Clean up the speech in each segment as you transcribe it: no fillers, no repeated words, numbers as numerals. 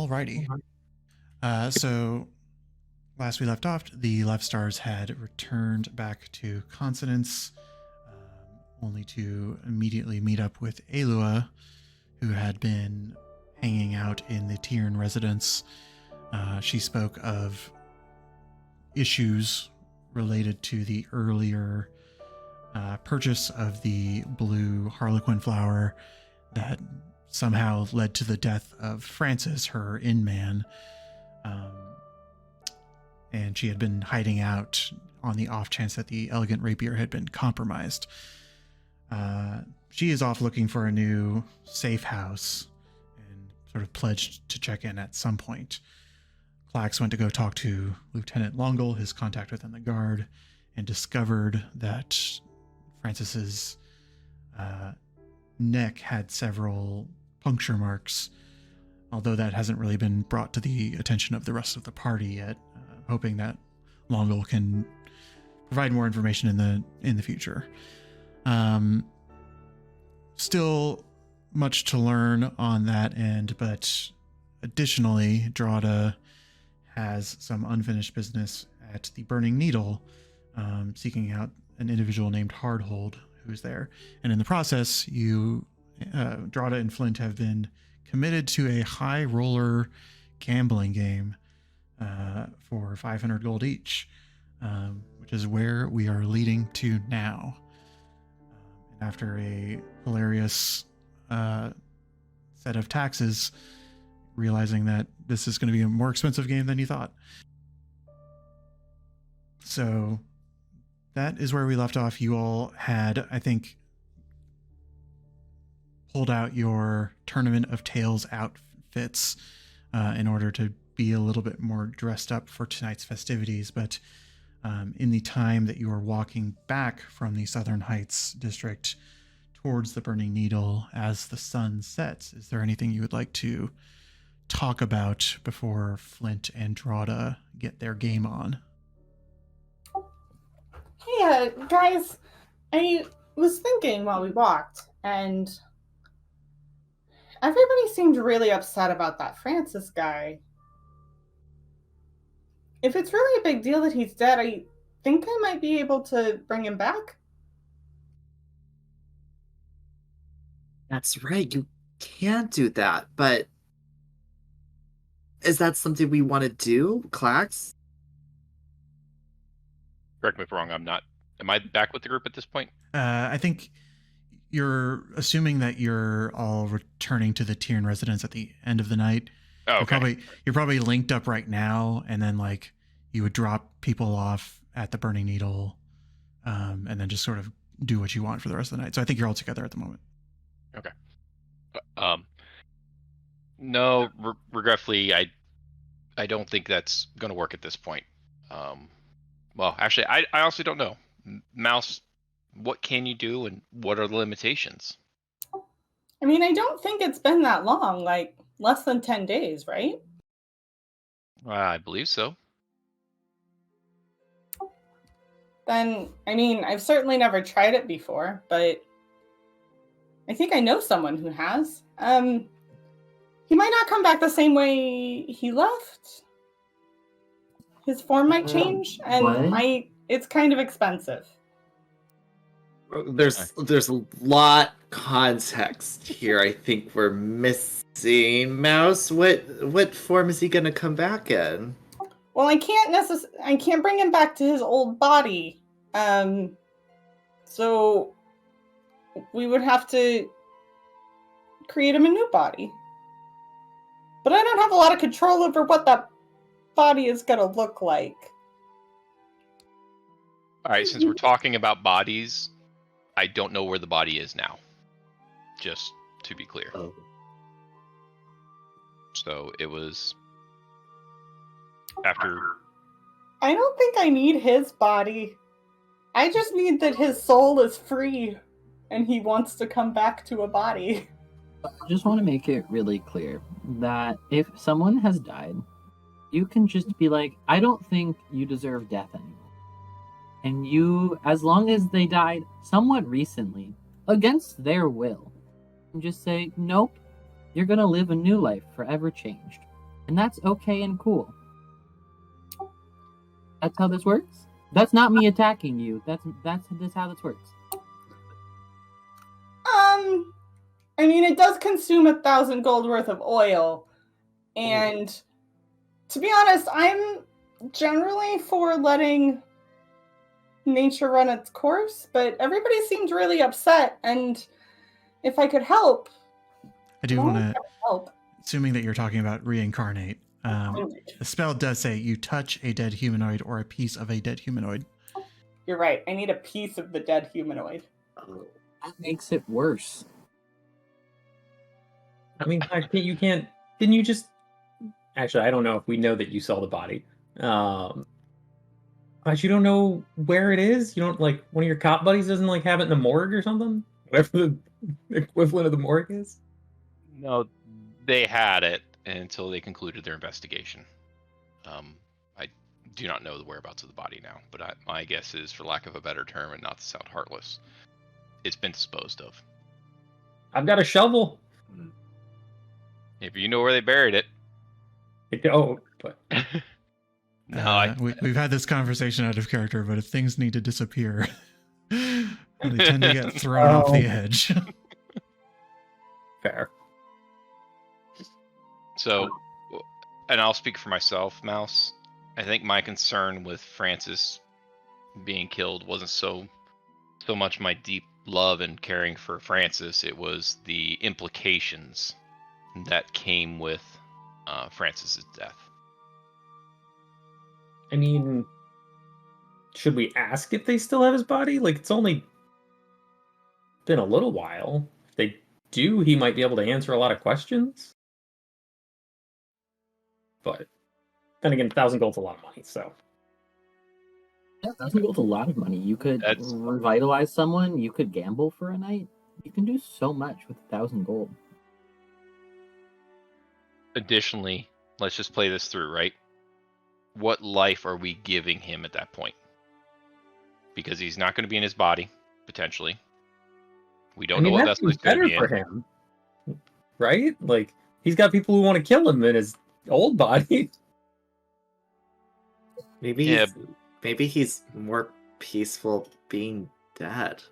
Alrighty. So last we left off, the Left Stars had returned back to Consonance, only to immediately meet up with Elua, who had been hanging out in the Tyrn residence. She spoke of issues related to the earlier purchase of the blue harlequin flower that somehow led to the death of Francis, her in-man. And she had been hiding out on the off chance that the elegant rapier had been compromised. She is off looking for a new safe house and sort of pledged to check in at some point. Clax went to go talk to Lieutenant Longle, his contact within the guard, and discovered that Francis's neck had several puncture marks, although that hasn't really been brought to the attention of the rest of the party yet. Hoping that Longle can provide more information in the future. Still much to learn on that end, but additionally, Drawde has some unfinished business at the Burning Needle, seeking out an individual named Hardhold who's there. And in the process, Drawde and Flint have been committed to a high roller gambling game for 500 gold each, which is where we are leading to now. And after a hilarious set of taxes, realizing that this is going to be a more expensive game than you thought. So that is where we left off. You all had, I think, pulled out your Tournament of Tales outfits in order to be a little bit more dressed up for tonight's festivities. But in the time that you are walking back from the Southern Heights district towards the Burning Needle as the sun sets, is there anything you would like to talk about before Flint and Drawde get their game on? Hey, guys, I was thinking while we walked, and everybody seemed really upset about that Francis guy. If it's really a big deal that he's dead, I think I might be able to bring him back. That's right, you can do that, but is that something we want to do, Clax? Correct me if I'm wrong, I'm not. Am I back with the group at this point? I think you're assuming that you're all returning to the Tyrn residence at the end of the night. Oh, okay. You're probably linked up right now, and then like you would drop people off at the Burning Needle, and then just sort of do what you want for the rest of the night. So I think you're all together at the moment. Okay. No, regretfully, I don't think that's going to work at this point. Well, actually, I also don't know. Mouse, what can you do, and what are the limitations? I mean, I don't think it's been that long, like less than 10 days, right? I believe so. Then, I mean, I've certainly never tried it before, but I think I know someone who has. He might not come back the same way he left. His form might change, and it's kind of expensive. There's a lot context here. I think we're missing. Mouse, what form is he gonna come back in? Well, I can't bring him back to his old body. So we would have to create him a new body. But I don't have a lot of control over what that body is gonna look like. All right, since we're talking about bodies, I don't know where the body is now. Just to be clear. Oh. So it was after. I don't think I need his body. I just need that his soul is free and he wants to come back to a body. I just want to make it really clear that if someone has died, you can just be like, I don't think you deserve death anymore. And you, as long as they died somewhat recently, against their will, just say, nope, you're going to live a new life forever changed. And that's okay and cool. That's how this works? That's not me attacking you. That's how this works. I mean, it does consume 1,000 gold worth of oil. And to be honest, I'm generally for letting nature run its course, but everybody seemed really upset, and if I could help, I do want to, help. assuming that you're talking about reincarnate, the spell does say you touch a dead humanoid or a piece of a dead humanoid. You're right. I need a piece of the dead humanoid. That makes it worse. I mean, you can't. Didn't you just? Actually, I don't know if we know that you saw the body. But you don't know where it is. You don't like one of your cop buddies doesn't like have it in the morgue or something. Whatever the equivalent of the morgue is. No, they had it until they concluded their investigation. I do not know the whereabouts of the body now, but my guess is, for lack of a better term and not to sound heartless, it's been disposed of. I've got a shovel. If you know where they buried it. I don't, but No, we've had this conversation out of character, but if things need to disappear, they tend to get thrown off the edge. fair. So, and I'll speak for myself, Mouse. I think my concern with Francis being killed wasn't so much my deep love and caring for Francis. It was the implications that came with Francis's death. I mean, should we ask if they still have his body? Like, it's only been a little while. If they do, he might be able to answer a lot of questions. But then again, 1,000 gold's a lot of money, so. Yeah, 1,000 gold's a lot of money. You could revitalize someone. You could gamble for a night. You can do so much with 1,000 gold. Additionally, let's just play this through, right? What life are we giving him at that point? Because he's not going to be in his body, potentially. We don't know what that's going to be for him, right? Like, he's got people who want to kill him in his old body. Maybe he's more peaceful being dead.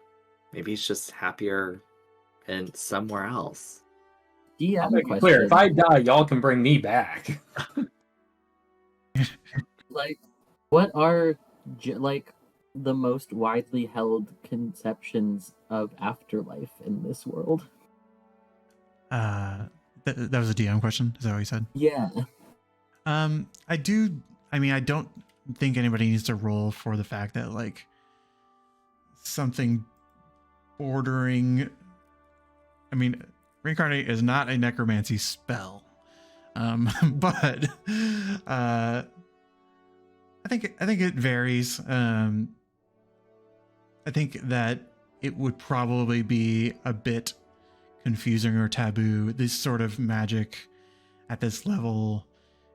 Maybe he's just happier and somewhere else. Yeah, I'll make it clear, if I die, y'all can bring me back. Like, what are like the most widely held conceptions of afterlife in this world? That was a DM question. Is that what you said? Yeah. I don't think anybody needs to roll for the fact that like something bordering. I mean, reincarnate is not a necromancy spell, but I think it varies. I think that it would probably be a bit confusing or taboo. This sort of magic at this level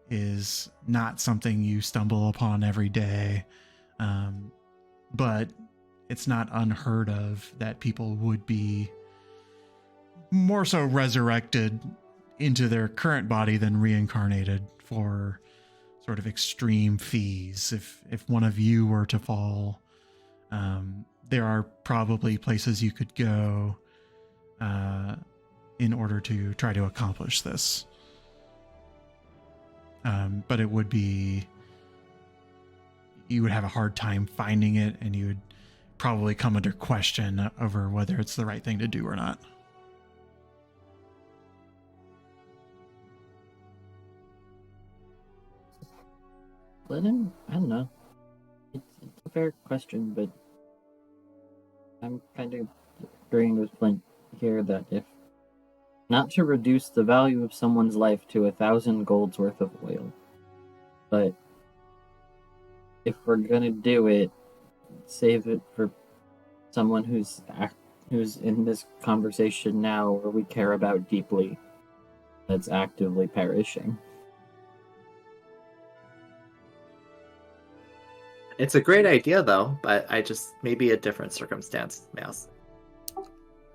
is not something you stumble upon every day, but it's not unheard of that people would be more so resurrected into their current body than reincarnated for sort of extreme fees. If one of you were to fall, there are probably places you could go in order to try to accomplish this. But it would be, you would have a hard time finding it, and you would probably come under question over whether it's the right thing to do or not. Let him, I don't know. It's a fair question, but I'm kind of agreeing with Flint here that if not to reduce the value of someone's life to 1,000 gold's worth of oil, but if we're gonna do it, save it for someone who's in this conversation now, or we care about deeply, that's actively perishing. It's a great idea, though, but maybe a different circumstance, Mouse.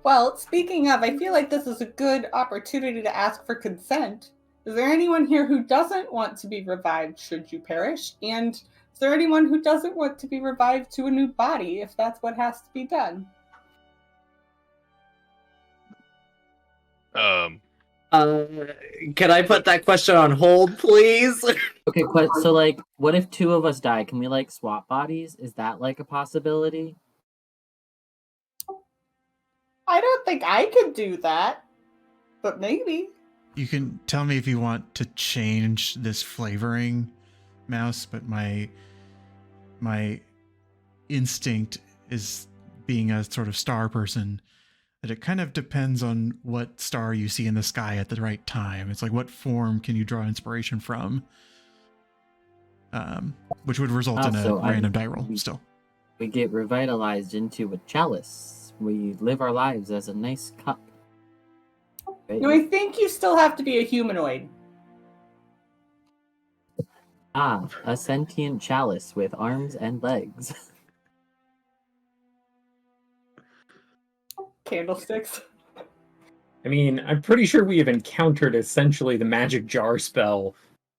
Well, speaking of, I feel like this is a good opportunity to ask for consent. Is there anyone here who doesn't want to be revived should you perish? And is there anyone who doesn't want to be revived to a new body if that's what has to be done? Can I put that question on hold, please? Okay, so like, what if two of us die? Can we like swap bodies? Is that like a possibility? I don't think I could do that, but maybe. You can tell me if you want to change this flavoring, Mouse, but my instinct is, being a sort of star person, that it kind of depends on what star you see in the sky at the right time. It's like, what form can you draw inspiration from? Which would result in a random die roll still. We get revitalized into a chalice. We live our lives as a nice cup. Right? No, I think you still have to be a humanoid. Ah, a sentient chalice with arms and legs. Candlesticks. I mean, I'm pretty sure we have encountered essentially the magic jar spell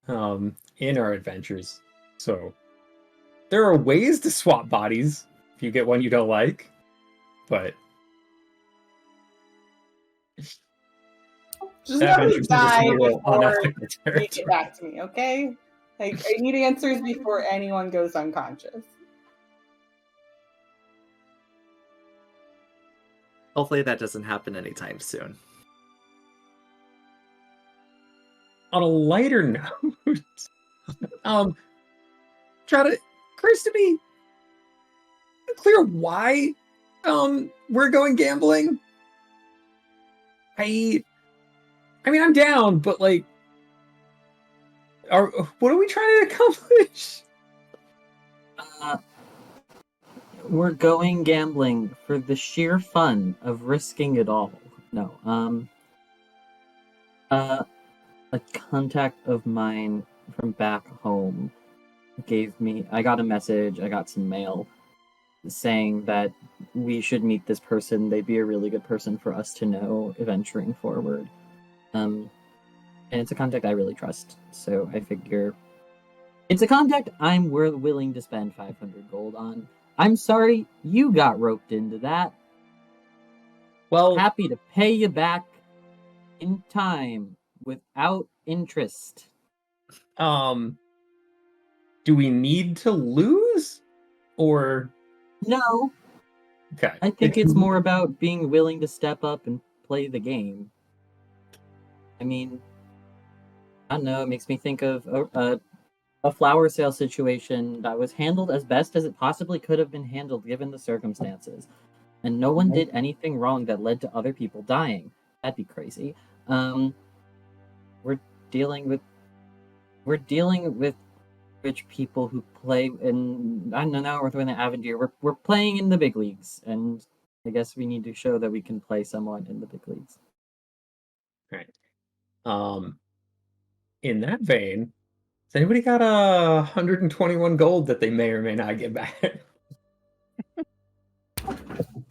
in our adventures. So there are ways to swap bodies if you get one you don't like, but Just know you die before unethical you territory. get back to me, okay? Like, I need answers before anyone goes unconscious. Hopefully that doesn't happen anytime soon. On a lighter note, try to, Chris, to be clear why we're going gambling. I mean, I'm down, but like, what are we trying to accomplish? We're going gambling for the sheer fun of risking it all. No, a contact of mine from back home I got a message, I got some mail saying that we should meet this person. They'd be a really good person for us to know venturing forward. And it's a contact I really trust, so I figure it's a contact I'm willing to spend 500 gold on. I'm sorry you got roped into that. Well, Happy to pay you back in time without interest. do we need to lose? Or No, okay. I think it's more about being willing to step up and play the game. I mean, I don't know, it makes me think of a flower sale situation that was handled as best as it possibly could have been handled given the circumstances. And no one did anything wrong that led to other people dying. That'd be crazy. We're dealing with rich people who play in, I don't know, now we're doing the Avendir. We're playing in the big leagues, and I guess we need to show that we can play somewhat in the big leagues. Right. In that vein, has anybody got 121 gold that they may or may not get back?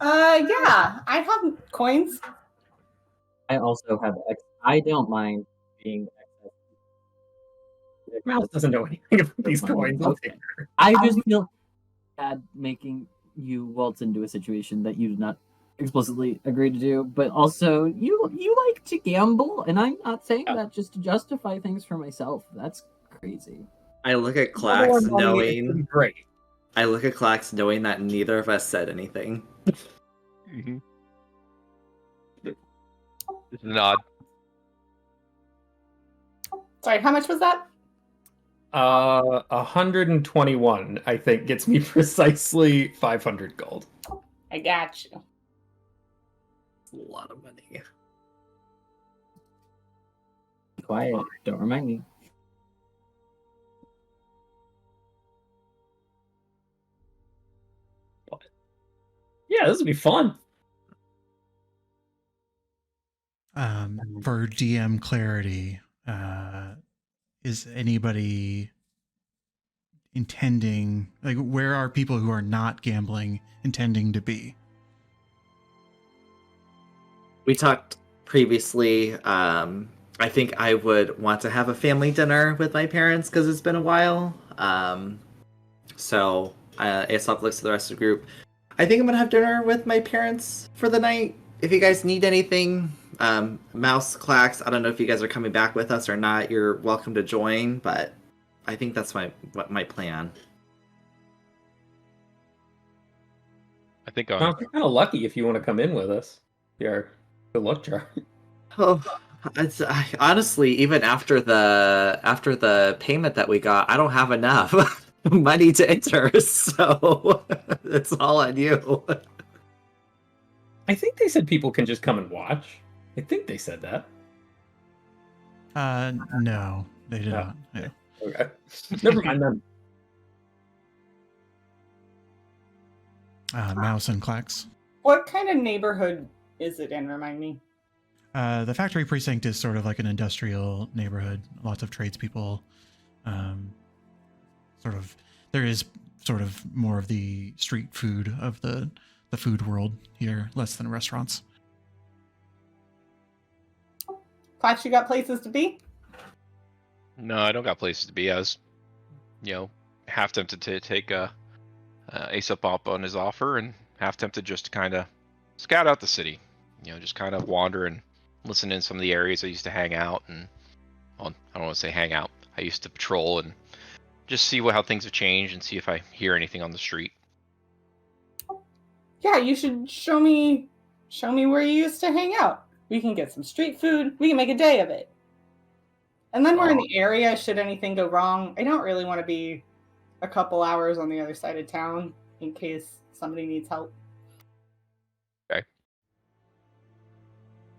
Yeah, I have coins. I also have I don't mind being Mouse doesn't know anything about these coins. I'll take her. I just feel bad making you waltz into a situation that you did not explicitly agree to do, but also you like to gamble, and I'm not saying that just to justify things for myself. That's crazy. I look at More Clax money is great. I look at Clax knowing that neither of us said anything. Mm-hmm. Just nod. Sorry, how much was that? 121, I think, gets me precisely 500 gold. I got you. A lot of money. Quiet. Don't remind me. Yeah, this would be fun. For DM clarity, is anybody intending, like, where are people who are not gambling intending to be? We talked previously I think I would want to have a family dinner with my parents because it's been a while. So Aesop looks to the rest of the group. I think I'm gonna have dinner with my parents for the night. If you guys need anything, Mouse, Clax, I don't know if you guys are coming back with us or not. You're welcome to join, but I think that's my plan. I think Well, you're kind of lucky if you want to come in with us. Yeah, good luck, Jar. Oh, honestly, even after the payment that we got, I don't have enough money to enter, so it's all on you. I think they said people can just come and watch. I think they said that. No, they did Oh. not. Yeah. Okay. Never mind then. Mouse and Clax. What kind of neighborhood is it in? Remind me. The factory precinct is sort of like an industrial neighborhood. Lots of tradespeople. There is sort of more of the street food of the food world here, less than restaurants. Class, you got places to be? No, I don't got places to be. I was, half tempted to take Aesop up on his offer, and half tempted just to kind of scout out the city. Just kind of wander and listen in some of the areas I used to hang out, and well, I don't want to say hang out. I used to patrol and just see how things have changed and see if I hear anything on the street. Yeah, you should show me where you used to hang out. We can get some street food. We can make a day of it. And then we're in the area should anything go wrong. I don't really want to be a couple hours on the other side of town in case somebody needs help. Okay.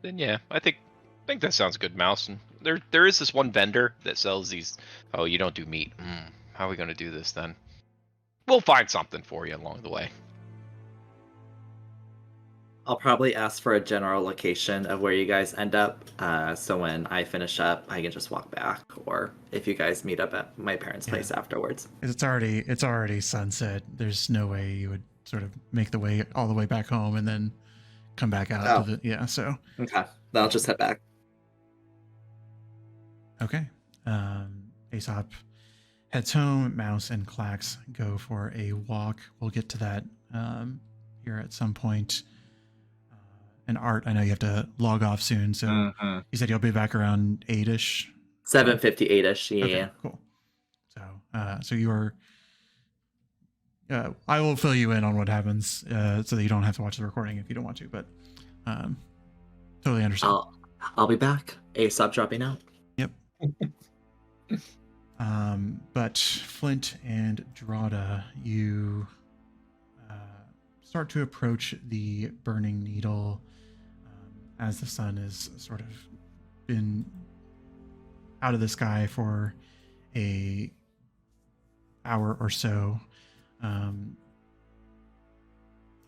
Then yeah, I think that sounds good, Mouse. And there is this one vendor that sells these. Oh, you don't do meat. How are we gonna do this then? We'll find something for you along the way. I'll probably ask for a general location of where you guys end up, so when I finish up, I can just walk back, or if you guys meet up at my parents' place afterwards. It's already sunset. There's no way you would sort of make the way all the way back home and then come back out to the so. Okay, then I'll just head back. Okay. Aesop heads home. Mouse and Clax go for a walk. We'll get to that here at some point. And Art, I know you have to log off soon, so you said you'll be back around 8-ish? 7:58-ish, yeah. Okay, cool. So you are... I will fill you in on what happens so that you don't have to watch the recording if you don't want to, but totally understand. I'll be back. Aesop dropping out. Yep. But Flint and Drawde, you start to approach the burning needle as the sun has sort of been out of the sky for a hour or so.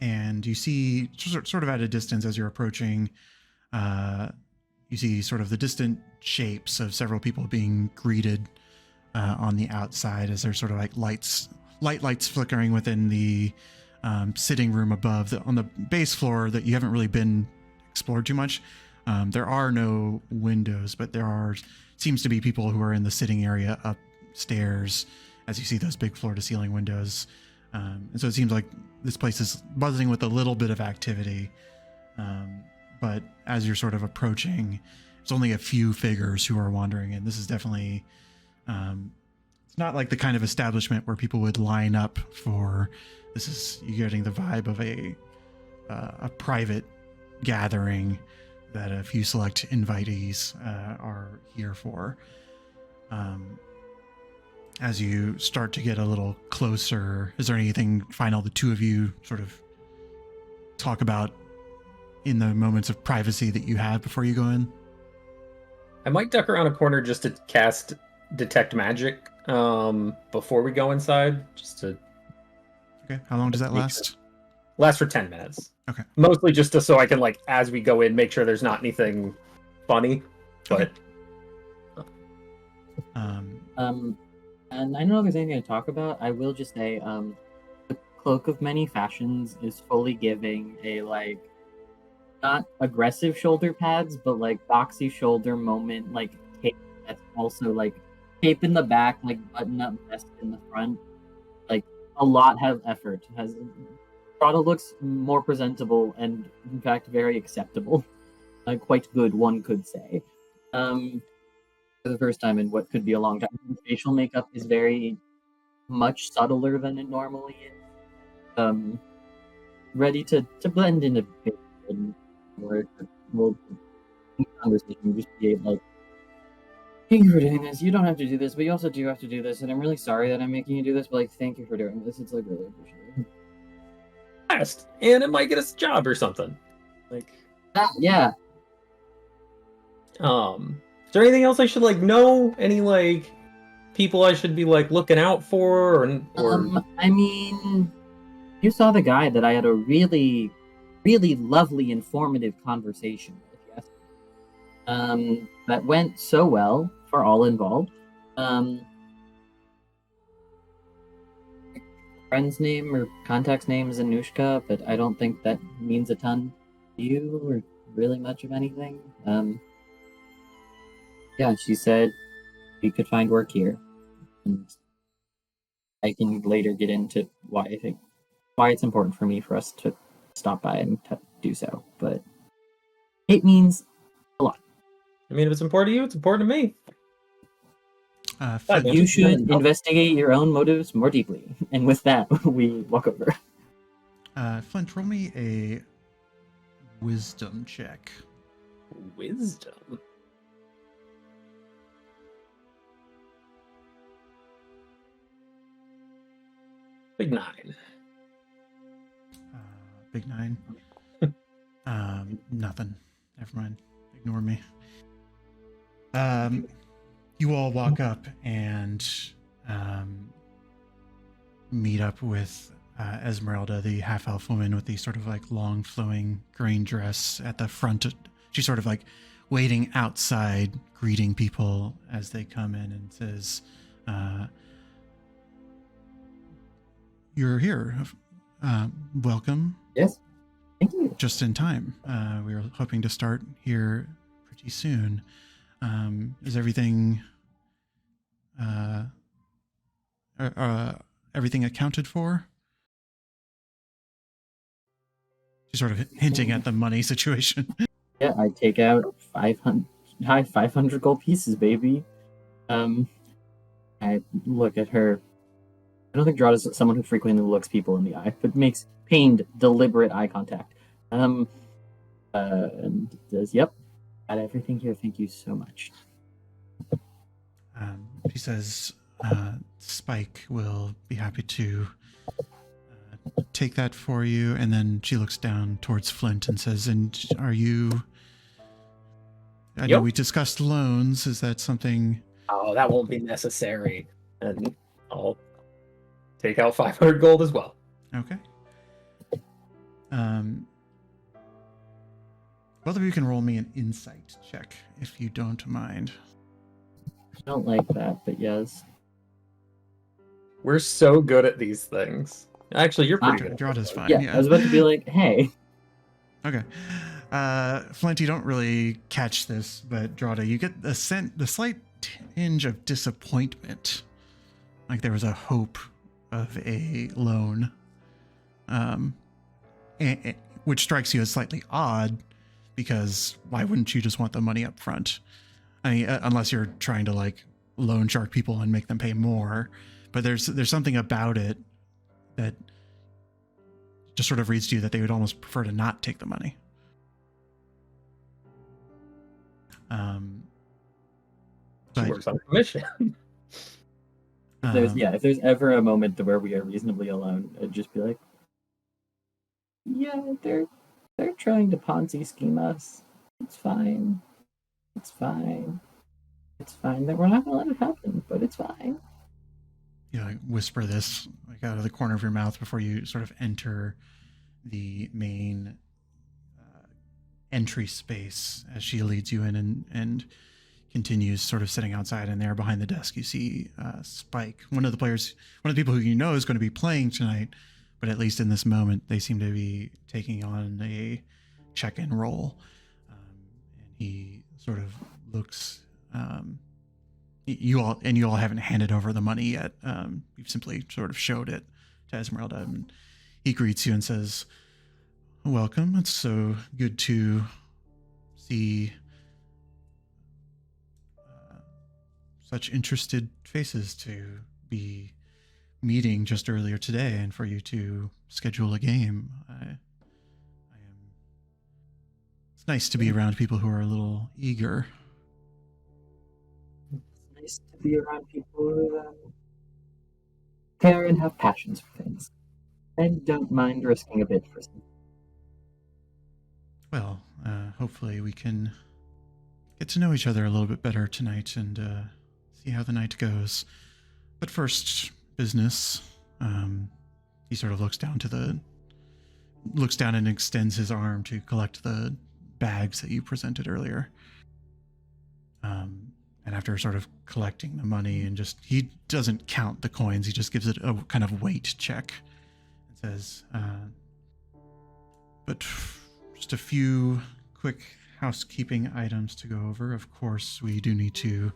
And you see sort of at a distance as you're approaching, you see sort of the distant shapes of several people being greeted on the outside as there's sort of like lights flickering within the sitting room above on the base floor that you haven't really been explored too much. There are no windows, but seems to be people who are in the sitting area upstairs as you see those big floor to ceiling windows. And so it seems like this place is buzzing with a little bit of activity. But as you're sort of approaching, there's only a few figures who are wandering in. This is definitely, it's not like the kind of establishment where people would line up for. This is, you're getting the vibe of a private gathering that a few select invitees are here for. As you start to get a little closer, is there anything final the two of you sort of talk about in the moments of privacy that you have before you go in? I might duck around a corner just to cast Detect Magic before we go inside, just to... Okay, how long does that last? Lasts for 10 minutes. Okay. Mostly just so I can, like, as we go in, make sure there's not anything funny. But... Okay. And I don't know if there's anything to talk about. I will just say, the Cloak of Many Fashions is fully giving a, like, not aggressive shoulder pads, but like boxy shoulder moment, like cape that's also like cape in the back, like button up vest in the front. Like a lot of effort. Drawde looks more presentable and in fact very acceptable. Quite good, one could say. For the first time in what could be a long time. The facial makeup is very much subtler than it normally is. Ready to blend in a bit and we'll conversation just be like, thank you for doing this. You don't have to do this, but you also do have to do this, and I'm really sorry that I'm making you do this, but like thank you for doing this. It's like really appreciated. Fast, and it might get us a job or something. Like yeah. Is there anything else I should like know? Any like people I should be like looking out for, or I mean, you saw the guy that I had a really, really lovely, informative conversation with yesterday. That went so well for all involved. Friend's name or contact's name is Anushka, but I don't think that means a ton to you or really much of anything. Yeah, she said we could find work here, and I can later get into why it's important for me for us to stop by and do so. But it means a lot. I mean, if it's important to you, it's important to me. Flint, You should investigate your own motives more deeply. And with that, we walk over. Flint, roll me a wisdom check. Wisdom. Big 9. Big 9. Nothing. Never mind. Ignore me. You all walk up and meet up with Esmeralda, the half-elf woman with the sort of like long flowing green dress at the front. She's sort of like waiting outside, greeting people as they come in, and says, "You're here. Welcome." Yes. Thank you. Just in time. We were hoping to start here pretty soon. Is everything everything accounted for? She's sort of hinting at the money situation. Yeah, I take out 500 gold pieces, baby. I look at her. I don't think Drawde is someone who frequently looks people in the eye, but makes pained, deliberate eye contact. And says, "Yep, got everything here. Thank you so much." She says, "Spike will be happy to take that for you." And then she looks down towards Flint and says, "And are you? I know we discussed loans. Is that something?" Oh, that won't be necessary. And I'll take out 500 gold as well. Okay. Both of you can roll me an insight check if you don't mind. I don't like that, but yes. We're so good at these things. Actually, you're pretty good. Drawde's fine. Yeah, I was about to be like, hey. Okay. Flint, you don't really catch this, but Drawde, you get the slight tinge of disappointment. Like there was a hope of a loan. Which strikes you as slightly odd, because why wouldn't you just want the money up front? I mean, unless you're trying to like loan shark people and make them pay more. But there's something about it that just sort of reads to you that they would almost prefer to not take the money. She works on commission. If there's ever a moment where we are reasonably alone, it'd just be like, yeah, they're trying to Ponzi scheme us. It's fine. It's fine. It's fine. That we're not gonna let it happen, but it's fine. You like whisper this like out of the corner of your mouth before you sort of enter the main entry space as she leads you in and continues sort of sitting outside. And there behind the desk you see Spike, one of the people who you know is going to be playing tonight, but at least in this moment they seem to be taking on a check-in roll. And he sort of looks. You all haven't handed over the money yet. You've simply sort of showed it to Esmeralda, and he greets you and says, "Welcome. It's so good to see such interested faces to be meeting just earlier today, and for you to schedule a game. It's nice to be around people who are a little eager." It's nice to be around people who care and have passions for things, and don't mind risking a bit for something. Well, hopefully we can get to know each other a little bit better tonight and see how the night goes. But first, business. He sort of looks down and extends his arm to collect the bags that you presented earlier. And after sort of collecting the money and he doesn't count the coins, he just gives it a kind of weight check and says, but just a few quick housekeeping items to go over. Of course, we do need to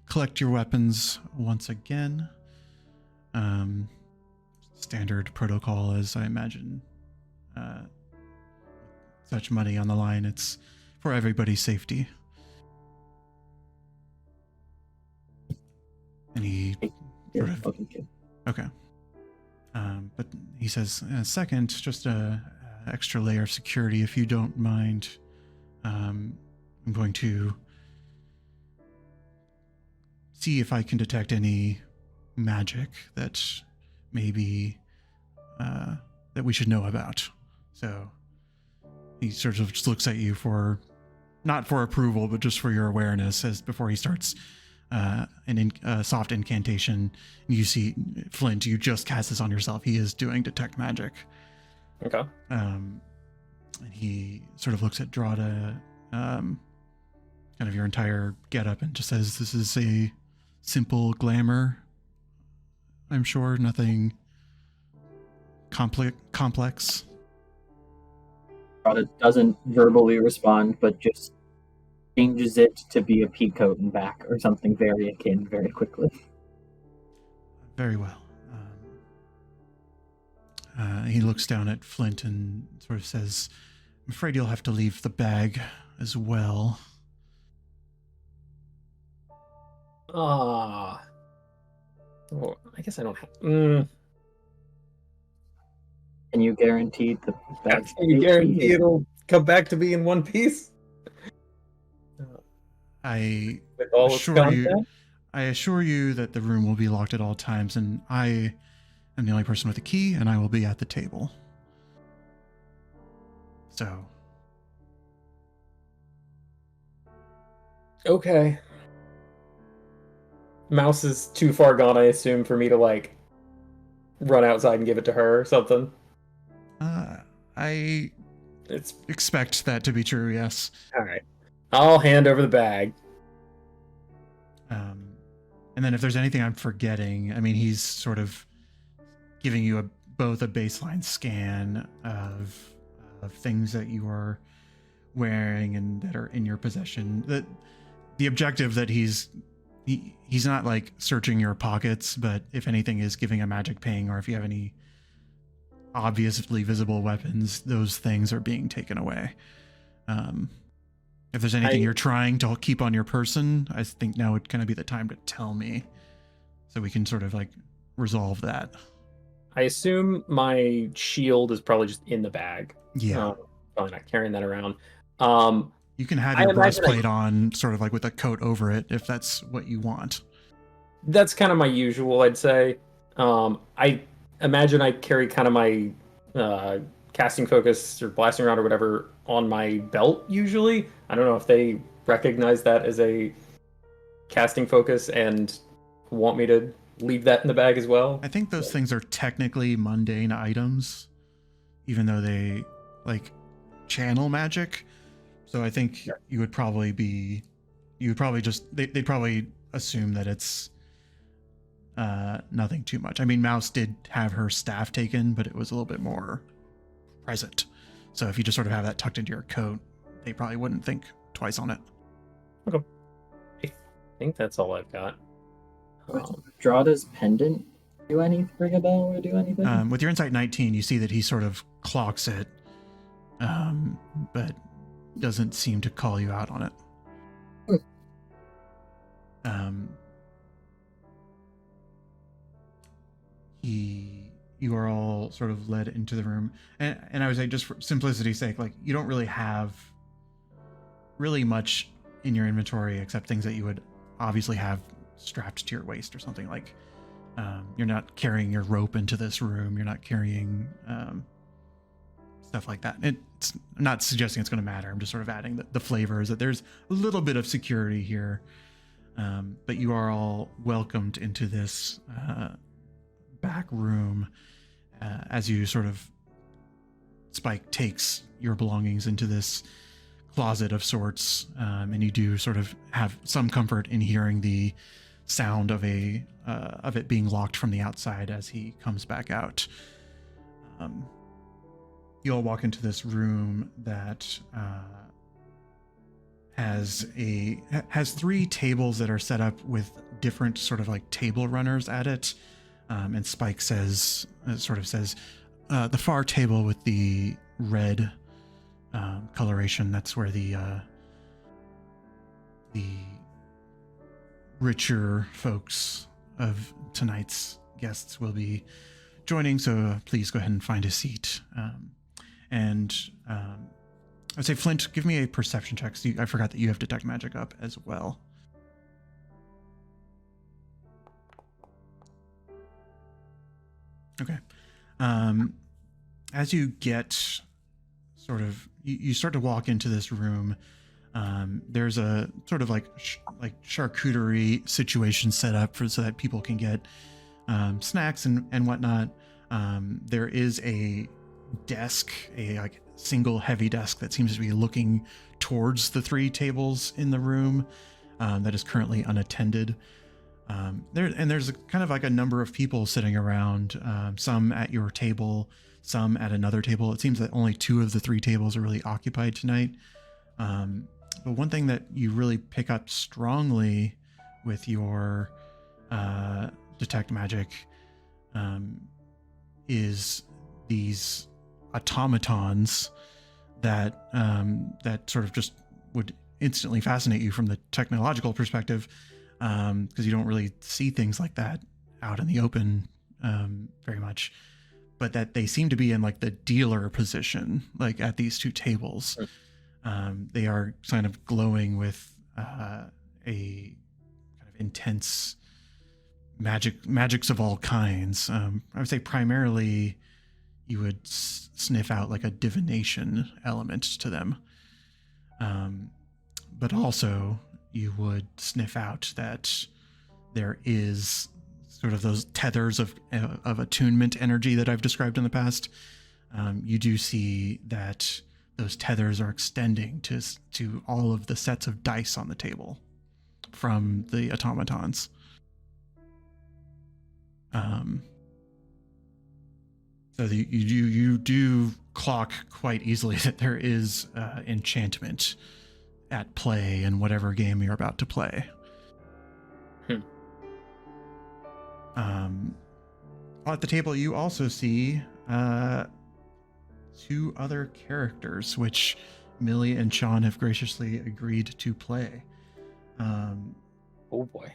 collect your weapons once again. Standard protocol, as I imagine. Such money on the line, it's for everybody's safety. And he sort of... Okay. But he says, second, just a extra layer of security, if you don't mind. I'm going to see if I can detect any magic that maybe that we should know about. So he sort of just looks at you for, not for approval, but just for your awareness, as before he starts a soft incantation. You see, Flint, you just cast this on yourself. He is doing detect magic. Okay. And he sort of looks at Drawde, kind of your entire getup, and just says, "This is a simple glamour. I'm sure nothing complex." Drawde doesn't verbally respond, but just changes it to be a pea coat and back or something very akin very quickly. Very well. He looks down at Flint and sort of says, "I'm afraid you'll have to leave the bag as well." Oh, I guess I don't have... Can you guarantee the bag? Can you guarantee it'll come back to be in one piece? I With all its content? I assure you that the room will be locked at all times, and I am the only person with a key, and I will be at the table. So. Okay. Mouse is too far gone, I assume, for me to, like, run outside and give it to her or something. I It's expect that to be true, yes. alright. I'll hand over the bag. And then if there's anything I'm forgetting, I mean, he's sort of giving you both a baseline scan of things that you are wearing and that are in your possession. The objective that he's not like searching your pockets, but if anything is giving a magic ping, or if you have any obviously visible weapons, those things are being taken away. If there's anything you're trying to keep on your person, I think now would kind of be the time to tell me, so we can sort of like resolve that. I assume my shield is probably just in the bag. Yeah. Probably not carrying that around. You can have your breastplate on sort of like with a coat over it if that's what you want. That's kind of my usual, I'd say. I imagine I carry kind of my casting focus or blasting rod or whatever on my belt usually. I don't know if they recognize that as a casting focus and want me to leave that in the bag as well. I think those things are technically mundane items, even though they like channel magic. So I think you would probably they'd probably assume that it's nothing too much. I mean, Mouse did have her staff taken, but it was a little bit more present. So if you just sort of have that tucked into your coat, they probably wouldn't think twice on it. I think that's all I've got. Drawda's pendant do anything, ring a bell or do anything? With your insight 19, you see that he sort of clocks it, but doesn't seem to call you out on it. You are all sort of led into the room, and I would say, just for simplicity's sake, like, you don't really have really much in your inventory except things that you would obviously have strapped to your waist or something. Like, you're not carrying your rope into this room, you're not carrying stuff like that. I'm not suggesting it's going to matter. I'm just sort of adding the flavors that there's a little bit of security here, but you are all welcomed into this back room as you sort of, Spike takes your belongings into this closet of sorts, and you do sort of have some comfort in hearing the sound of it being locked from the outside as he comes back out. You all walk into this room that has 3 tables that are set up with different sort of like table runners at it. And Spike says, the far table with the red coloration, that's where the richer folks of tonight's guests will be joining. So please go ahead and find a seat. I'd say, Flint, give me a perception check. I forgot that you have detect magic up as well. Okay. As you get sort of, you start to walk into this room, there's a sort of like charcuterie situation set up so that people can get snacks and whatnot. There is a desk, a like single heavy desk that seems to be looking towards the 3 tables in the room, that is currently unattended. There's kind of like a number of people sitting around, some at your table, some at another table. It seems that only 2 of the 3 tables are really occupied tonight. But one thing that you really pick up strongly with your detect magic is these automatons that sort of just would instantly fascinate you from the technological perspective, because you don't really see things like that out in the open very much, but that they seem to be in like the dealer position, like at these 2 tables. They are kind of glowing with a kind of intense magics of all kinds. I would say primarily you would sniff out like a divination element to them, but also you would sniff out that there is sort of those tethers of attunement energy that I've described in the past. You do see that those tethers are extending to all of the sets of dice on the table from the automatons. So you do clock quite easily that there is enchantment at play in whatever game you're about to play. At the table, you also see 2 other characters, which Millie and Sean have graciously agreed to play. Oh boy.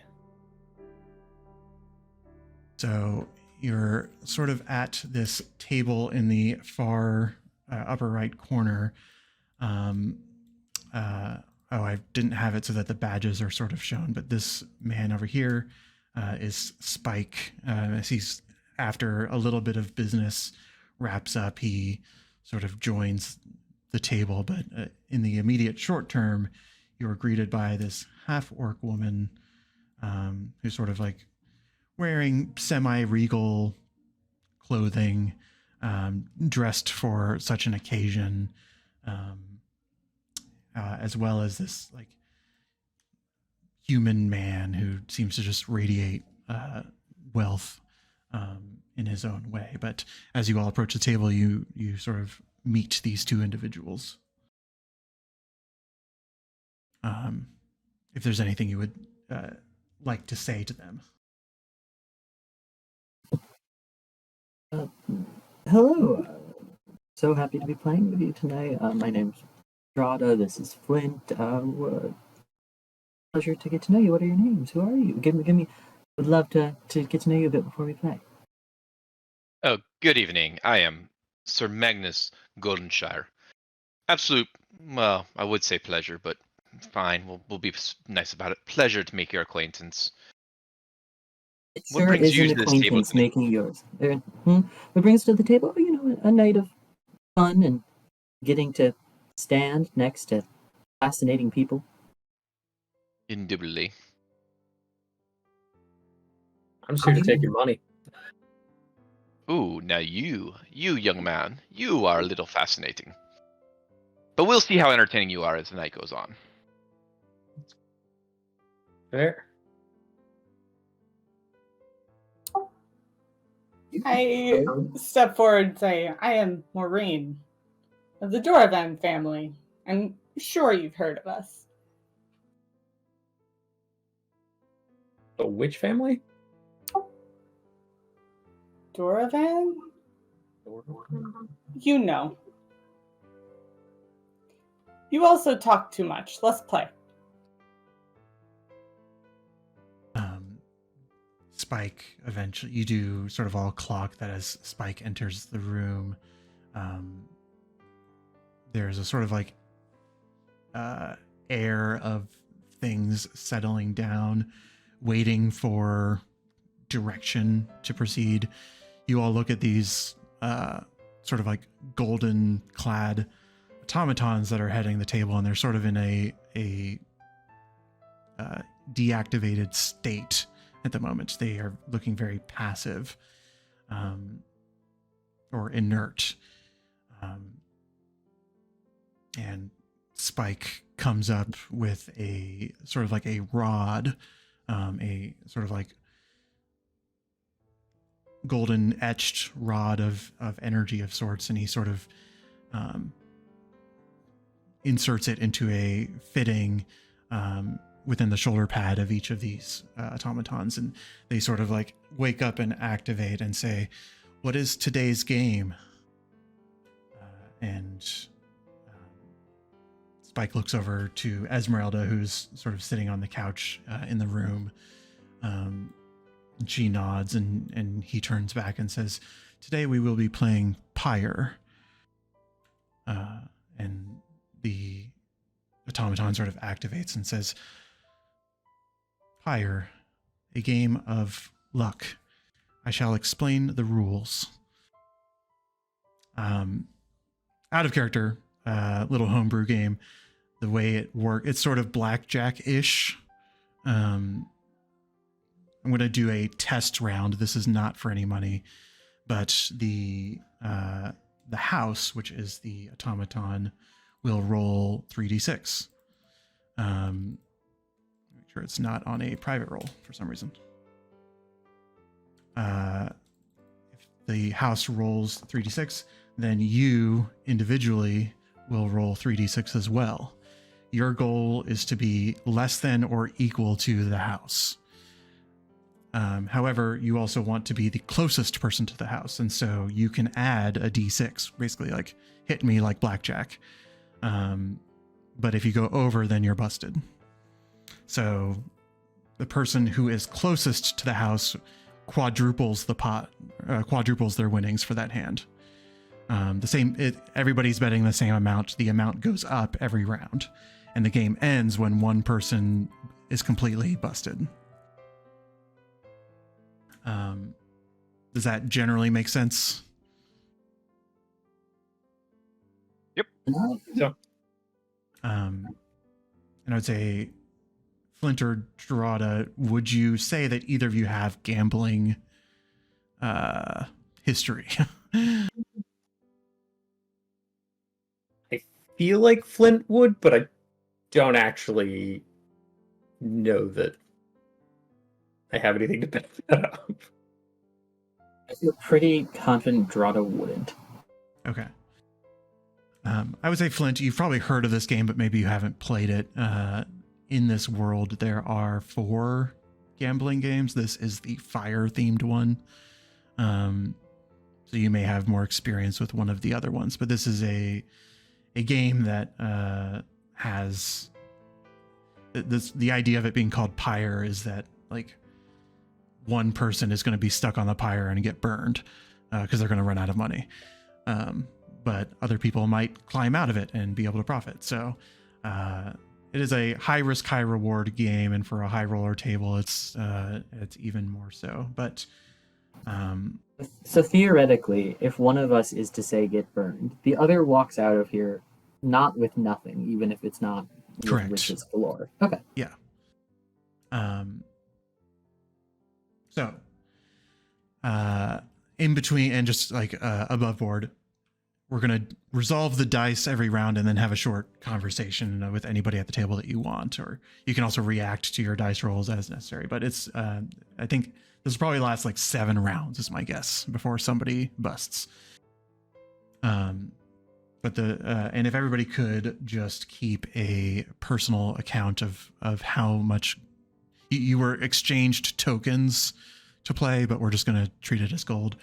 So you're sort of at this table in the far upper right corner. I didn't have it so that the badges are sort of shown, but this man over here is Spike. As he's, after a little bit of business wraps up, he sort of joins the table, but in the immediate short term, you're greeted by this half-orc woman who's sort of like wearing semi-regal clothing, dressed for such an occasion, as well as this like human man who seems to just radiate wealth in his own way. But as you all approach the table, you sort of meet these two individuals. If there's anything you would like to say to them. Hello. So happy to be playing with you tonight. My name's Drawde. This is Flint. Pleasure to get to know you. What are your names? Who are you? Give me. Would love to get to know you a bit before we play. Oh, good evening. I am Sir Magnus Goldenshire. Absolute, well, I would say pleasure, but fine. We'll be nice about it. Pleasure to make your acquaintance. It What sure brings is you an to this table acquaintance tonight? making yours. What brings us to the table? You know, a night of fun and getting to stand next to fascinating people. Indubitably. I'm just here to take your money. Ooh, now you young man, you are a little fascinating. But we'll see how entertaining you are as the night goes on. Fair. I step forward and say, I am Maureen of the Drawde family. I'm sure you've heard of us. The which family? Drawde? You know. You also talk too much. Let's play. Spike, eventually, you do sort of all clock that as Spike enters the room. There's a sort of like air of things settling down, waiting for direction to proceed. You all look at these sort of like golden clad automatons that are heading the table, and they're sort of in a deactivated state at the moment. They are looking very passive or inert. And Spike comes up with a sort of like a rod, a sort of like golden etched rod of energy of sorts, and he sort of inserts it into a fitting within the shoulder pad of each of these automatons, and they sort of like wake up and activate and say, "What is today's game?" And Spike looks over to Esmeralda, who's sort of sitting on the couch in the room. She nods, and he turns back and says, "Today we will be playing Pyre." And the automaton sort of activates and says, "Pyre, a game of luck. I shall explain the rules." Out of character, little homebrew game. The way it works, it's sort of blackjack-ish. I'm going to do a test round. This is not for any money, but the house, which is the automaton, will roll 3d6. Make sure it's not on a private roll for some reason. If the house rolls 3d6, then you individually will roll 3d6 as well. Your goal is to be less than or equal to the house. However, you also want to be the closest person to the house, and so you can add a d6, basically like hit me like blackjack. But if you go over, then you're busted. So the person who is closest to the house quadruples the pot, quadruples their winnings for that hand. Everybody's betting the same amount. The amount goes up every round, and the game ends when one person is completely busted. Does that generally make sense? Yep. So, And I would say, Flint or Drawde, would you say that either of you have gambling history? I feel like Flint would, but I don't actually know that I have anything to back that up. I feel pretty confident Drawde wouldn't. Okay. I would say, Flint, you've probably heard of this game, but maybe you haven't played it. In this world, there are 4 gambling games. This is the fire-themed one. So you may have more experience with one of the other ones, but this is a game that has the idea of it being called pyre is that like one person is going to be stuck on the pyre and get burned because they're going to run out of money. But other people might climb out of it and be able to profit. So it is a high risk, high reward game, and for a high roller table, it's even more so. But so theoretically, if one of us is to say get burned, the other walks out of here not with nothing, even if it's not correct. Riches galore. Okay. Yeah. So in between and just like above board, we're going to resolve the dice every round and then have a short conversation with anybody at the table that you want, or you can also react to your dice rolls as necessary. But it's, I think this will probably last like 7 rounds is my guess before somebody busts. But and if everybody could just keep a personal account of how much you were exchanged tokens to play, but we're just going to treat it as gold.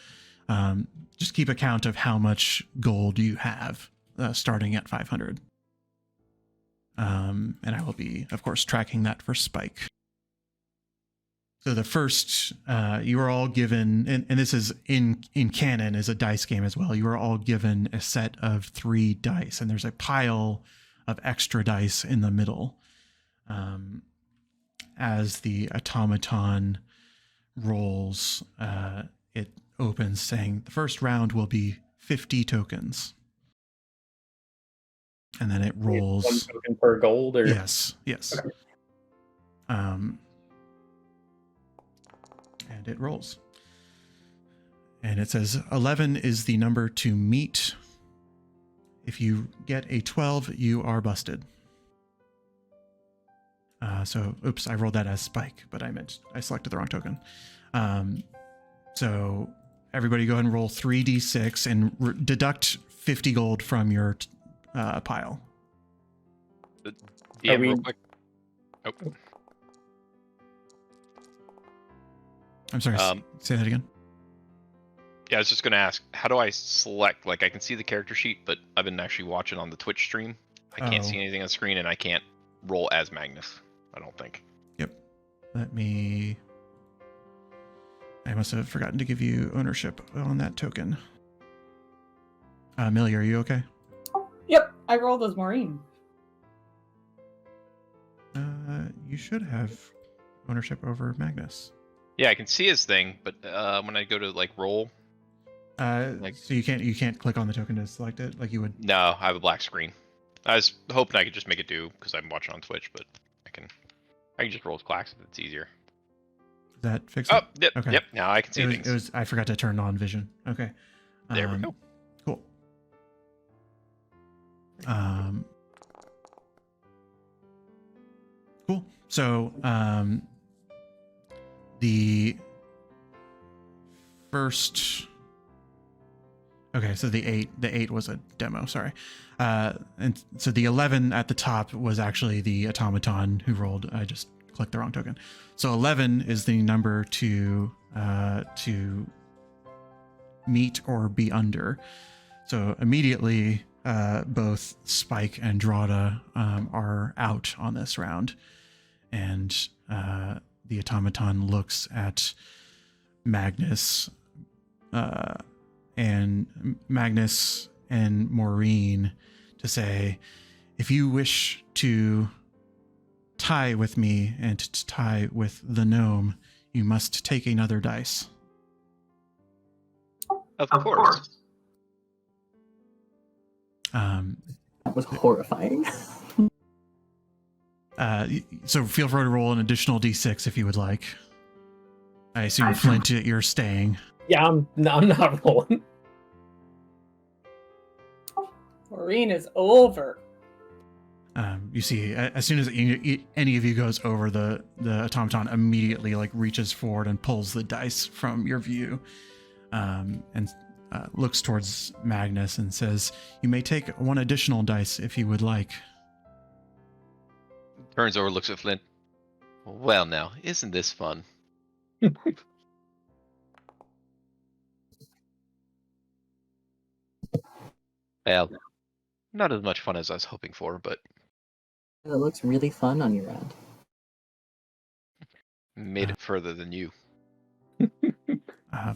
Just keep account of how much gold you have starting at 500. And I will be, of course, tracking that for Spike. So the first, you are all given, and this is in canon is a dice game as well. You are all given a set of 3 dice, and there's a pile of extra dice in the middle. As the automaton rolls, it opens saying the first round will be 50 tokens. And then it rolls 1 token per gold, or yes. Okay. And it rolls. And it says 11 is the number to meet. If you get a 12, you are busted. So, oops, I rolled that as Spike, but I selected the wrong token. So everybody go ahead and roll 3d6 and deduct 50 gold from your pile. Yeah, we- real quick. Oh, I'm sorry, say that again. yeah, I was just going to ask, how do I select? Like, I can see the character sheet, but I've been actually watching on the Twitch stream. I can't see anything on the screen, and I can't roll as Magnus, I don't think. Yep. I must have forgotten to give you ownership on that token. Millie, are you okay? Yep, I rolled as Maureen. You should have ownership over Magnus. Yeah, I can see his thing, but when I go to like roll, So you can't click on the token to select it like you would. no, I have a black screen. I was hoping I could just make it do because I'm watching on Twitch, but I can just roll as clacks if it's easier. Does that fix Oh, it? yep, Okay. yep. Now I can see things. I forgot to turn on vision. Okay. There we go. Cool. Cool. So the first. Okay, so the eight was a demo. Sorry, and so the 11 at the top was actually the automaton who rolled. I just clicked the wrong token. So 11 is the number to meet or be under. So immediately, both Spike and Drawde are out on this round, and the automaton looks at Magnus. And Magnus and Maureen to say, if you wish to tie with me and to tie with the gnome, you must take another dice. Of course. That was horrifying. So feel free to roll an additional d6 if you would like. I assume, Flint, you're staying. Yeah, I'm not rolling. Maureen is over. You see, as soon as any of you goes over, the automaton immediately like reaches forward and pulls the dice from your view, and looks towards Magnus and says, "You may take one additional dice if you would like." Turns over, looks at Flint. Well, now, isn't this fun? Well, not as much fun as I was hoping for, but It looks really fun on your end. made it further than you.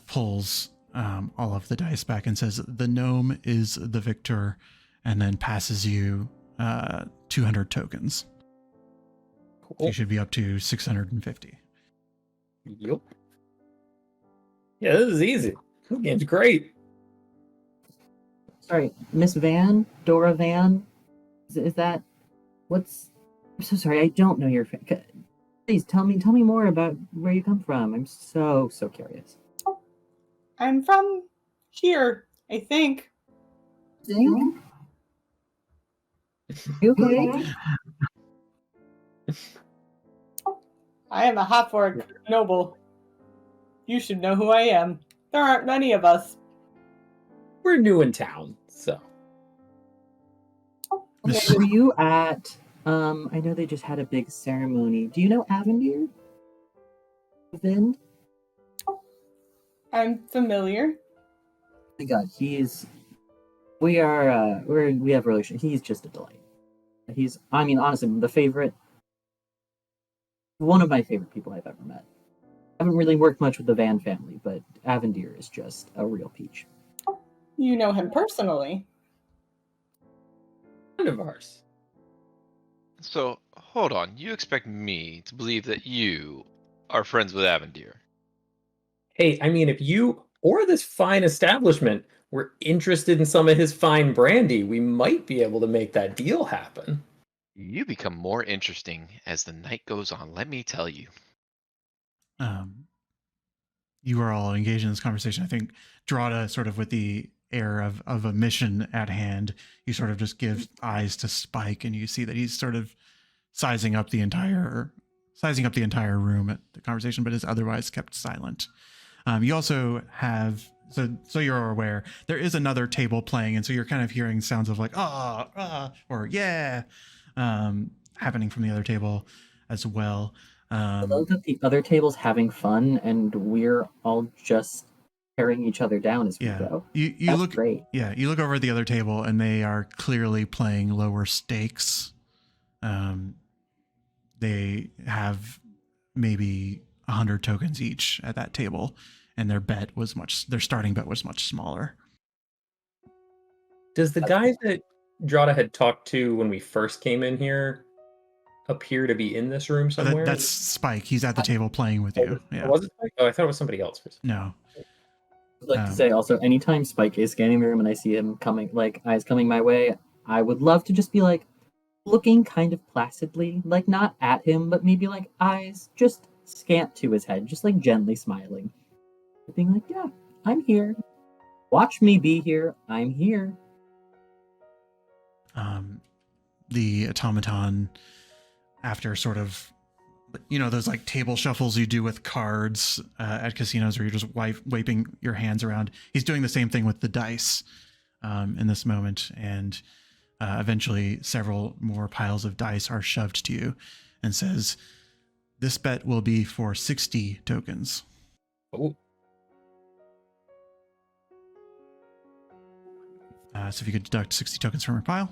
Pulls all of the dice back and says, "The gnome is the victor," and then passes you 200 tokens. Cool. You should be up to 650. Yep. Yeah, this is easy. This game's great. Sorry, Miss Van, Dora Van, is that what's? I'm so sorry, I don't know your. Please tell me more about where you come from. I'm so curious. I'm from here, I think. You okay? I am a Hotfork noble. You should know who I am. There aren't many of us. We're new in town, so. Were you at? I know they just had a big ceremony. Do you know Avenir? Vind? I'm familiar. Oh my God, we have a relation. He's just a delight. Honestly, one of my favorite people I've ever met. I haven't really worked much with the Van family, but Avenir is just a real peach. You know him personally. Friend of ours. So, hold on. You expect me to believe that you are friends with Avendir? Hey, I mean, if you or this fine establishment were interested in some of his fine brandy, we might be able to make that deal happen. You become more interesting as the night goes on, let me tell you. You are all engaged in this conversation. I think Drawde, sort of with the air of a mission at hand, you sort of just give eyes to Spike, and you see that he's sort of sizing up the entire room at the conversation, but is otherwise kept silent. You also have, so you're aware there is another table playing, and so you're kind of hearing sounds of like or yeah, happening from the other table as well. I love that the other table's having fun, and we're all just tearing each other down as we go. You That's look great. Yeah, you look over at the other table, and they are clearly playing lower stakes. They have maybe 100 tokens each at that table, and their starting bet was much smaller. Does the guy that Drawde had talked to when we first came in here appear to be in this room somewhere? That's Spike. He's at the table playing with you. Yeah. Was it Spike? Oh, I thought it was somebody else. No. I'd like to say also, anytime Spike is scanning the room and I see him coming, like eyes coming my way, I would love to just be like looking kind of placidly, like not at him, but maybe like eyes just scant to his head, just like gently smiling, being like, "Yeah, I'm here. Watch me be here. I'm here." The automaton, after sort of, those like table shuffles you do with cards at casinos where you're just wiping your hands around. He's doing the same thing with the dice in this moment. And eventually several more piles of dice are shoved to you and says, "This bet will be for 60 tokens. Oh. So if you could deduct 60 tokens from your pile,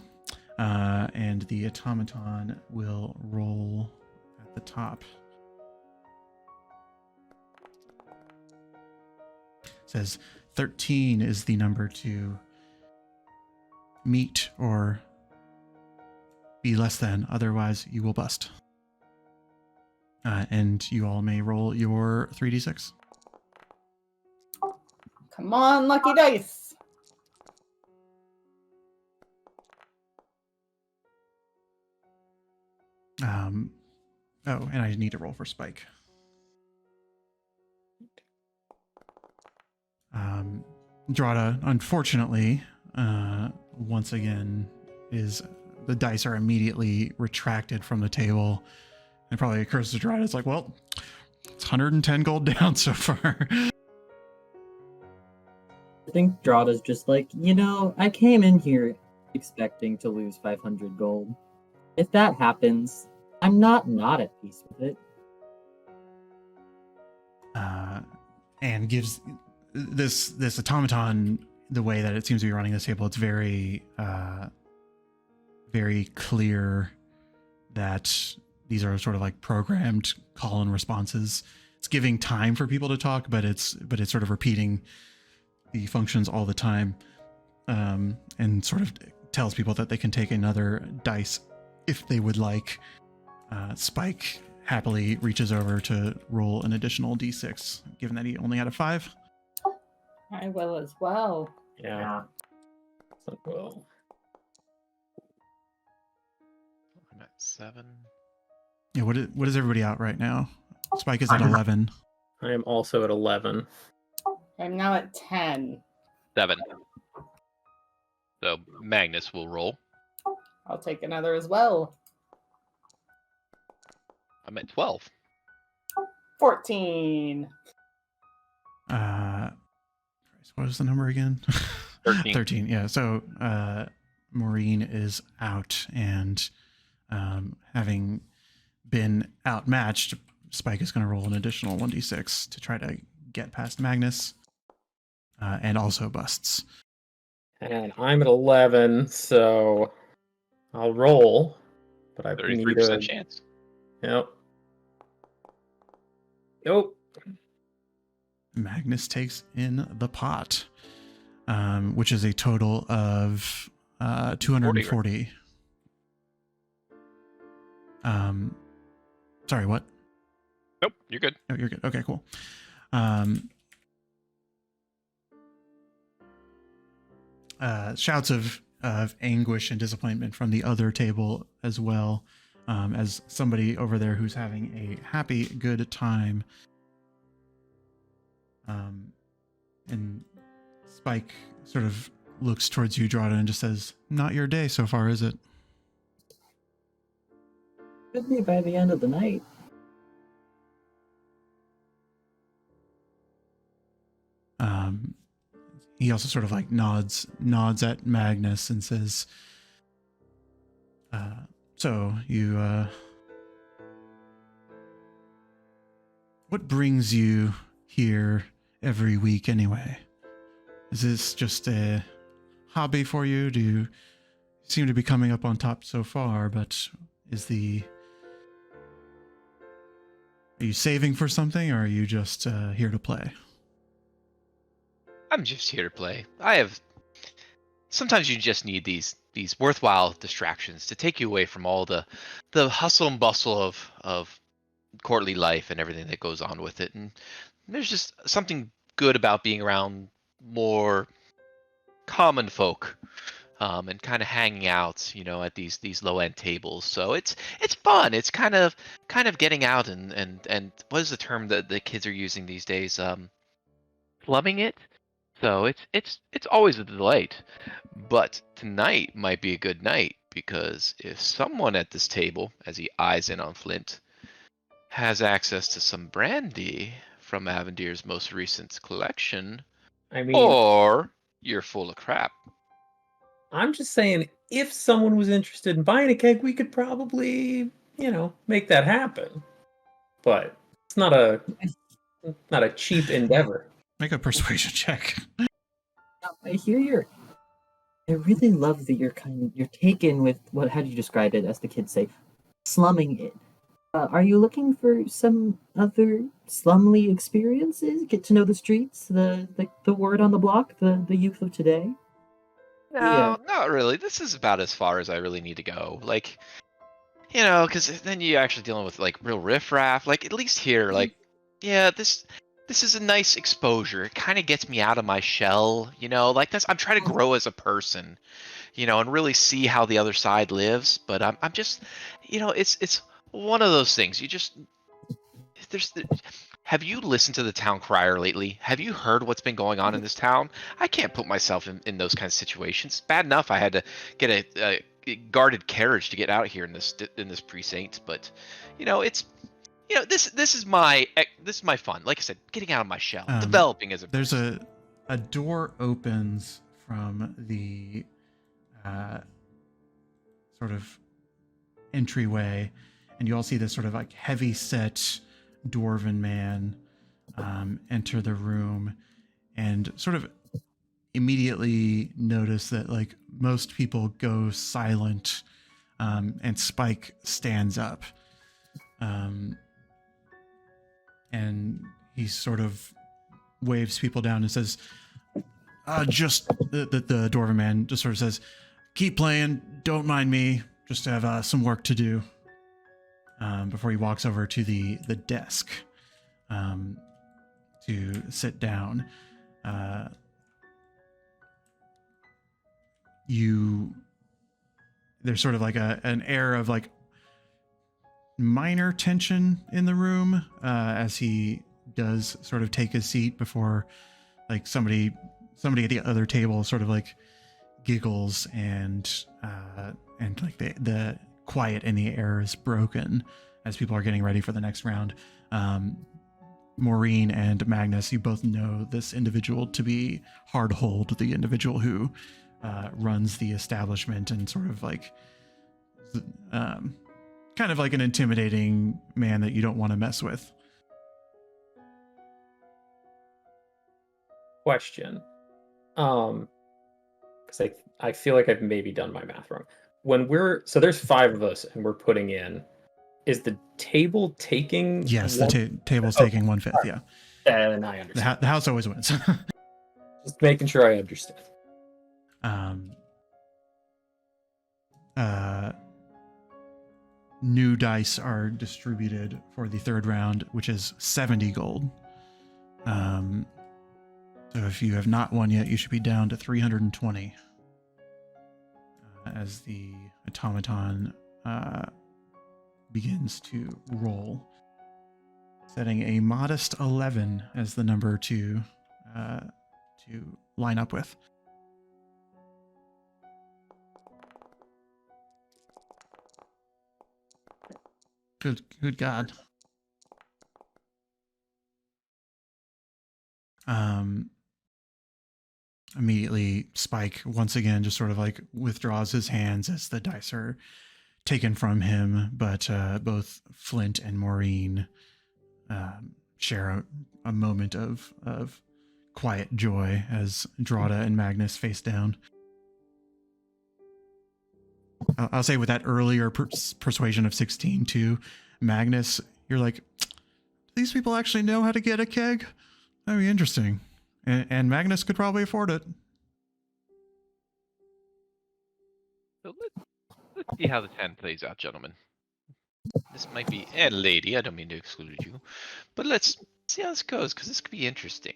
and the automaton will roll at the top. It says 13 is the number to meet or be less than, otherwise you will bust. And you all may roll your 3d6. Come on, lucky dice. And I need to roll for Spike. Drawde, unfortunately, once again, the dice are immediately retracted from the table. It probably occurs to Drawde, it's like, well, it's 110 gold down so far. I think Drawda's just like, I came in here expecting to lose 500 gold. If that happens, I'm not at peace with it. And gives this automaton the way that it seems to be running this table. It's very very clear that these are sort of like programmed call and responses. It's giving time for people to talk, but it's sort of repeating the functions all the time, and sort of tells people that they can take another dice if they would like. Spike happily reaches over to roll an additional d6, given that he only had a 5. I will as well. Yeah. So, well, I'm at 7. Yeah, what is everybody out right now? Spike is at 11. I am also at 11. I'm now at 10. 7. So Magnus will roll. I'll take another as well. I'm at 12. 14. What was the number again? 13. 13. Yeah. So Maureen is out, and having been outmatched, Spike is going to roll an additional 1d6 to try to get past Magnus, and also busts. And I'm at 11, so I'll roll. But I need 33% a chance. Yep. Nope. Magnus takes in the pot, which is a total of 240. Sorry, what? Nope, you're good. Oh, you're good. Okay, cool. Shouts of anguish and disappointment from the other table as well, as somebody over there who's having a happy, good time. And Spike sort of looks towards you, Drawde, and just says, "Not your day so far, is it?" Could be by the end of the night. He also sort of like nods at Magnus and says, "So you, what brings you here every week anyway? Is this just a hobby for you? Do you seem to be coming up on top so far, but are you saving for something, or are you just here to play?" I'm just here to play. Sometimes you just need these worthwhile distractions to take you away from all the hustle and bustle of courtly life and everything that goes on with it. And there's just something good about being around more common folk, and kind of hanging out, at these low end tables. So it's fun. It's kind of getting out and what is the term that the kids are using these days? Slumming it. So it's always a delight. But tonight might be a good night, because if someone at this table, as he eyes in on Flint, has access to some brandy from Avendir's most recent collection, I mean, or you're full of crap. I'm just saying, if someone was interested in buying a keg, we could probably, make that happen. But it's not a cheap endeavor. Make a persuasion check. I hear I really love that you're taken with how do you describe it, as the kids say, slumming it. Are you looking for some other slumly experiences? Get to know the streets, the word on the block, the youth of today? No, not really. This is about as far as I really need to go. Like, because then you're actually dealing with like real riffraff. Like, at least here, like, yeah, this is a nice exposure. It kind of gets me out of my shell, like this. I'm trying to grow as a person, and really see how the other side lives. But I'm just, it's one of those things. Have you listened to the town crier lately? Have you heard what's been going on in this town? I can't put myself in those kinds of situations. Bad enough I had to get a guarded carriage to get out here in this precinct, but it's this is my fun. Like I said, getting out of my shell, developing as a person. a door opens from the sort of entryway, and you all see this sort of like heavy set dwarven man enter the room, and sort of immediately notice that like most people go silent, and Spike stands up, and he sort of waves people down and says, just the dwarven man just sort of says, keep playing, don't mind me, just have some work to do, before he walks over to the desk to sit down. There's sort of like an air of like minor tension in the room, as he does sort of take his seat before like somebody at the other table sort of like giggles, and like the quiet in the air is broken as people are getting ready for the next round. Maureen and Magnus, you both know this individual to be Hardhold, the individual who runs the establishment, and sort of like kind of like an intimidating man that you don't want to mess with. Question. Because I feel like I've maybe done my math wrong. So there's 5 of us and we're putting in. Is the table taking? Yes, the table's taking 1/5. Yeah, and I understand. the house always wins. Just making sure I understand. New dice are distributed for the 3rd round, which is 70 gold. So if you have not won yet, you should be down to 320 as the automaton begins to roll, setting a modest 11 as the number to line up with. Good God. Immediately Spike once again just sort of like withdraws his hands as the dice are taken from him, but both Flint and Maureen share a moment of quiet joy as Drawde and Magnus face down. I'll say with that earlier persuasion of 16 too, Magnus, you're like, these people actually know how to get a keg? That'd be interesting. And Magnus could probably afford it. So let's see how the 10 plays out, gentlemen. This might be, and lady, I don't mean to exclude you, but let's see how this goes, because this could be interesting.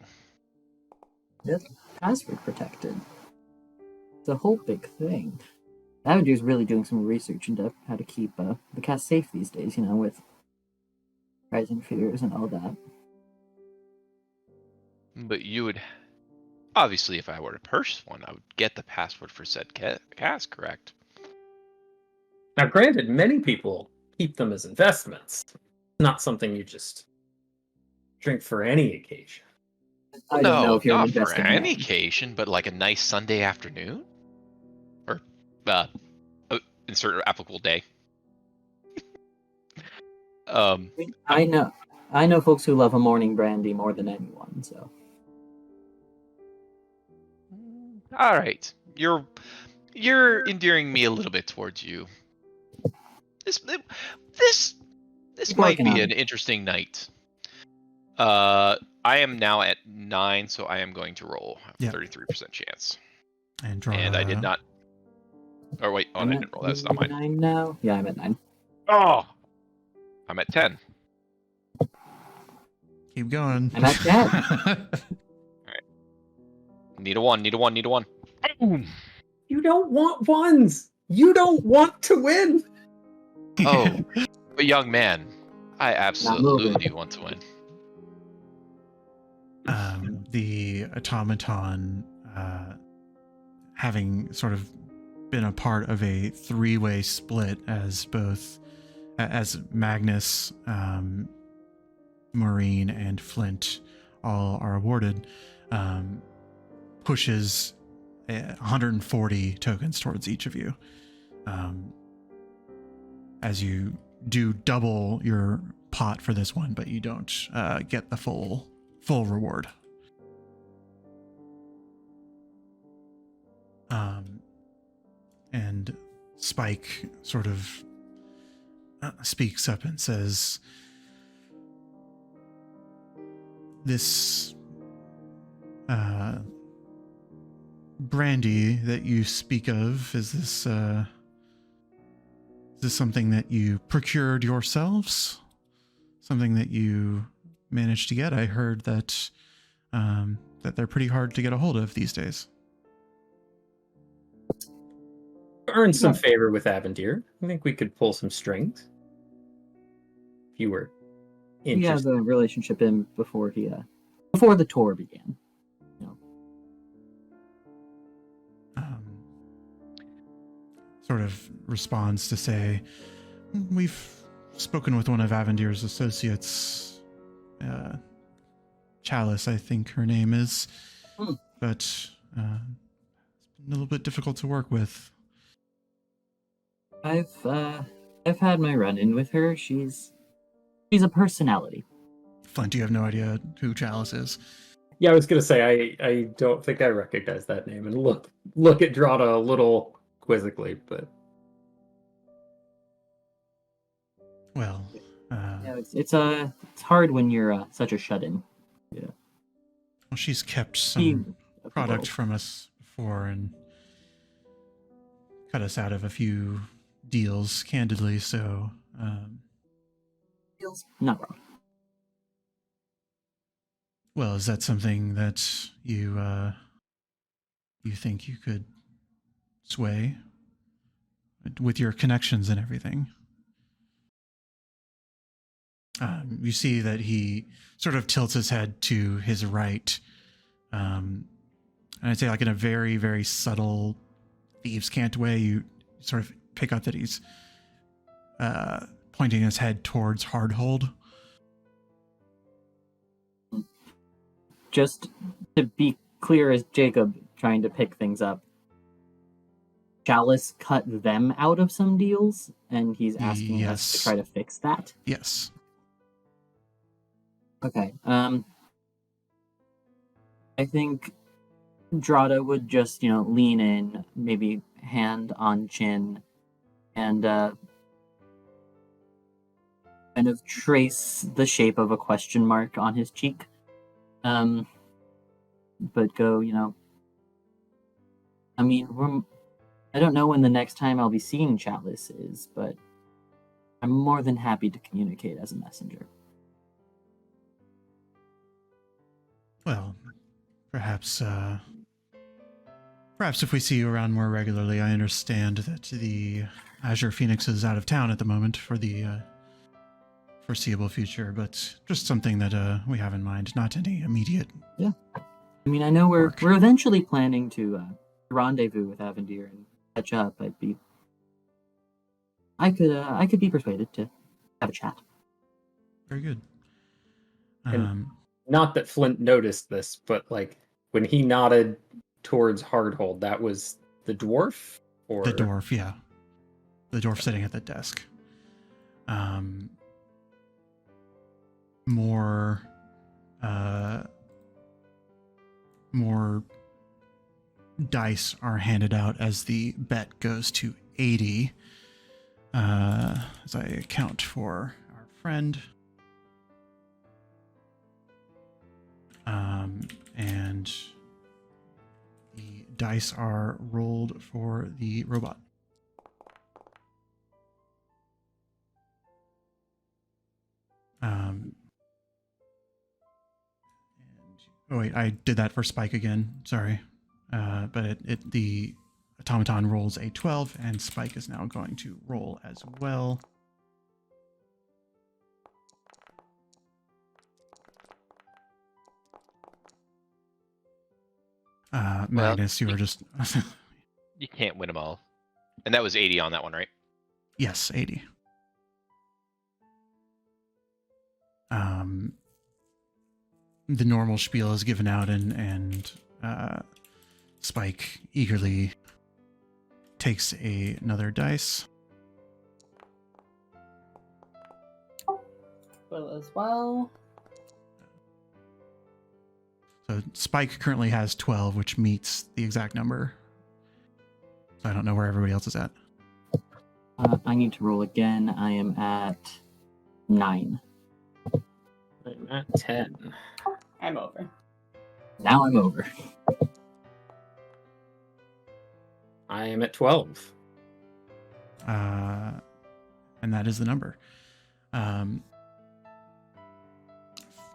It's password protected. It's a whole big thing. Avenger's really doing some research into how to keep the cast safe these days, you know, with rising fears and all that. But you would, obviously, if I were to purchase one, I would get the password for said cast, correct? Now, granted, many people keep them as investments. Not something you just drink for any occasion. I don't know if you're not for investing any in occasion, but like a nice Sunday afternoon? Or, insert applicable day. I know folks who love a morning brandy more than anyone, so. All right, you're endearing me a little bit towards you. This might be an interesting night. I am now at 9, so I am going to roll. I have a 33% chance. And I did not. Or wait, I didn't roll. That's not mine. 9 now? Yeah, I'm at 9. Oh, I'm at 10. Keep going. I'm at 10. Need a 1. Boom. You don't want ones. You don't want to win. Oh, but young man, I absolutely want to win. The automaton, having sort of been a part of a 3-way split as Magnus, Maureen, and Flint all are awarded, pushes 140 tokens towards each of you. As you do double your pot for this one, but you don't get the full reward. And Spike sort of speaks up and says, this brandy that you speak of, is this something that you procured yourselves? Something that you managed to get? I heard that that they're pretty hard to get a hold of these days. Earned some favor with Avendir. I think we could pull some strings. If you were He had interested. the relationship in before before the tour began. Sort of responds to say, we've spoken with one of Avendir's associates, Chalice, I think her name is, but it's been a little bit difficult to work with. I've had my run-in with her. She's a personality. Flint, you have no idea who Chalice is. Yeah, I was gonna say I don't think I recognize that name, and look at Drawde a little quizzically, but Well, Yeah, it's hard when you're such a shut-in. well, she's kept She- some product from us before and cut us out of a few deals, candidly, so Feels not wrong. well, is that something that you think you could sway with your connections and everything? You see that he sort of tilts his head to his right, and I'd say like in a very, very subtle thieves' cant way, you sort of pick up that he's pointing his head towards Hardhold. Just to be clear as Jacob trying to pick things up, Chalice cut them out of some deals, and he's asking us to Yes. try to fix that. Yes. Okay. I think Drawde would just, lean in, maybe hand on chin, and kind of trace the shape of a question mark on his cheek. But go, I don't know when the next time I'll be seeing Chalice is, but I'm more than happy to communicate as a messenger. Well, perhaps if we see you around more regularly. I understand that the Azure Phoenix is out of town at the moment for the foreseeable future, but just something that we have in mind, not any immediate. I mean, I know we're Work. eventually planning to rendezvous with Avendir and catch up. I could be persuaded to have a chat. Very good. And- not that Flint noticed this, but like when he nodded towards Hardhold, that was the dwarf, or The dwarf, yeah. The dwarf sitting at the desk. More dice are handed out as the bet goes to 80. As I account for our friend. And the dice are rolled for the robot. Oh wait, I did that for Spike again. Sorry, but the automaton rolls a 12, and Spike is now going to roll as well. Magnus, you were just You can't win them all. And that was 80 on that one, right? yes, 80. The normal spiel is given out, and Spike eagerly takes another dice. Will as well. So Spike currently has 12, which meets the exact number. So I don't know where everybody else is at. I need to roll again. I am at 9. I'm at 10. I'm over. Now I'm over. I am at 12. And that is the number.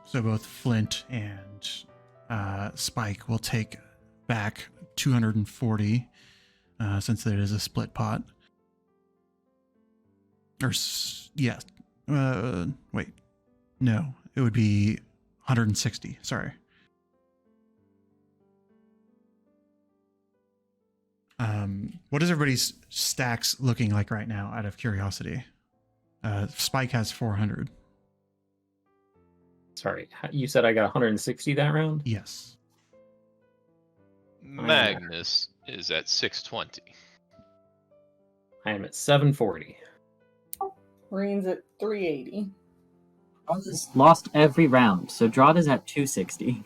So both Flint and Spike will take back 240 since it is a split pot. Yeah. Wait. No, it would be 160. Sorry. What is everybody's stacks looking like right now, out of curiosity? Spike has 400. Sorry, you said I got 160 that round? Yes. Magnus is at 620. I am at 740. Marine's at 380. Drawda's lost every round, so Drawda's at 260.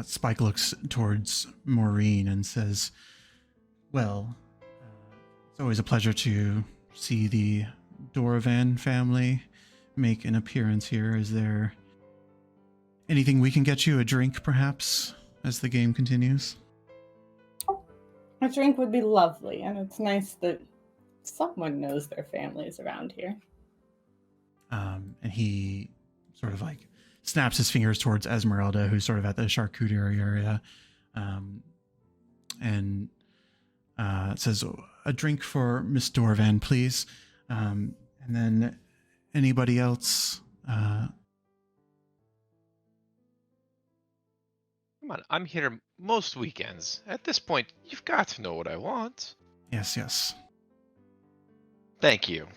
Spike looks towards Maureen and says, well, it's always a pleasure to see the Drawde family make an appearance here. Is there anything we can get you? A drink, perhaps, as the game continues? A drink would be lovely, and it's nice that someone knows their families around here. And he sort of like snaps his fingers towards Esmeralda, who's sort of at the charcuterie area, and says, a drink for Miss Drawde, please. And then anybody else? Come on, I'm here most weekends. At this point, you've got to know what I want. Yes, yes. Thank you.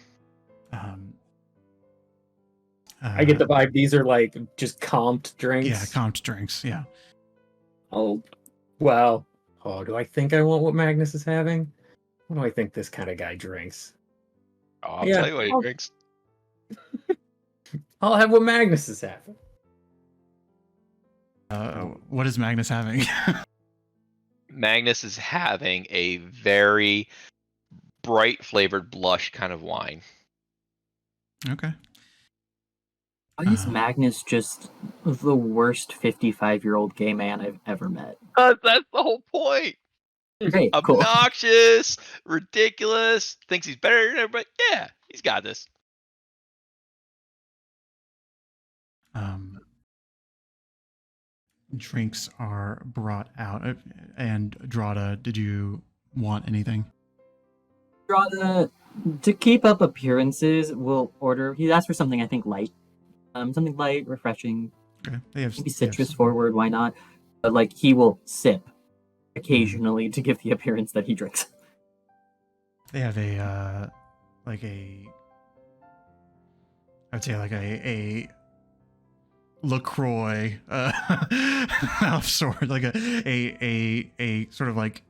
I get the vibe these are like just comped drinks. Yeah, comped drinks, yeah. Oh, well. Oh, do I think I want what Magnus is having? What do I think this kind of guy drinks? Oh, I'll Yeah. tell you what he Oh. drinks. I'll have what Magnus is having. What is Magnus having? Magnus is having a very bright flavored blush kind of wine. Okay. Why is Magnus just the worst 55-year-old gay man I've ever met? That's the whole point. Great, cool. Obnoxious, ridiculous, thinks he's better than everybody. Yeah, he's got this. Drinks are brought out. And Drawde, did you want anything? Drawda, to keep up appearances, will order. He asked for something I think light, something light, refreshing, Okay. They have maybe citrus forward. Why not? But like he will sip occasionally to give the appearance that he drinks. They have a I'd say like a LaCroix of sort, like a sort of like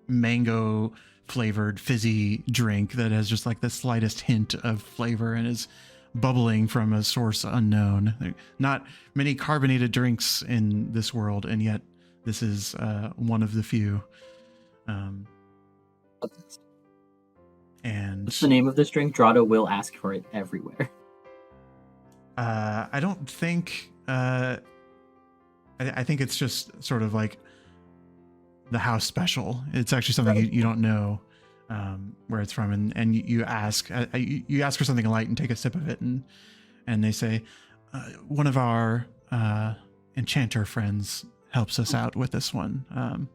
mango flavored fizzy drink that has just like the slightest hint of flavor and is bubbling from a source unknown. There are not many carbonated drinks in this world, and yet this is one of the few. And What's the name of this drink? Drawda will ask for it everywhere. I don't think. I think it's just sort of like the house special. It's actually something you don't know where it's from, and you ask for something light and take a sip of it, and they say one of our enchanter friends helps us out with this one.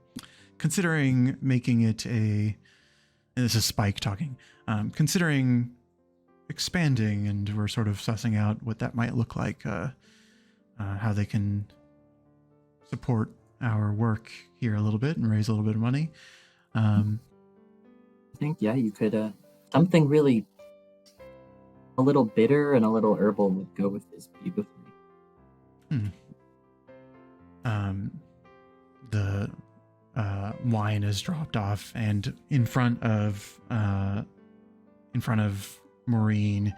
Considering making it and this is Spike talking. Considering expanding, and we're sort of sussing out what that might look like, how they can support our work here a little bit and raise a little bit of money. I think, yeah, you could, something really A little bitter and a little herbal would go with this beautifully. The wine is dropped off, and in front of Maureen,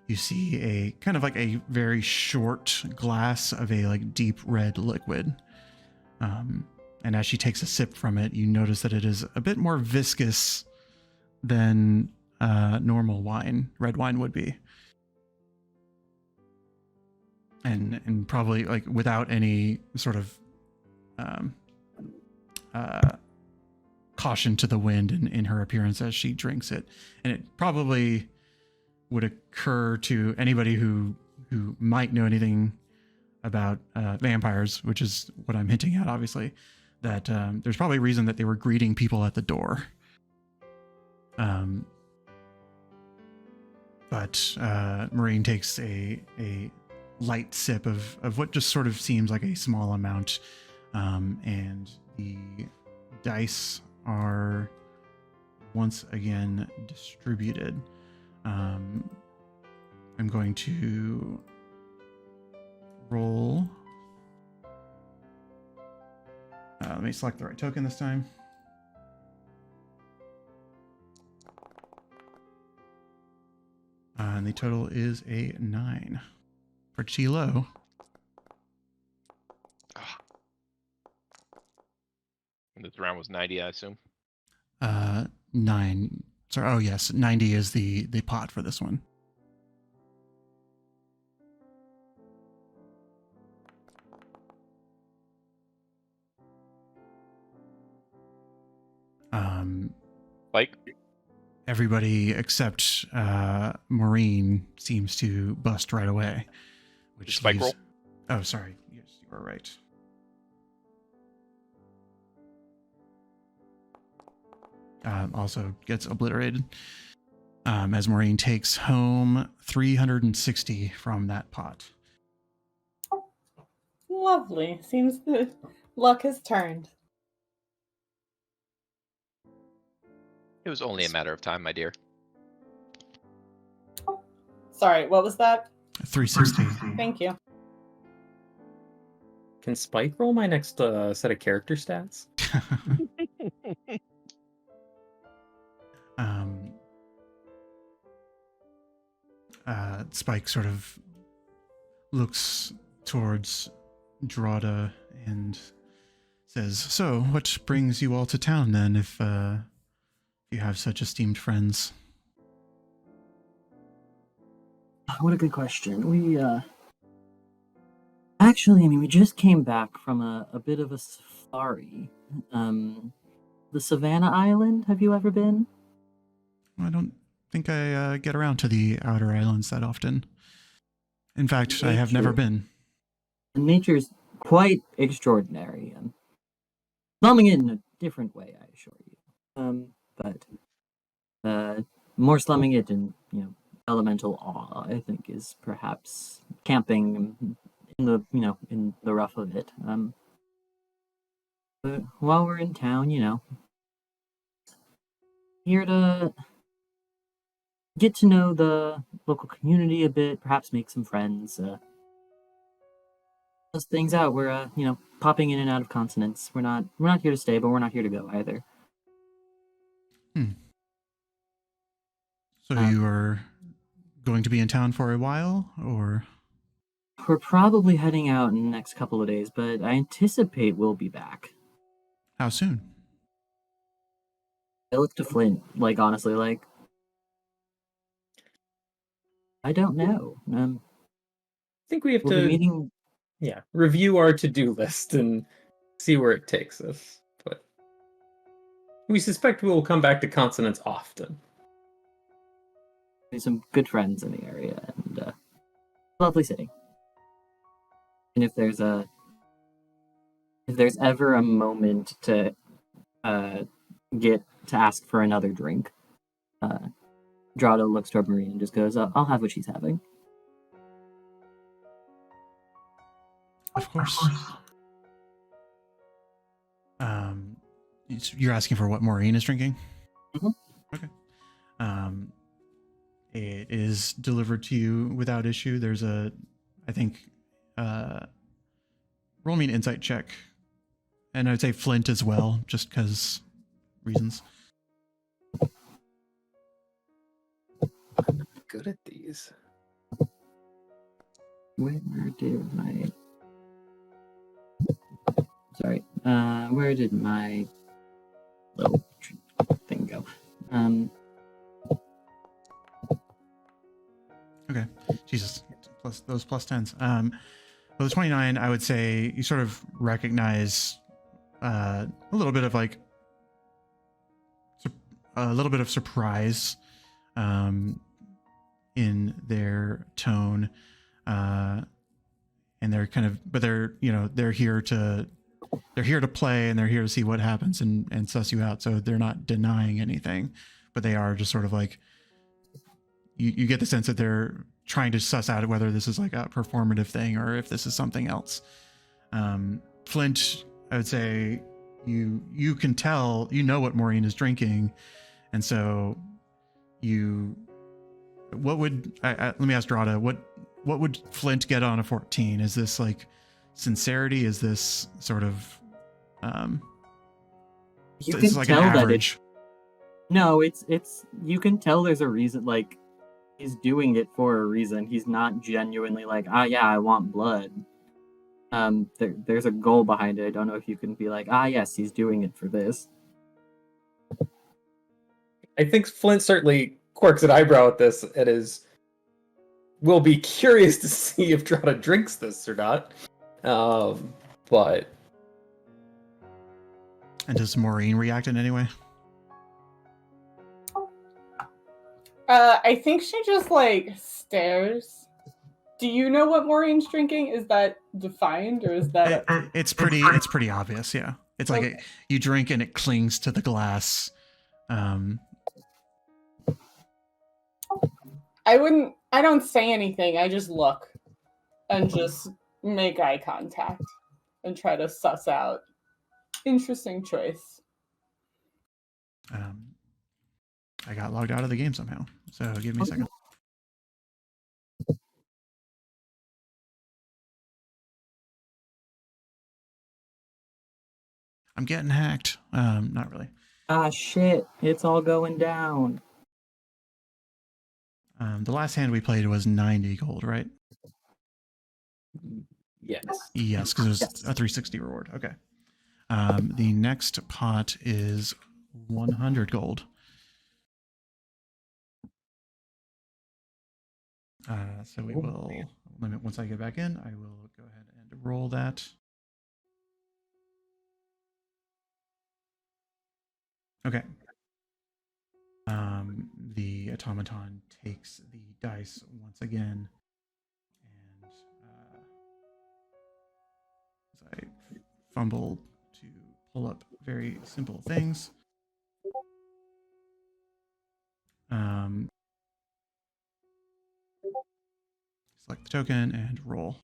you see a kind of like a very short glass of a like deep red liquid. And as she takes a sip from it, you notice that it is a bit more viscous than normal wine, red wine would be. And probably like without any sort of caution to the wind in her appearance as she drinks it. And it probably would occur to anybody who might know anything about vampires, which is what I'm hinting at, obviously, that there's probably a reason that they were greeting people at the door. But Maureen takes a light sip of what just sort of seems like a small amount, and the dice are once again distributed. I'm going to roll. Let me select the right token this time. And the total is a 9. Pretty low. And this round was 90, I assume. 9. Sorry. Oh yes, 90 is the pot for this one. Like? Everybody except Maureen seems to bust right away. Which Spike roll? Oh, sorry. Yes, you are right. Also gets obliterated. As Maureen takes home 360 from that pot. Lovely. Seems the luck has turned. It was only a matter of time, my dear. Sorry, what was that? 360. Thank you. Can Spike roll my next set of character stats? Spike sort of looks towards Drawde and says, "So, what brings you all to town then, if you have such esteemed friends?" What a good question. We actually, I mean, we just came back from a bit of a safari. The Savannah Island. Have you ever been? I don't think I get around to the outer islands that often. In fact, I have never been. Nature's quite extraordinary. Slumming it in a different way, I assure you. But more slumming it in, elemental awe, I think, is perhaps camping in the rough of it. But while we're in town, here to get to know the local community a bit, perhaps make some friends. Test things out. We're popping in and out of continents. We're not here to stay, but we're not here to go either. So you are going to be in town for a while, or? We're probably heading out in the next couple of days, but I anticipate we'll be back. How soon? I look to Flint, honestly, I don't know. I think we have We'll to be meeting. review our to-do list and see where it takes us. But we suspect we will come back to consonants often. Some good friends in the area, and lovely city. And if there's ever a moment to get to ask for another drink, Drawde looks toward Marie and just goes, "I'll have what she's having." Of course. You're asking for what Maureen is drinking? Mhm. Okay. it is delivered to you without issue. There's a, I think, roll me an insight check. And I'd say Flint as well, just because reasons. Good at these. Where did my... Sorry. Where did my little thing go? Okay. Jesus. Plus those plus 10s. Well, the 29, I would say you sort of recognize a little bit of like a little bit of surprise in their tone, and they're kind of, but they're, you know, they're here to play, and they're here to see what happens and suss you out. So they're not denying anything, but they are just sort of like, you get the sense that they're trying to suss out whether this is like a performative thing or if this is something else. Flint, I would say you can tell, you know what Maureen is drinking, and so what would let me ask Drawde, what would Flint get on a 14? Is this like sincerity? Is this sort of You it's can like tell an that average? No, it's you can tell there's a reason, like he's doing it for a reason. He's not genuinely like, yeah, I want blood. There's a goal behind it. I don't know if you can be like, yes, he's doing it for this. I think Flint certainly quirks an eyebrow at this and will be curious to see if Drawde drinks this or not. But And does Maureen react in any way? I think she just like stares. Do you know what Maureen's drinking? Is that defined, or is that? It's pretty obvious. Yeah, it's like Okay. you drink and it clings to the glass. I don't say anything. I just look and just make eye contact and try to suss out. Interesting choice. I got logged out of the game somehow, so give me a second. I'm getting hacked. Not really. Shit, it's all going down. The last hand we played was 90 gold, right? yes. Yes, because it was Yes. a 360 reward. Okay. The next pot is 100 gold. So we will limit once I get back in. I will go ahead and roll that. Okay. The automaton takes the dice once again, and as I fumble to pull up very simple things. Select the token and roll.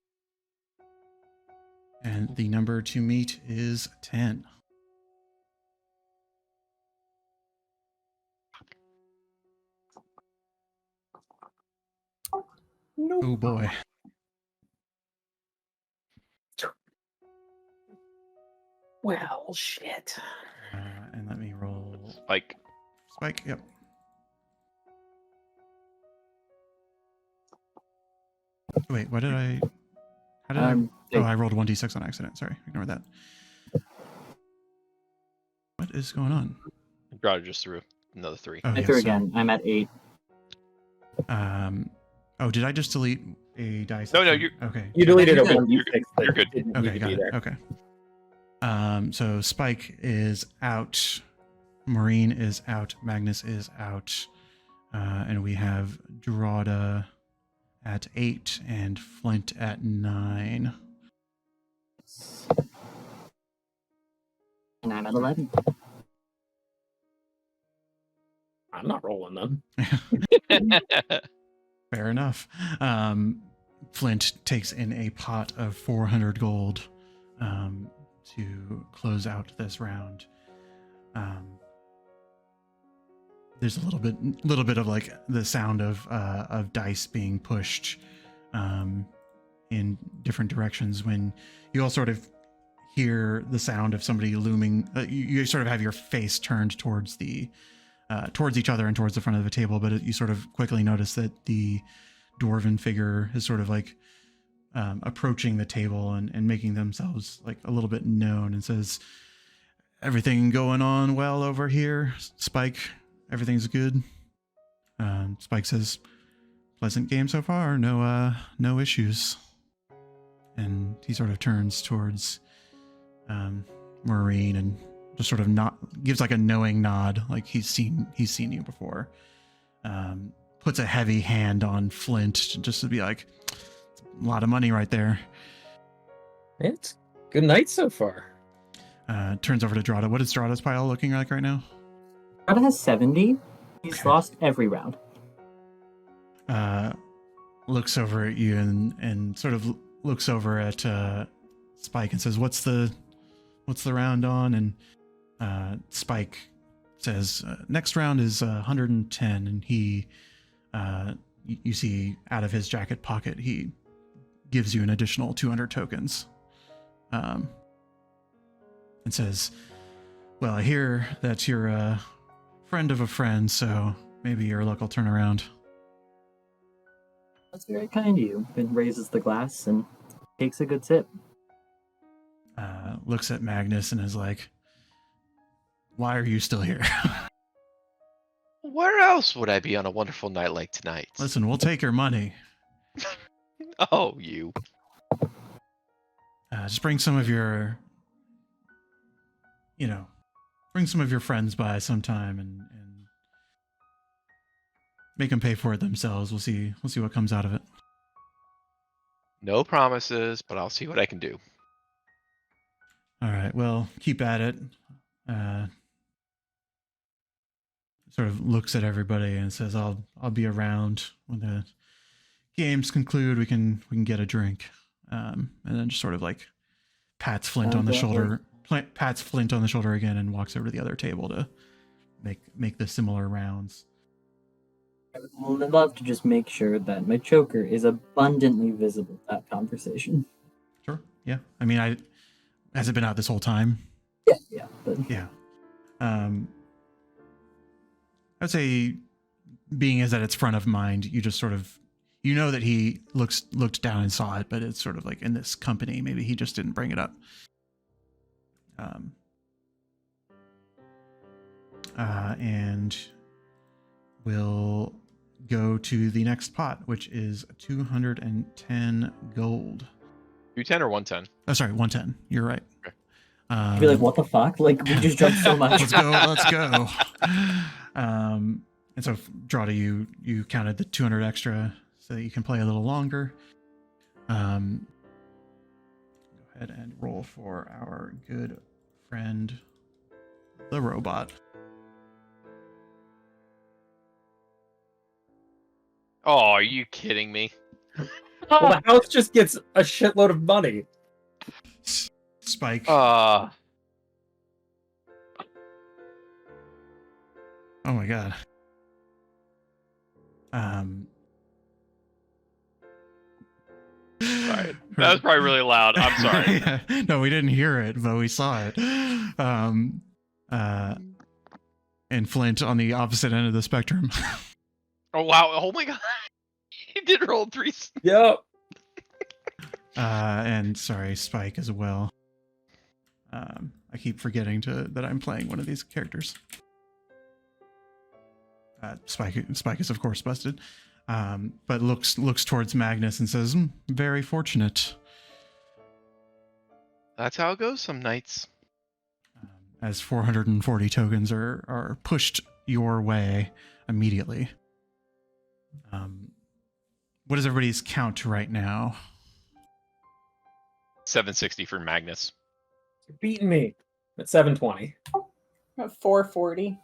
And the number to meet is 10. Nope. Oh boy. Well, shit. And let me roll Like, spike. Yep. Wait, what did I? How did I rolled 1d6 on accident. Sorry, ignore that. What is going on? Drawde just threw another 3. Oh, I yeah, threw so- again. I'm at 8. Oh, did I just delete a dice? No, you Okay. You deleted a You're good. 1d6 that You're good. didn't Okay, need to got be it. there. Okay. So Spike is out. Maureen is out. Magnus is out. And we have Drawde at 8 and Flint at 9. And I'm at 11. I'm not rolling them. Fair enough. Flint takes in a pot of 400 gold to close out this round. there's a little bit of like the sound of dice being pushed in different directions when you all sort of hear the sound of somebody looming. You sort of have your face turned towards towards each other and towards the front of the table, but you sort of quickly notice that the dwarven figure is sort of like approaching the table and making themselves like a little bit known, and says, "Everything going on well over here, Spike? Everything's good?" Spike says, "Pleasant game so far. No issues." And he sort of turns towards Maureen and just sort of gives like a knowing nod, like he's seen you before. Puts a heavy hand on Flint just to be like, "A lot of money right there." It's good night so far. Turns over to Drawde. What is Drawde's pile looking like right now? Drawde has 70. He's lost every round. Looks over at you and sort of looks over at Spike and says, "What's the round on?" And Spike says, "Next round is 110." And he, you see out of his jacket pocket, he gives you an additional 200 tokens. And says, "Well, I hear that you're a friend of a friend, so maybe your luck will turn around." That's very kind of you. And raises the glass and takes a good sip. Looks at Magnus and is like, "Why are you still here?" Where else would I be on a wonderful night like tonight? "Listen, we'll take your money. Oh, you. Just bring some of your, bring some of your friends by sometime and make them pay for it themselves. We'll see what comes out of it." No promises, but I'll see what I can do. "All right, well, keep at it." Sort of looks at everybody and says, I'll be around when the games conclude. We can get a drink." And then just sort of like pats Flint on the shoulder, pats Flint on the shoulder again, and walks over to the other table to make the similar rounds. I would love to just make sure that my choker is abundantly visible at that conversation. Sure. Yeah. I mean, has it been out this whole time? Yeah. But Yeah. I'd say, being as that it's front of mind, you just sort of, that he looked down and saw it, but it's sort of like in this company, maybe he just didn't bring it up. And we'll go to the next pot, which is 210 gold. 210 or 110? Oh, sorry, 110. You're right. Okay. I'd be like, what the fuck? Like, we just jumped so much. Let's go. And so, Drawde, you counted the 200 extra so that you can play a little longer. Go ahead and roll for our good friend, the robot. Oh, are you kidding me? Well, the house just gets a shitload of money. Spike. Uh, Oh my god. Sorry. That was probably really loud. I'm sorry. Yeah. No, we didn't hear it, but we saw it. And Flint on the opposite end of the spectrum. Oh, wow. Oh my god. He did roll 3. Yep. And sorry, Spike as well. I keep forgetting that I'm playing one of these characters. Spike is of course busted, but looks towards Magnus and says, "Very fortunate." That's how it goes some nights. As 440 tokens are pushed your way immediately. What is everybody's count right now? 760 for Magnus. You're beating me at 720. At 440.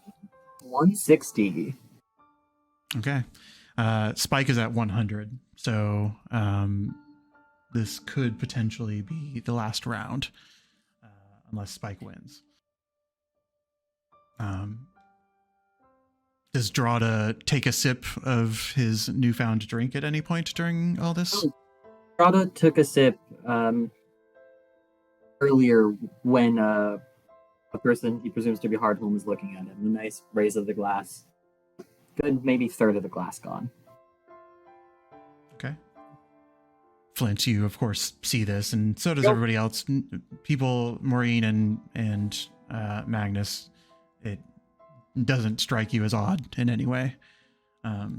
160. Okay. Spike is at 100. So this could potentially be the last round, unless Spike wins. Does Drawde take a sip of his newfound drink at any point during all this? Drawde took a sip earlier when a person he presumes to be Hardhome was looking at him. The nice raise of the glass. Good, maybe third of the glass gone. Okay. Flint, you of course see this, and so does everybody else. People, Maureen and Magnus. It doesn't strike you as odd in any way. Oh,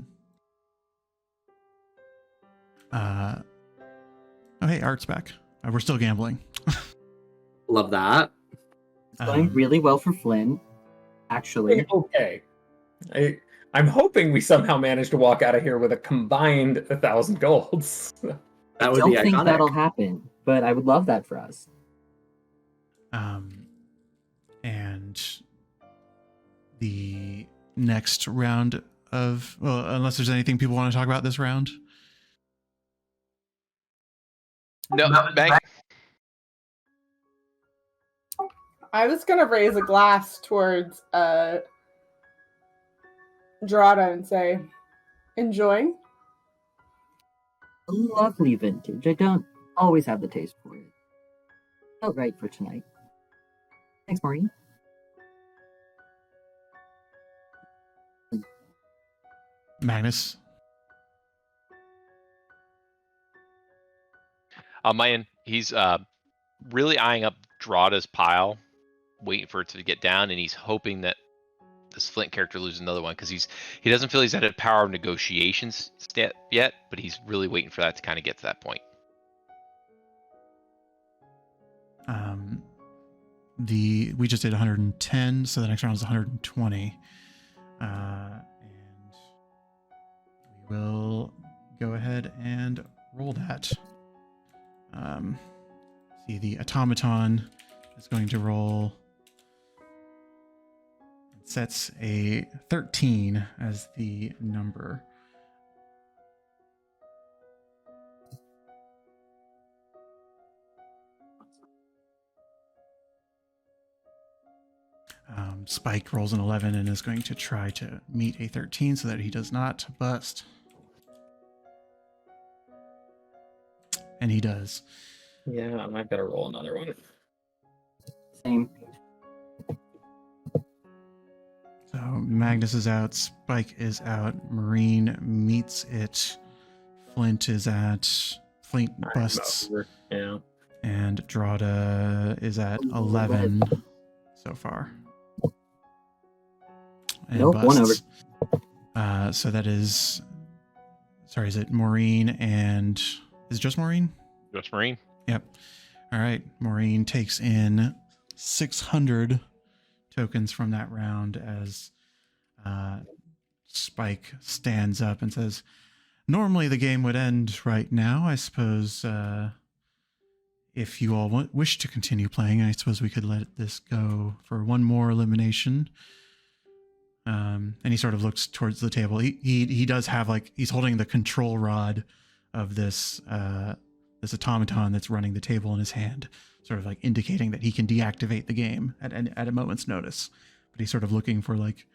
hey, Art's back. We're still gambling. Love that. It's going really well for Flynn, actually. Okay. I'm hoping we somehow manage to walk out of here with a combined 1,000 golds. That would I be don't think iconic. that'll happen, but I would love that for us. And the next round of, well, unless there's anything people want to talk about this round. No, bang. I was gonna raise a glass towards Drawde and say, "Enjoying." A lovely vintage. I don't always have the taste for it. Felt right for tonight. Thanks, Maureen. Magnus. On my end, he's really eyeing up Drawda's pile, waiting for it to get down, and he's hoping that this Flint character loses another one because he doesn't feel he's at a power of negotiations yet, but he's really waiting for that to kind of get to that point. We just did 110, so the next round is 120, and we will go ahead and roll that. See, the automaton is going to roll. It sets a 13 as the number. Spike rolls an 11 and is going to try to meet a 13 so that he does not bust. And he does. Yeah, I might better roll another one. Same. So Magnus is out, Spike is out, Marine meets it, Flint busts, Yeah. and Drawde is at 11 so far. And Nope, one over. So that is, sorry, is it Maureen and, is it just Maureen? Just Marine. Yep. All right. Maureen takes in 600 tokens from that round as Spike stands up and says, normally the game would end right now. I suppose if you all wish to continue playing, I suppose we could let this go for one more elimination. And he sort of looks towards the table. He does have, like, he's holding the control rod of this this automaton that's running the table in his hand, sort of like indicating that he can deactivate the game at a moment's notice. But he's sort of looking for, like,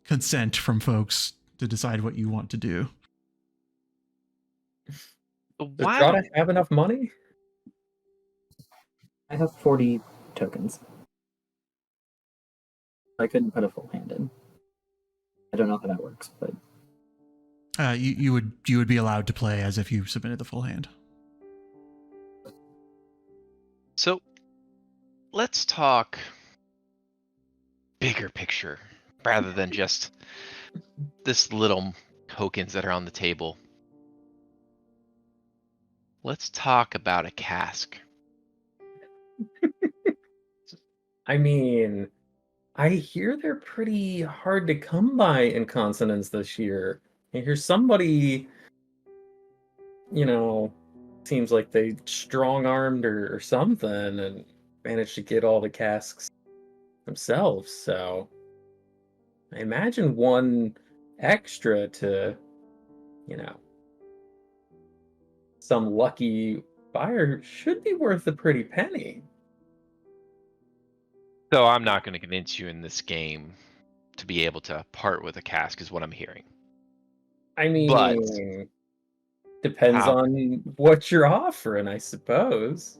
consent from folks to decide what you want to do. Does Drawde have enough money? I have 40 tokens. I couldn't put a full hand in. I don't know how that works, but You would be allowed to play as if you submitted the full hand. So let's talk bigger picture rather than just this little tokens that are on the table. Let's talk about a cask. I mean, I hear they're pretty hard to come by in consonants this year. I hear somebody, seems like they strong-armed or something and managed to get all the casks themselves. So I imagine one extra to, some lucky buyer should be worth a pretty penny. So I'm not going to convince you in this game to be able to part with a cask, is what I'm hearing. I mean, But depends how? on what you're offering, I suppose.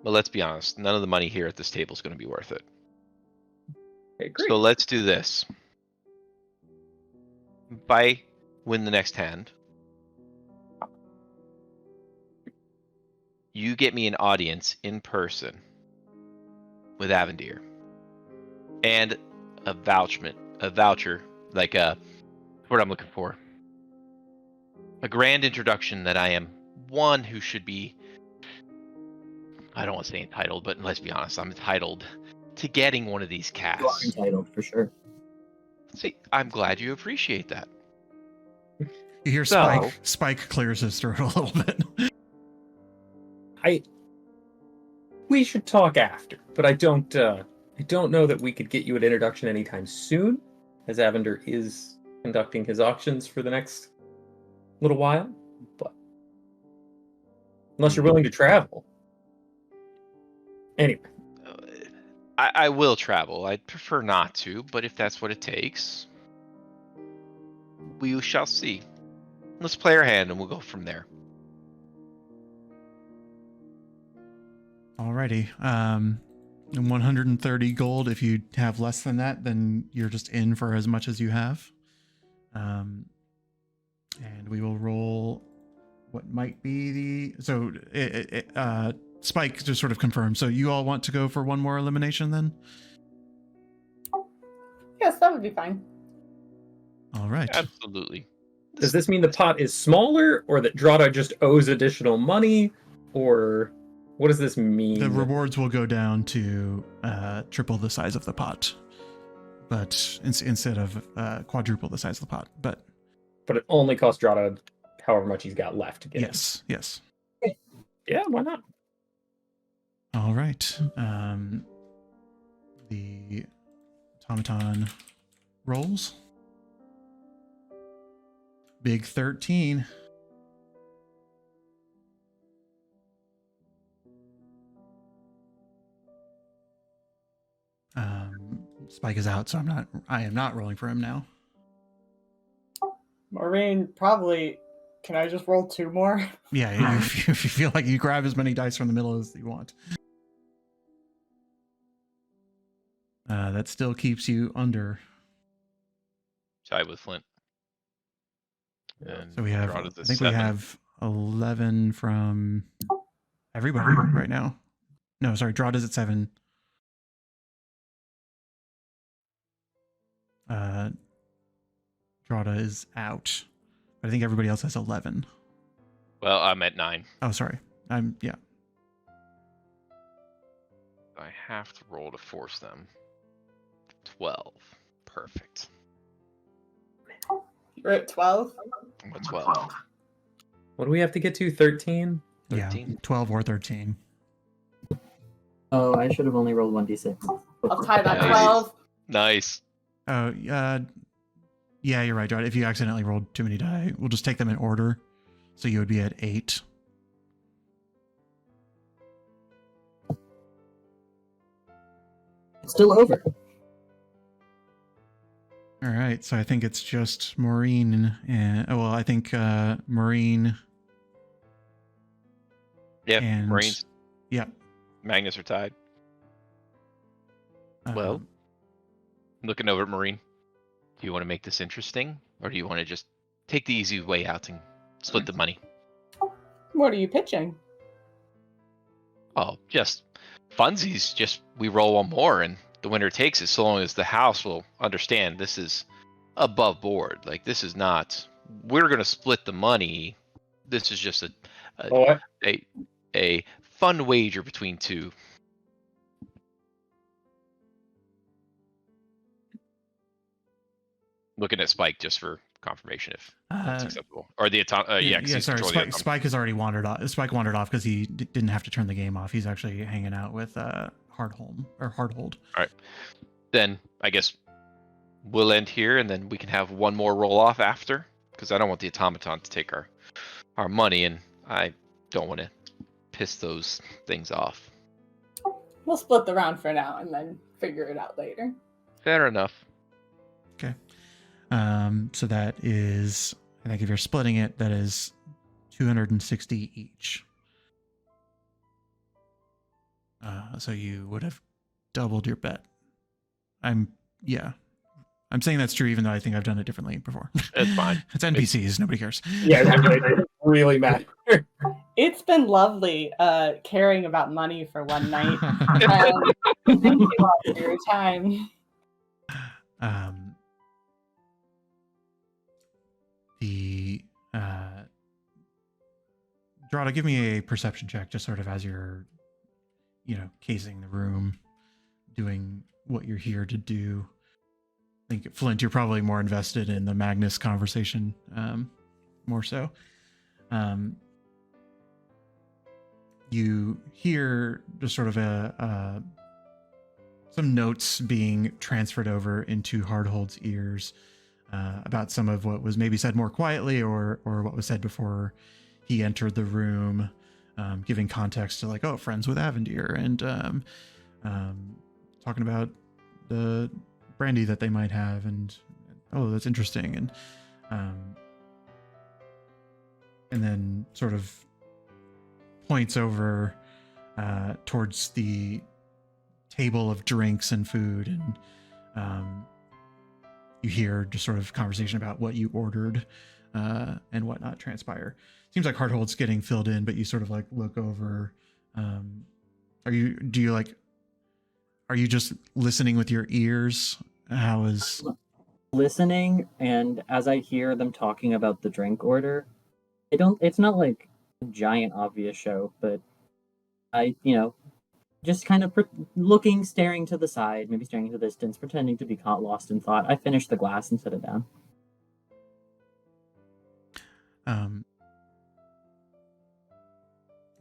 But let's be honest, none of the money here at this table is going to be worth it. Okay, great. So let's do this. If I win the next hand, you get me an audience in person with Avendir. And a voucher, like what I'm looking for. A grand introduction that I am one who should be, I don't want to say entitled, but let's be honest, I'm entitled to getting one of these You are casts. entitled for sure. See, I'm glad you appreciate that. You hear So- Spike clears his throat a little bit. We should talk after, but I don't know that we could get you an introduction anytime soon, as Avender is conducting his auctions for the next little while. But unless you're willing to travel. Anyway, I will travel. I'd prefer not to, but if that's what it takes, we shall see. Let's play our hand and we'll go from there. Alrighty. 130 gold. If you have less than that, then you're just in for as much as you have. And we will roll what might be the... So, Spike just sort of confirmed. So you all want to go for one more elimination then? Yes, that would be fine. All right. Absolutely. does this mean the pot is smaller, or that Drawde just owes additional money, or what does this mean? The rewards will go down to triple the size of the pot, but instead of quadruple the size of the pot. But But it only costs Drawde however much he's got left to get. yes. Yeah, why not? All right. The automaton rolls. Big 13. Spike is out, so I am not rolling for him now. Maureen, probably. Can I just roll 2 more? Yeah, if you feel like you grab as many dice from the middle as you want. That still keeps you under. Tied with Flint. And So we have, I Drawde's at think 7. we have 11 from everybody right now. No, sorry, Drawde is at 7. Drawde is out. But I think everybody else has 11. Well, I'm at 9. Oh, sorry. Yeah. I have to roll to force them. 12. Perfect. You're at 12? I'm at 12. What do we have to get to? 13? Yeah, 13. 12 or 13. Oh, I should have only rolled 1d6. I'll tie that Nice. 12. Nice. Oh, yeah, you're right, Drawde. If you accidentally rolled too many die, we'll just take them in order. So you would be at 8. It's still over. All right, so I think it's just Maureen and I think Maureen. Yeah, And- Marines, Yeah. Magnus are tied. Well, looking over at Marine. Do you want to make this interesting? Or do you want to just take the easy way out and split the money? What are you pitching? Oh, just funsies. Just we roll one more and the winner takes it, so long as the house will understand this is above board. Like, this is not, we're going to split the money. This is just What? a fun wager between two. Looking at Spike just for confirmation if that's acceptable. Or the yeah, 'cause he's sorry. controlling the Spike has already wandered off. Spike wandered off because he didn't have to turn the game off. He's actually hanging out with Hardhold. Then I guess we'll end here, and then we can have one more roll off after, because I don't want the automaton to take our money, and I don't want to piss those things off. We'll split the round for now and then figure it out later. Fair enough. So that is, I think if you're splitting it, that is 260 each. So you would have doubled your bet. I'm saying that's true, even though I think I've done it differently before. It's fine. It's NPCs. Nobody cares. Yeah, it doesn't really matter. It's been lovely caring about money for one night. Thank you all for your time. Drawde, give me a perception check, just sort of as you're, casing the room, doing what you're here to do. I think, Flint, you're probably more invested in the Magnus conversation, more so. You hear just sort of some notes being transferred over into Hardhold's ears about some of what was maybe said more quietly or what was said before he entered the room, giving context to like, oh, friends with Avendir, and talking about the brandy that they might have, and oh, that's interesting, and then sort of points over towards the table of drinks and food, and you hear just sort of conversation about what you ordered and whatnot transpire. Seems like Hardhold's getting filled in, but you sort of like look over. Are you just listening with your ears? How is listening? And as I hear them talking about the drink order, it's not like a giant obvious show, but I, just kind of looking, staring to the side, maybe staring into the distance, pretending to be caught lost in thought. I finish the glass and set it down.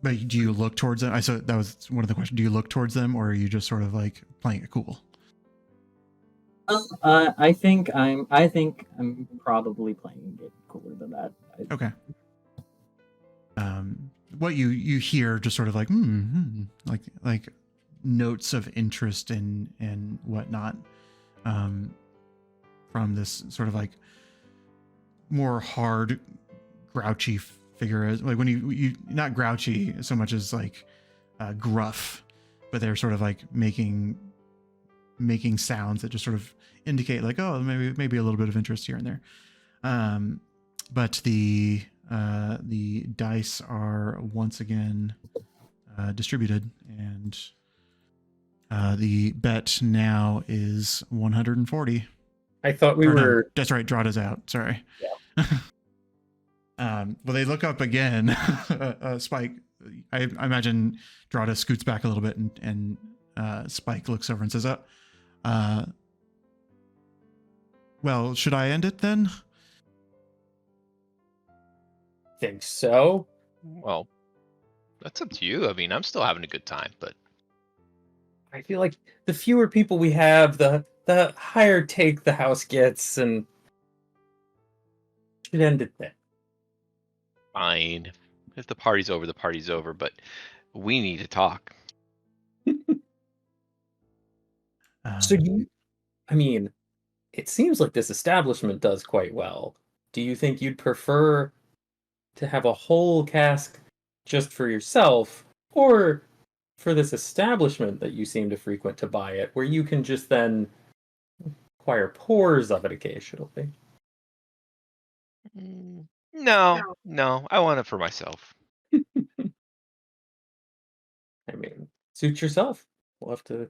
But do you look towards them? I saw that was one of the questions. Do you look towards them, or are you just sort of like playing it cool? I think I'm probably playing it cooler than that. Okay. What you hear just sort of like like notes of interest and whatnot from this sort of like more hard, grouchy figure, as like when you not grouchy so much as like gruff, but they're sort of like making sounds that just sort of indicate like, oh, maybe a little bit of interest here and there. But the dice are once again distributed, and the bet now is 140. I thought we were. No, that's right. Drawda's out. Sorry. Yeah. Well, they look up again. Spike. I imagine Drawde scoots back a little bit, and Spike looks over and says, well, should I end it then? Think so. Well, that's up to you. I mean, I'm still having a good time, but I feel like the fewer people we have, the higher take the house gets, and should end it then. fine. If the party's over, the party's over, but we need to talk. So it seems like this establishment does quite well. Do you think you'd prefer to have a whole cask just for yourself, or for this establishment that you seem to frequent to buy it, where you can just then acquire pours of it occasionally? No, I want it for myself. I mean, suit yourself. We'll have to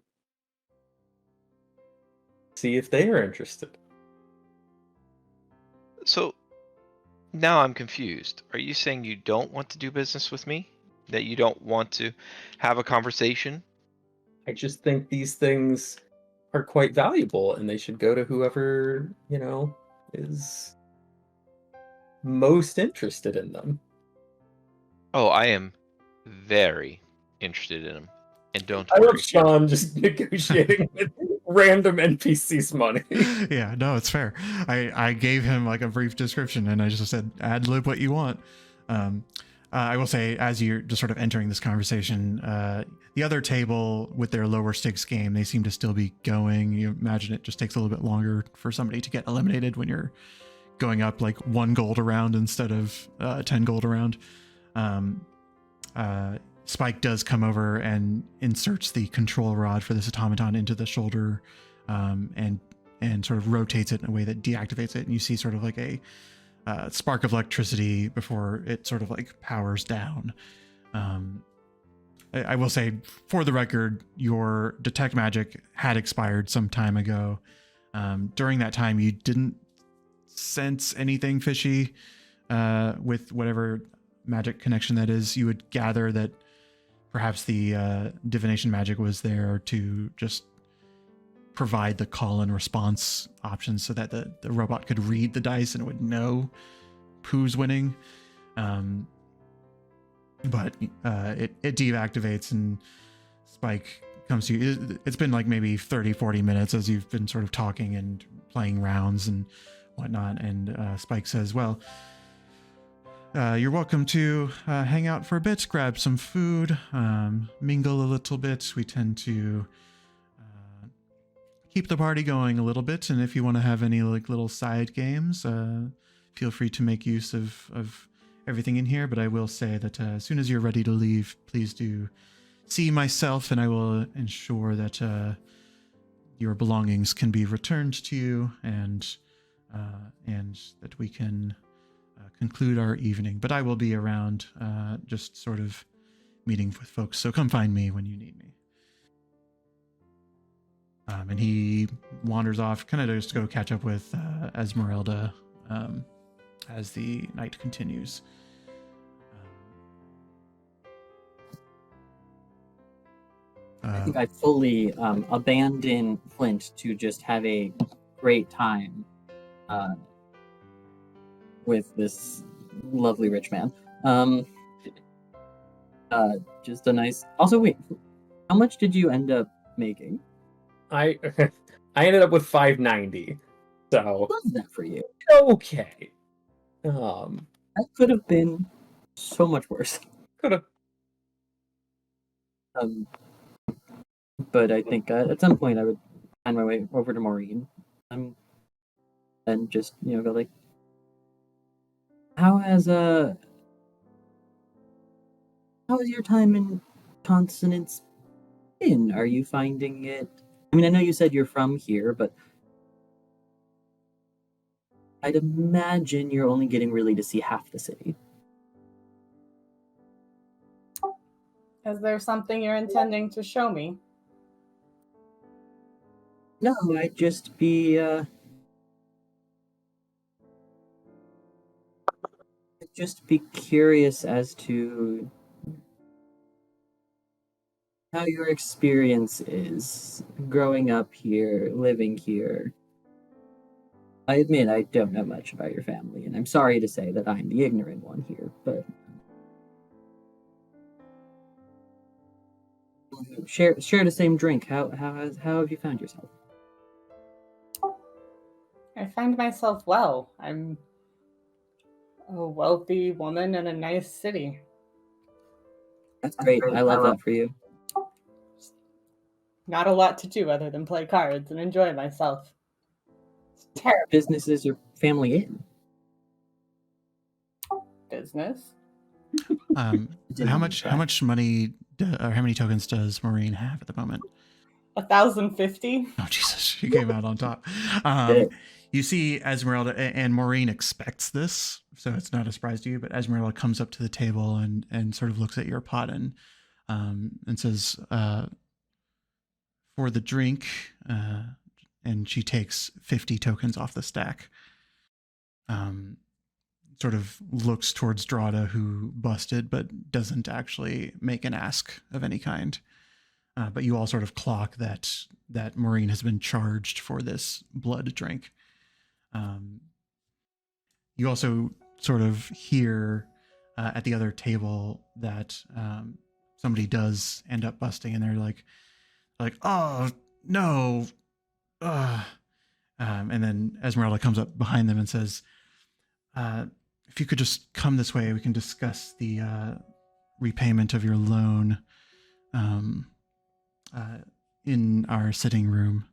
see if they are interested. So now I'm confused. Are you saying you don't want to do business with me? That you don't want to have a conversation? I just think these things are quite valuable, and they should go to whoever, is most interested in them. Oh, I am very interested in them. And don't I worry. love Sean just negotiating with random NPCs' money. Yeah, no, it's fair. I gave him like a brief description, and I just said, ad lib what you want. I will say, as you're just sort of entering this conversation, The other table with their lower stakes game, they seem to still be going. You imagine it just takes a little bit longer for somebody to get eliminated when you're going up like 1 gold a round instead of 10 gold a round. Spike does come over and inserts the control rod for this automaton into the shoulder, and sort of rotates it in a way that deactivates it. And you see sort of like a spark of electricity before it sort of like powers down. I will say, for the record, your detect magic had expired some time ago. During that time, you didn't sense anything fishy with whatever magic connection that is. You would gather that perhaps the divination magic was there to just provide the call and response options so that the robot could read the dice and it would know who's winning. But it deactivates and Spike comes to you. It's been like maybe 30-40 minutes as you've been sort of talking and playing rounds and whatnot, and Spike says, well, you're welcome to hang out for a bit, grab some food, mingle a little bit. We tend to keep the party going a little bit, and if you want to have any like little side games, feel free to make use of everything in here. But I will say that as soon as you're ready to leave, please do see myself, and I will ensure that your belongings can be returned to you, and that we can conclude our evening. But I will be around, just sort of meeting with folks, so come find me when you need me. And he wanders off, kind of just to go catch up with Esmeralda as the night continues. I think I fully abandon Flint to just have a great time with this lovely rich man. Just a nice. Also, wait, how much did you end up making? I ended up with 590. So Love that for you. okay. That could have been so much worse. Could have. But I think at some point I would find my way over to Maureen, and just go like, how has your time in Consonance been? Are you finding it? I mean, I know you said you're from here, but I'd imagine you're only getting really to see half the city. Is there something you're intending to show me? No, I'd just be curious as to how your experience is growing up here, living here. I admit I don't know much about your family, and I'm sorry to say that I'm the ignorant one here, but share the same drink. How have you found yourself? I find myself well. I'm a wealthy woman in a nice city. That's great. I love that for you. Not a lot to do other than play cards and enjoy myself. It's terrible. Business is your family in? Business. How much money or how many tokens does Maureen have at the moment? 1,050. Oh Jesus, she came out on top. You see Esmeralda, and Maureen expects this, so it's not a surprise to you, but Esmeralda comes up to the table and sort of looks at your pot and says, for the drink, and she takes 50 tokens off the stack. Sort of looks towards Drawde, who busted, but doesn't actually make an ask of any kind. But you all sort of clock that Maureen has been charged for this blood drink. You also sort of hear at the other table that somebody does end up busting, and they're like, oh no, and then Esmeralda comes up behind them and says, if you could just come this way, we can discuss the repayment of your loan. um, in our sitting room.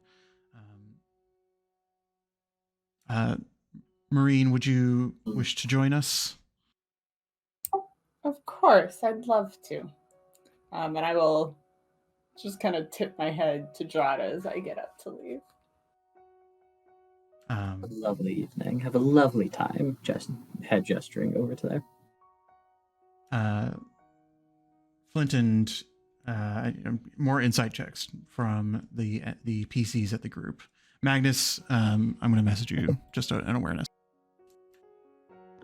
Maureen, would you wish to join us? Of course, I'd love to. And I will just kind of tip my head to Drawde as I get up to leave. Have a lovely evening. Have a lovely time. Just head gesturing over to there. Flint and more insight checks from the PCs at the group. Magnus, I'm going to message you just an awareness.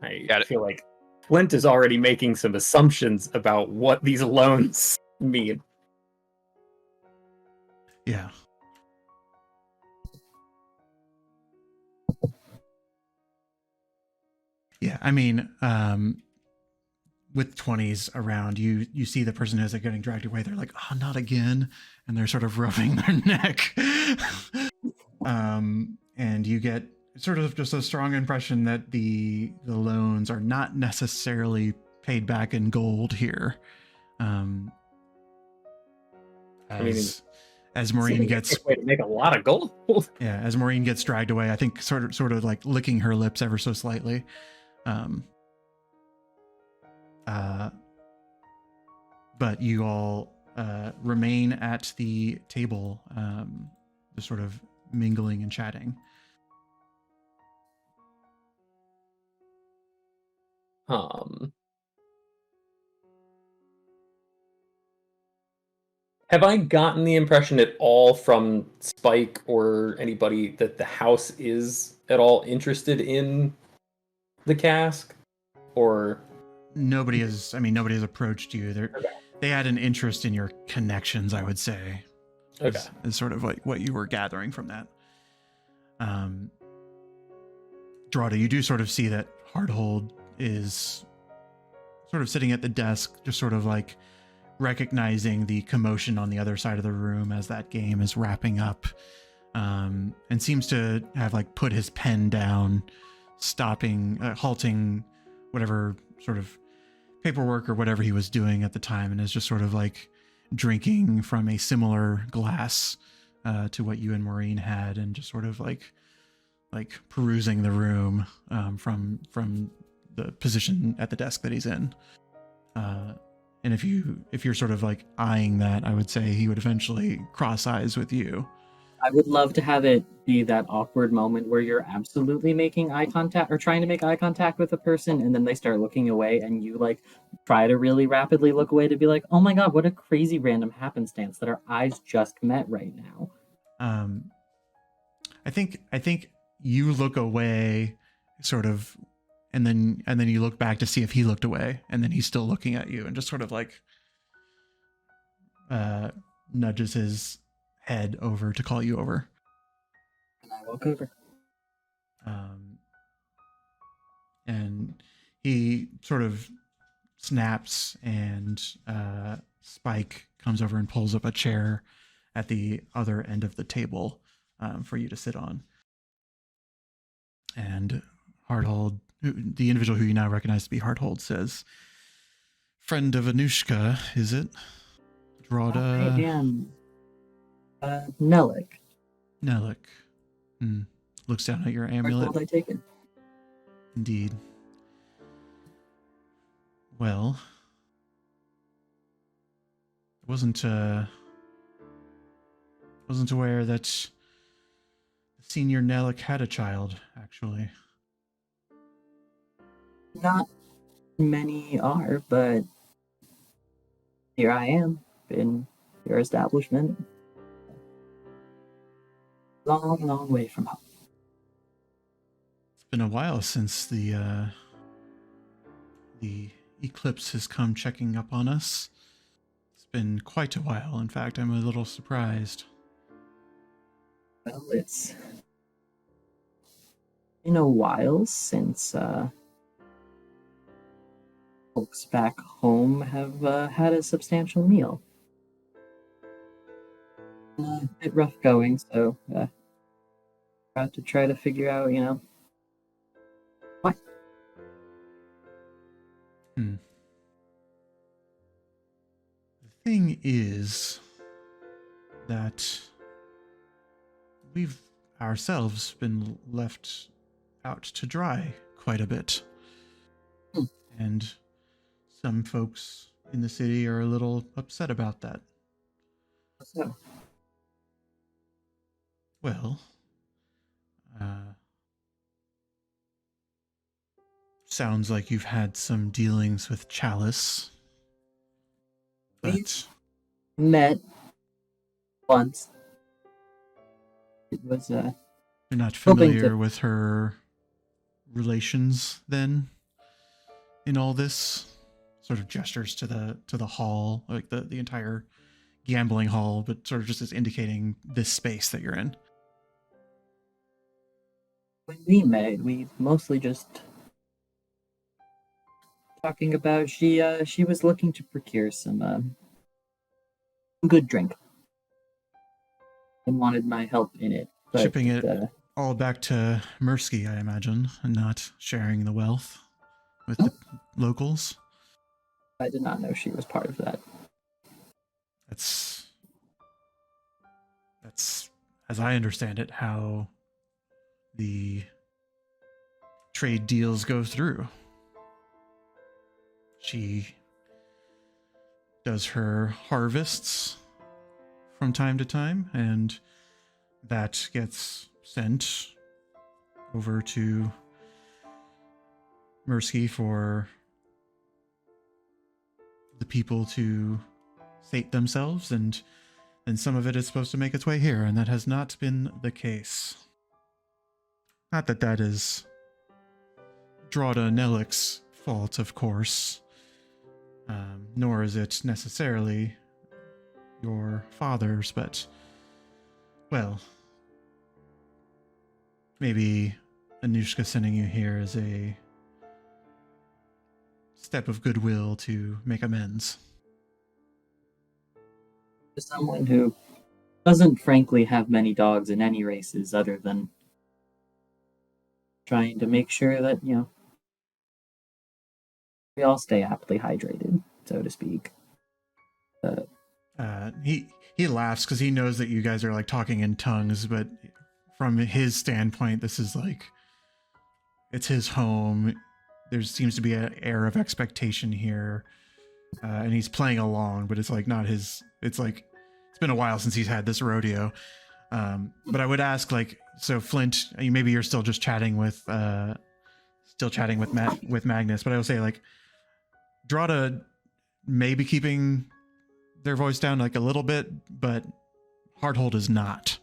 I feel like Flint is already making some assumptions about what these loans mean. Yeah. Yeah, I mean, with 20s around, you see the person as they're getting dragged away, they're like, oh, not again. And they're sort of rubbing their neck. And you get sort of just a strong impression that the loans are not necessarily paid back in gold here. As Maureen gets way to make a lot of gold. Yeah, as Maureen gets dragged away, I think sort of like licking her lips ever so slightly. But you all remain at the table, just sort of mingling and chatting. Have I gotten the impression at all from Spike or anybody that the house is at all interested in the cask? Or nobody has approached you. They had an interest in your connections, I would say. Okay. Is sort of like what you were gathering from that. Drawde, you do sort of see that Hardhold is sort of sitting at the desk, just sort of like recognizing the commotion on the other side of the room as that game is wrapping up, and seems to have like put his pen down, halting whatever sort of paperwork or whatever he was doing at the time, and is just sort of like drinking from a similar glass to what you and Maureen had, and just sort of like perusing the room from the position at the desk that he's in. And if you're sort of like eyeing that, I would say he would eventually cross eyes with you. I would love to have it be that awkward moment where you're absolutely making eye contact or trying to make eye contact with a person, and then they start looking away, and you like try to really rapidly look away to be like, oh my god, what a crazy random happenstance that our eyes just met right now. I think you look away, sort of, and then you look back to see if he looked away, and then he's still looking at you, and just sort of like nudges his head over to call you over. And I walk over. And he sort of snaps, and Spike comes over and pulls up a chair at the other end of the table for you to sit on. And Hardhold, the individual who you now recognize to be Hardhold, says, "Friend of Anushka, is it? Drawde?" I am Nelik. Nelik. Looks down at your amulet. I take it. Indeed. Well, I wasn't aware that Senior Nelik had a child, actually. Not many are, but here I am in your establishment. Long, long way from home. It's been a while since the eclipse has come checking up on us. It's been quite a while. In fact, I'm a little surprised. Well, it's been a while since folks back home have had a substantial meal. A bit rough going, so about to try to figure out, why. The thing is that we've ourselves been left out to dry quite a bit. Hmm. And some folks in the city are a little upset about that. So, Well, sounds like you've had some dealings with Chalice. But met once. It was you're not hoping familiar to- with her relations then in all this? Sort of gestures to the hall, like the entire gambling hall, but sort of just as indicating this space that you're in. when we met, we mostly just talking about she was looking to procure some good drink and wanted my help in it. But, Shipping it all back to Mirsky, I imagine, and not sharing the wealth with the locals. I did not know she was part of that. That's, as I understand it, how the trade deals go through. She does her harvests from time to time, and that gets sent over to Mirsky for the people to sate themselves, and some of it is supposed to make its way here, and that has not been the case. Not that that is Drawde and Nelik's fault, of course, nor is it necessarily your father's, but, well, maybe Anushka sending you here is a step of goodwill to make amends. To someone who doesn't frankly have many dogs in any races other than trying to make sure that, we all stay aptly hydrated, so to speak. He laughs because he knows that you guys are like talking in tongues, but from his standpoint, this is like, it's his home. There seems to be an air of expectation here, and he's playing along, but it's like not his. It's like it's been a while since he's had this rodeo. But I would ask, like, so Flint, maybe you're still just chatting with with Magnus, but I would say like Drawde may be keeping their voice down like a little bit, but Hardhold is not.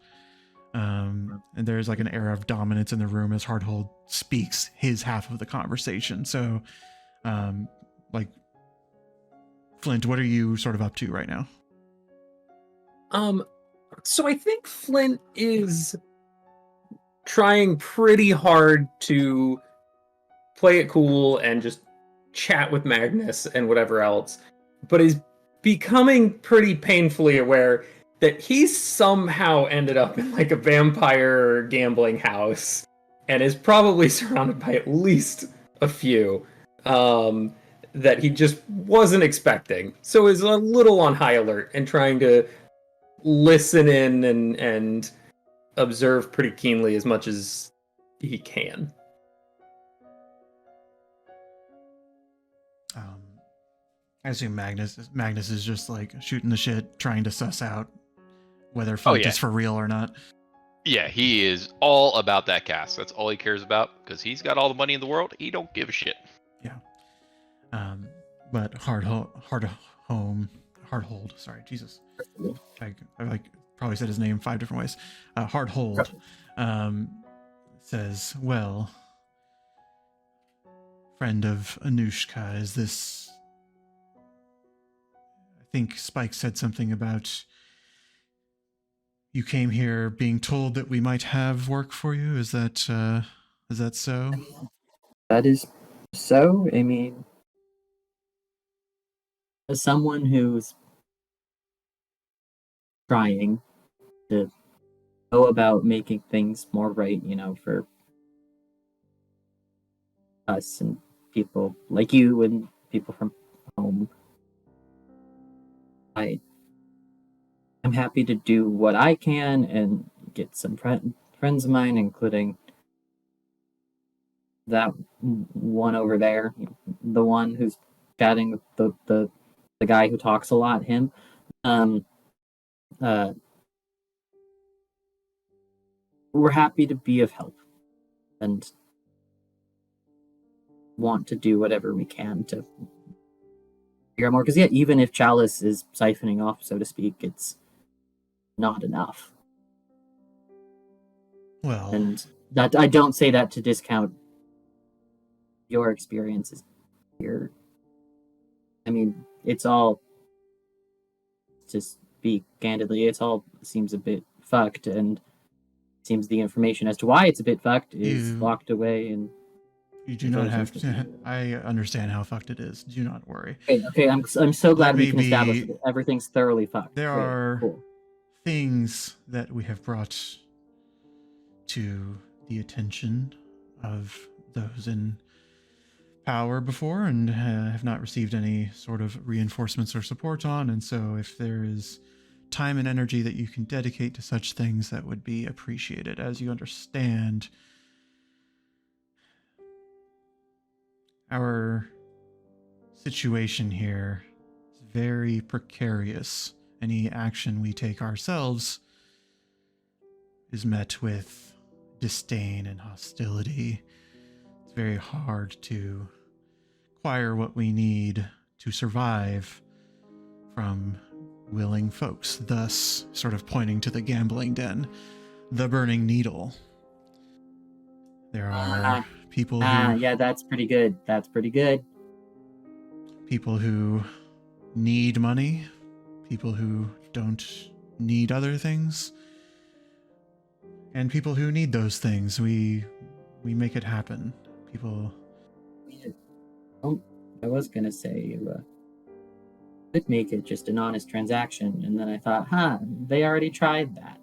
And there's like an air of dominance in the room as Hardhold speaks his half of the conversation. So, like, Flint, what are you sort of up to right now? So I think Flint is trying pretty hard to play it cool and just chat with Magnus and whatever else, but is becoming pretty painfully aware that he somehow ended up in like a vampire gambling house and is probably surrounded by at least a few that he just wasn't expecting. So is a little on high alert and trying to listen in and observe pretty keenly as much as he can. I assume Magnus is just like shooting the shit, trying to suss out whether Flint is for real or not. Yeah, he is all about that cast. That's all he cares about, because he's got all the money in the world. He don't give a shit. Yeah. But Hardhold, sorry, Jesus. I like probably said his name 5 different ways. Hardhold says, well, friend of Anushka, is this... I think Spike said something about you came here being told that we might have work for you. Is that so? That is so. I mean, as someone who's trying to go about making things more right, for us and people like you and people from home, I'm happy to do what I can and get some friends of mine, including that one over there, the one who's chatting with the guy who talks a lot, him. Uh, we're happy to be of help and want to do whatever we can to figure out more. Because, yeah, even if Chalice is siphoning off, so to speak, it's not enough. Well, And that I don't say that to discount your experiences here. I mean, it's all, to speak candidly, it's all seems a bit fucked, and seems the information as to why it's a bit fucked is locked away. And you do not have to. I understand how fucked it is. Do not worry. Okay. I'm so glad we can Maybe establish that everything's thoroughly fucked. There Great, are cool. things that we have brought to the attention of those in power before and have not received any sort of reinforcements or support on. And so if there is time and energy that you can dedicate to such things, that would be appreciated. As you understand, our situation here is very precarious. Any action we take ourselves is met with disdain and hostility. It's very hard to acquire what we need to survive from willing folks, thus sort of pointing to the gambling den, the burning needle. There are people who... Yeah, that's pretty good. That's pretty good. People who need money, people who don't need other things, and people who need those things. We make it happen. People... I was gonna say could make it just an honest transaction, and then I thought, they already tried that,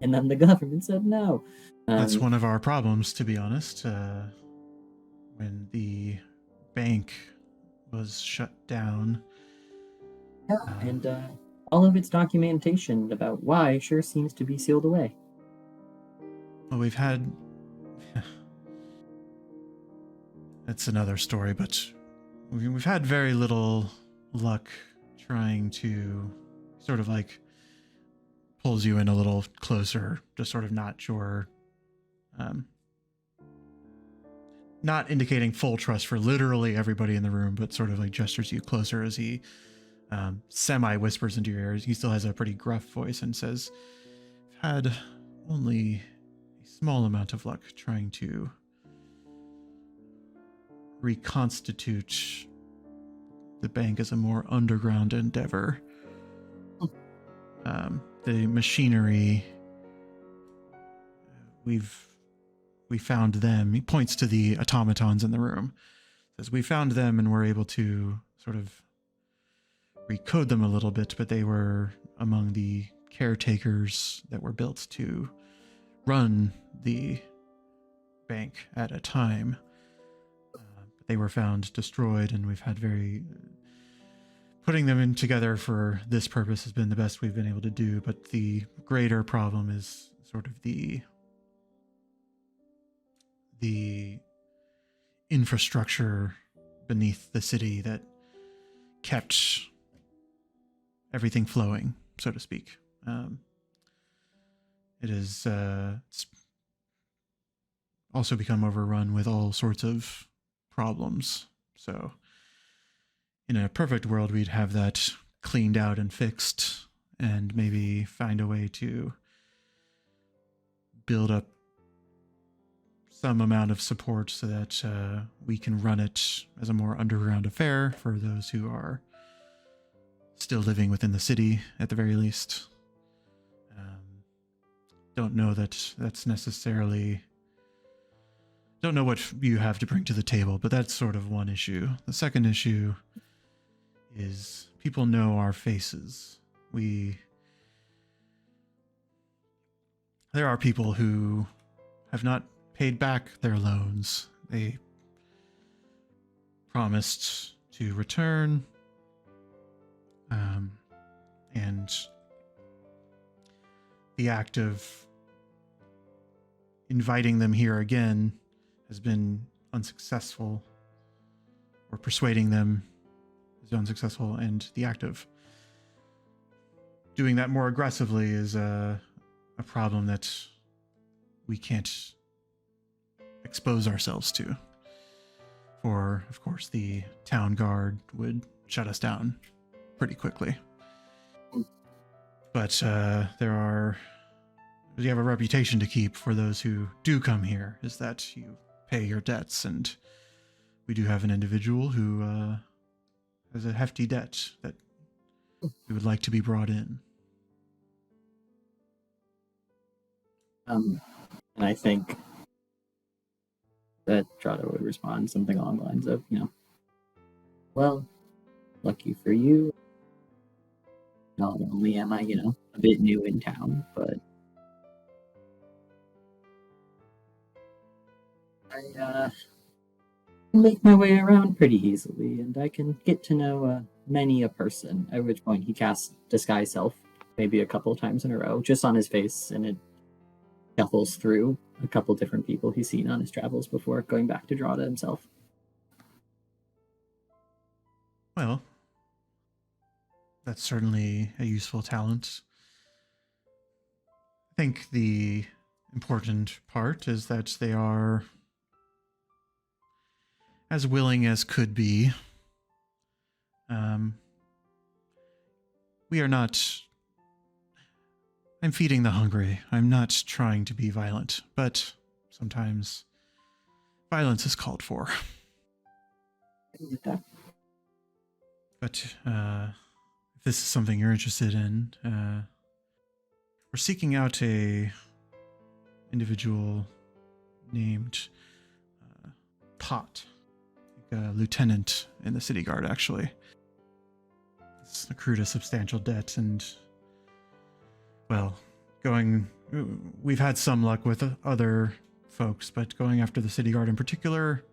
and then the government said no. That's one of our problems, to be honest. When the bank was shut down. Yeah, and all of its documentation about why sure seems to be sealed away. Well, we've had... That's another story, but we've had very little luck trying to sort of like pulls you in a little closer, just sort of not sure, not indicating full trust for literally everybody in the room, but sort of like gestures you closer as he semi-whispers into your ears. He still has a pretty gruff voice and says, "I've had only a small amount of luck trying to reconstitute the bank as a more underground endeavor. The machinery, we found them." He points to the automatons in the room. Says, "We found them and were able to sort of recode them a little bit, but they were among the caretakers that were built to run the bank at a time. They were found destroyed, and we've had putting them in together for this purpose has been the best we've been able to do. But the greater problem is sort of the infrastructure beneath the city that kept everything flowing, so to speak. It is it's also become overrun with all sorts of problems. So in a perfect world, we'd have that cleaned out and fixed, and maybe find a way to build up some amount of support so that we can run it as a more underground affair for those who are still living within the city, at the very least. Don't know that that's necessarily... Don't know what you have to bring to the table, but that's sort of one issue. The second issue is people know our faces. There are people who have not paid back their loans. They promised to return, and the act of inviting them here again has been unsuccessful, or persuading them is unsuccessful, and the act of doing that more aggressively is a problem that we can't expose ourselves to. For, of course, the town guard would shut us down pretty quickly. But you have a reputation to keep for those who do come here, is that you pay your debts, and we do have an individual who has a hefty debt that we would like to be brought in. And I think that Drawde would respond something along the lines of, well, lucky for you, not only am I, a bit new in town, but I make my way around pretty easily, and I can get to know many a person, at which point he casts Disguise Self maybe a couple times in a row, just on his face, and it shuffles through a couple different people he's seen on his travels before going back to Drawde himself. Well, that's certainly a useful talent. I think the important part is that they are as willing as could be. We are not... I'm feeding the hungry. I'm not trying to be violent, but sometimes violence is called for. But if this is something you're interested in, we're seeking out a individual named Pot, like a lieutenant in the city guard, actually. It's accrued a substantial debt, and well, we've had some luck with other folks, but going after the city guard in particular,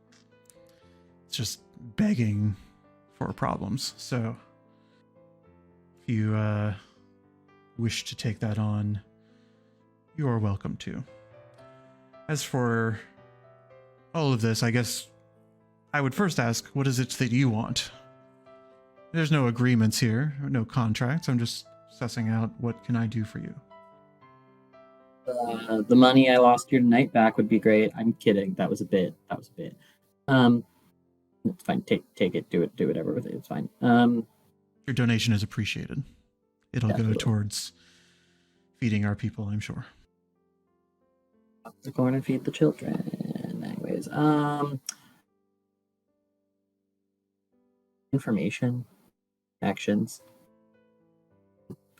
it's just begging for problems. So if you wish to take that on, you are welcome to. As for all of this, I guess I would first ask, what is it that you want? There's no agreements here, no contracts. I'm just sussing out what can I do for you. The money I lost here tonight back would be great. I'm kidding. That was a bit. It's fine. Take it. Do whatever with it. It's fine. Your donation is appreciated. It'll go towards feeding our people, I'm sure. The corn and feed the children. Anyways, information, actions.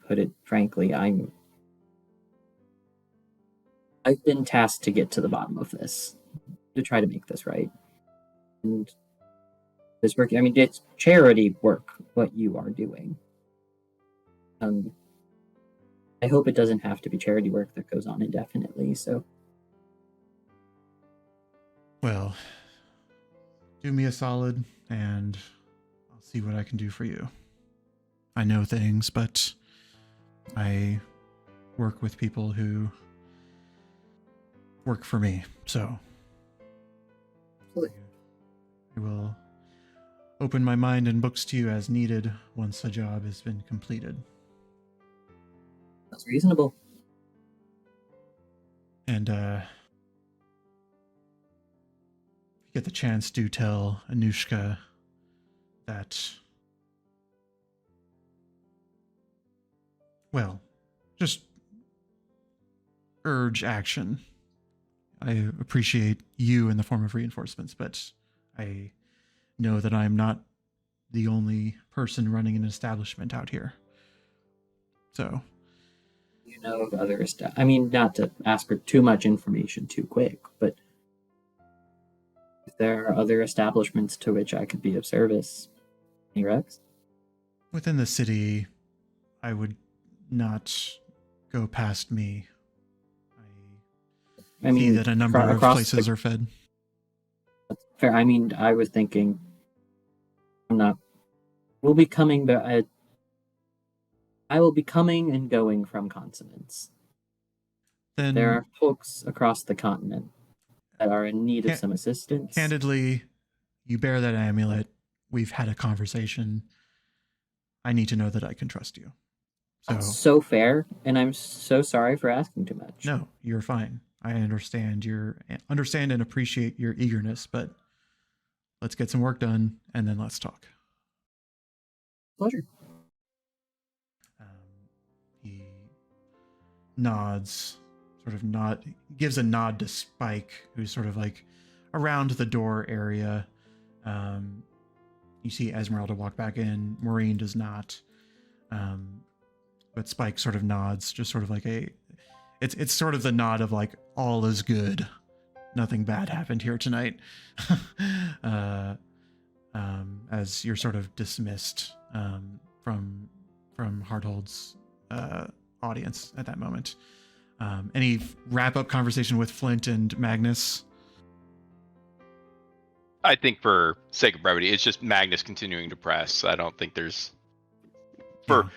Put it frankly, I've been tasked to get to the bottom of this, to try to make this right. And this work, I mean, it's charity work, what you are doing. I hope it doesn't have to be charity work that goes on indefinitely, so. Well, do me a solid, and I'll see what I can do for you. I know things, but I work with people who work for me, so I will open my mind and books to you as needed once a job has been completed. That's reasonable. And if you get the chance, do tell Anushka that, well, just urge action. I appreciate you in the form of reinforcements, but I know that I'm not the only person running an establishment out here. So, you know of other I mean, not to ask for too much information too quick, but if there are other establishments to which I could be of service, any recs? Within the city, I would not go past me. I mean, see that a number of places are fed. That's fair. I mean, I was thinking, we'll be coming, but I will be coming and going from continents. Then There are folks across the continent that are in need of some assistance. candidly, you bear that amulet. We've had a conversation. I need to know that I can trust you. That's so fair, and I'm so sorry for asking too much. No, you're fine. I understand and appreciate your eagerness, but let's get some work done and then let's talk. Pleasure. He nods, gives a nod to Spike, who's sort of like around the door area. You see Esmeralda walk back in. Maureen does not. But Spike sort of nods, just sort of like it's sort of the nod of like, all is good. Nothing bad happened here tonight. As you're sort of dismissed from Hardhold's audience at that moment. Any wrap-up conversation with Flint and Magnus? I think for sake of brevity, it's just Magnus continuing to press. I don't think there's for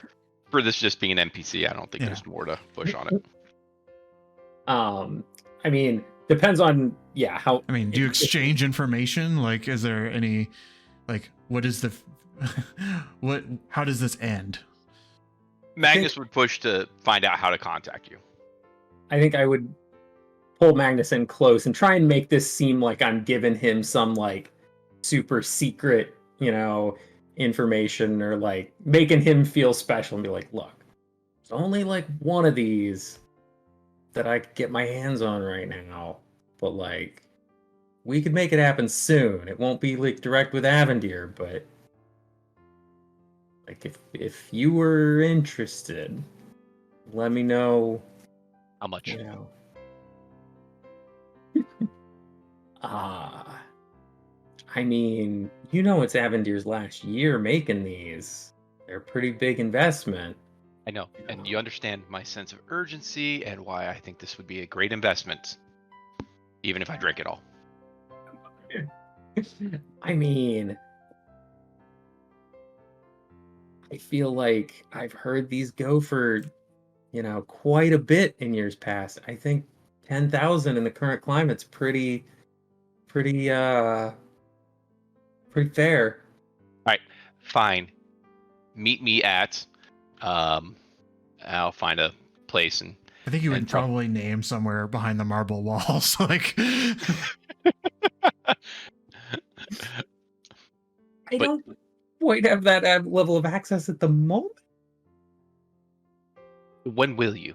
this just being an NPC, I don't think there's more to push on it. I mean, depends on how. I mean, do you exchange information? Like, is there any, like, what is the, how does this end? Magnus would push to find out how to contact you. I think I would pull Magnus in close and try and make this seem like I'm giving him some like super secret, information, or like making him feel special and be like, look, there's only like one of these that I could get my hands on right now, but like we could make it happen soon. It won't be like direct with Avendir, but like if you were interested, let me know how much. I mean, it's Avendir's last year making these. They're a pretty big investment. I know, and you understand my sense of urgency and why I think this would be a great investment, even if I drank it all. I mean, I feel like I've heard these go for, quite a bit in years past. I think 10,000 in the current climate's pretty fair. All right, fine. Meet me at. I'll find a place and. I think you would probably name somewhere behind the marble walls, like. I don't quite have that level of access at the moment. When will you?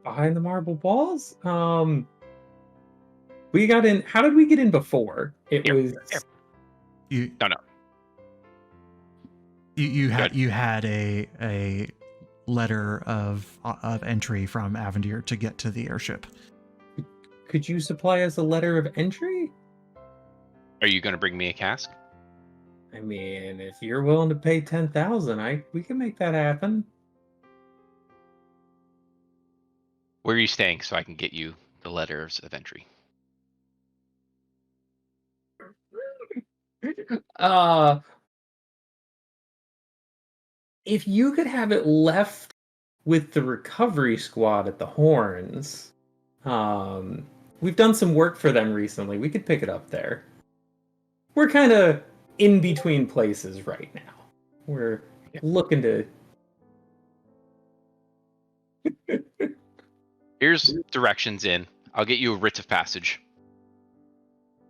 Behind the marble walls? We got in. How did we get in before? You No. You had a letter of entry from Avendir to get to the airship. Could you supply us a letter of entry? Are you going to bring me a cask? I mean, if you're willing to pay 10,000, we can make that happen. Where are you staying so I can get you the letters of entry? If you could have it left with the recovery squad at the Horns, we've done some work for them recently. We could pick it up there. We're kind of in between places right now. We're looking to. Here's directions in. I'll get you a writ of passage.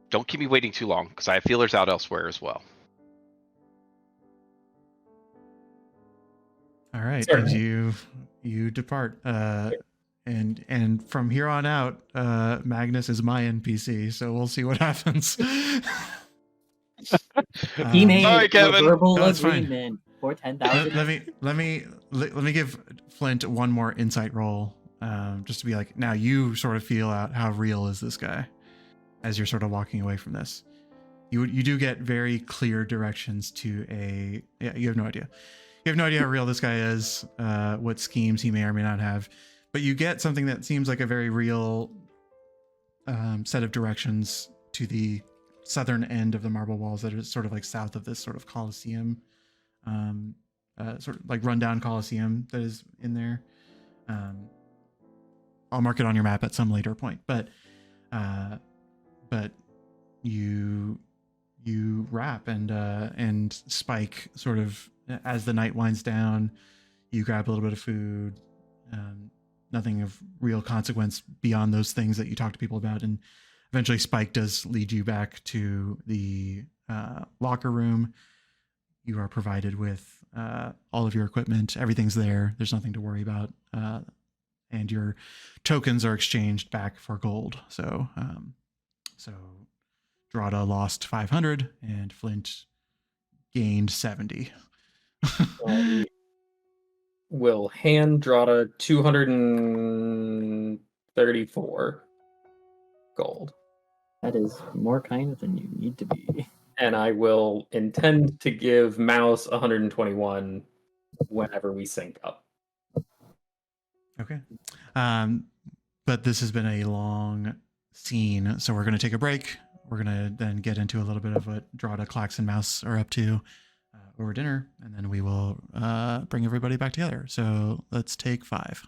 Don't keep me waiting too long, because I have feelers out elsewhere as well. All right, as you depart, and from here on out, Magnus is my NPC, so we'll see what happens. He made Sorry, Kevin. a verbal No, it's fine. agreement for 10,000. Let me give Flint one more insight roll, just to be like, now you sort of feel out how real is this guy, as you're sort of walking away from this. You do get very clear directions to you have no idea. You have no idea how real this guy is, what schemes he may or may not have, but you get something that seems like a very real set of directions to the southern end of the marble walls that is sort of like south of this sort of Colosseum sort of like rundown Coliseum that is in there. I'll mark it on your map at some later point, but you wrap and Spike sort of, as the night winds down, you grab a little bit of food, nothing of real consequence beyond those things that you talk to people about, and eventually Spike does lead you back to the locker room. You are provided with all of your equipment. Everything's there. There's nothing to worry about. And your tokens are exchanged back for gold. So Drawde lost 500 and Flint gained 70. Will hand Drawde 234 gold. That is more kind than you need to be. And I will intend to give Mouse 121 whenever we sync up. Okay. But this has been a long scene, so we're going to take a break. We're going to then get into a little bit of what Drawde, Clax, and Mouse are up to over dinner, and then we will bring everybody back together. So let's take 5.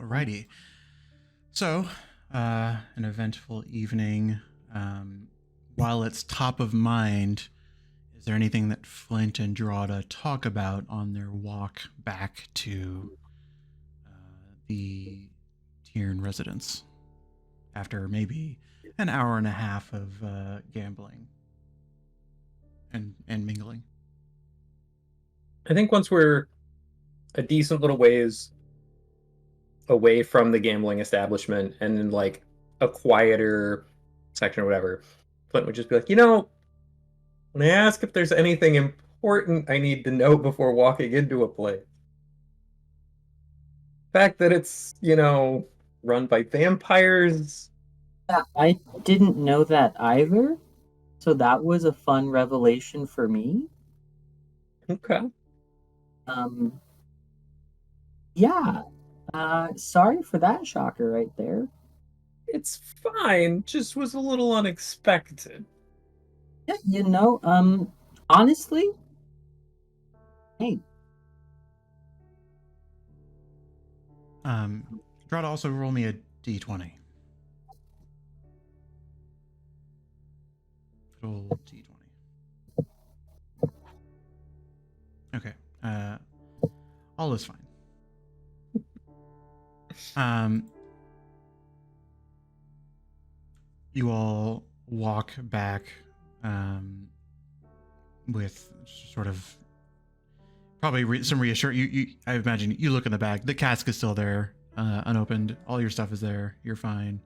Alrighty. So, an eventful evening. While it's top of mind, is there anything that Flint and Drawde talk about on their walk back to the Tiern residence after maybe an hour and a half of gambling and mingling? I think once we're a decent little ways away from the gambling establishment and in like a quieter section or whatever, Flint would just be like, when I ask if there's anything important I need to know before walking into a place, the fact that it's, run by vampires. Yeah, I didn't know that either. So that was a fun revelation for me. Okay. Yeah. Sorry for that shocker right there. It's fine. Just was a little unexpected. Yeah, honestly, hey. Drawde, also roll me a d20. Roll d20. Okay. All is fine. You all walk back with sort of probably some reassurance. You, I imagine you look in the bag. The cask is still there, unopened. All your stuff is there. You're fine.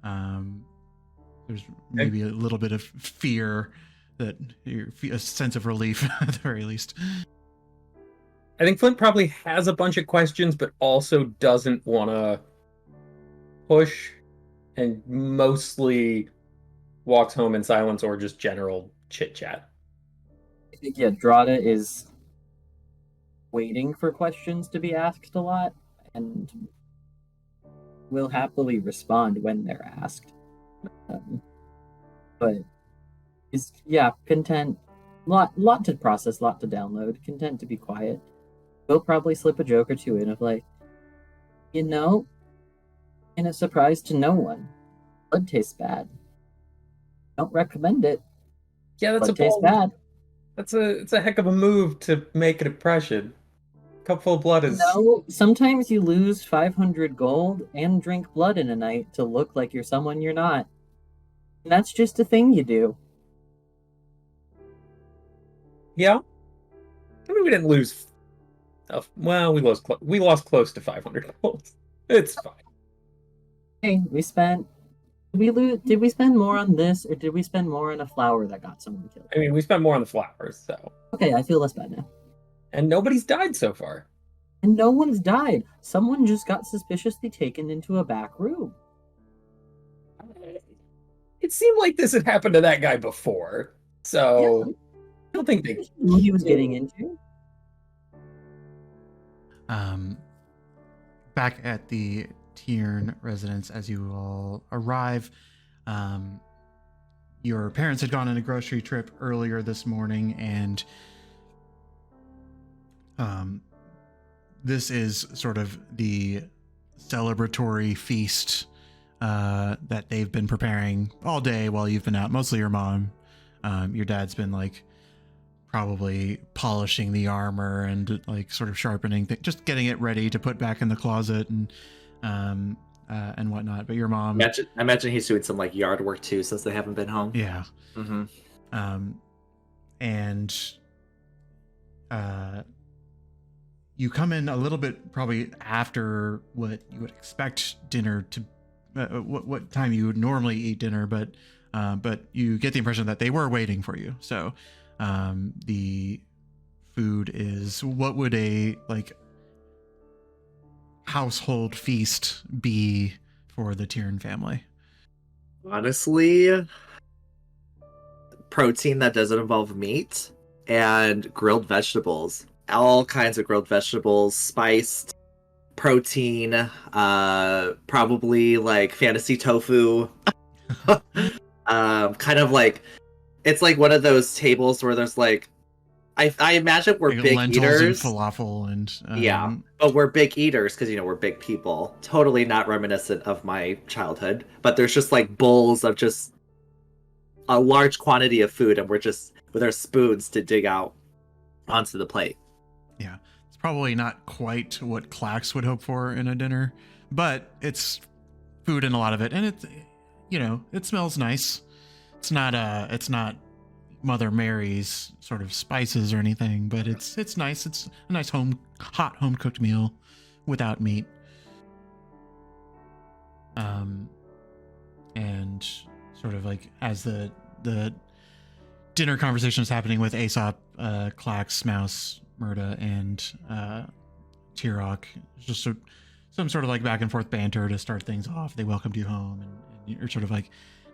There's maybe a little bit of fear that a sense of relief at the very least. I think Flint probably has a bunch of questions, but also doesn't want to push, and mostly walks home in silence or just general chit chat. Yeah, Drawde is waiting for questions to be asked a lot, and will happily respond when they're asked. But is content. Lot to process, lot to download. Content to be quiet. We'll probably slip a joke or two in of like, in a surprise to no one, blood tastes bad. Don't recommend it. Yeah, that's Blood tastes bad. It's a heck of a move to make an impression. Cupful of blood is. Sometimes you lose 500 gold and drink blood in a night to look like you're someone you're not. And that's just a thing you do. Yeah. I mean, we didn't lose. Well, we lost close to 500 gold. It's fine. Hey, did we spend more on this, or did we spend more on a flower that got someone killed? I mean, we spent more on the flowers, so. Okay, I feel less bad now. And nobody's died so far. And no one's died. Someone just got suspiciously taken into a back room. It seemed like this had happened to that guy before, so Yeah. I don't think they. What he was getting into. Back at the Tiern residence, as you all arrive, your parents had gone on a grocery trip earlier this morning, and this is sort of the celebratory feast that they've been preparing all day while you've been out. Mostly your mom. Your dad's been like probably polishing the armor and like sort of sharpening just getting it ready to put back in the closet and whatnot. But your mom, I imagine he's doing some like yard work too, since they haven't been home. yeah. Mm-hmm. And you come in a little bit probably after what you would expect dinner to what time you would normally eat dinner, but you get the impression that they were waiting for you. So the food is, what would a like household feast be for the Tiern family? Honestly, protein that doesn't involve meat and grilled vegetables. All kinds of grilled vegetables, spiced protein, probably like fantasy tofu. Kind of like, it's like one of those tables where there's like I imagine we're like big lentils eaters. and falafel and Yeah, but we're big eaters because we're big people. Totally not reminiscent of my childhood. But there's just like bowls of just a large quantity of food, and we're just with our spoons to dig out onto the plate. Yeah, it's probably not quite what Clax would hope for in a dinner, but it's food in a lot of it, and it smells nice. It's not Mother Mary's sort of spices or anything, but it's nice. It's a nice hot home cooked meal without meat. And sort of like as the dinner conversation is happening with Aesop, Clax, Mouse, Murda, and Tirok, just some sort of like back and forth banter to start things off. They welcomed you home, and you're sort of like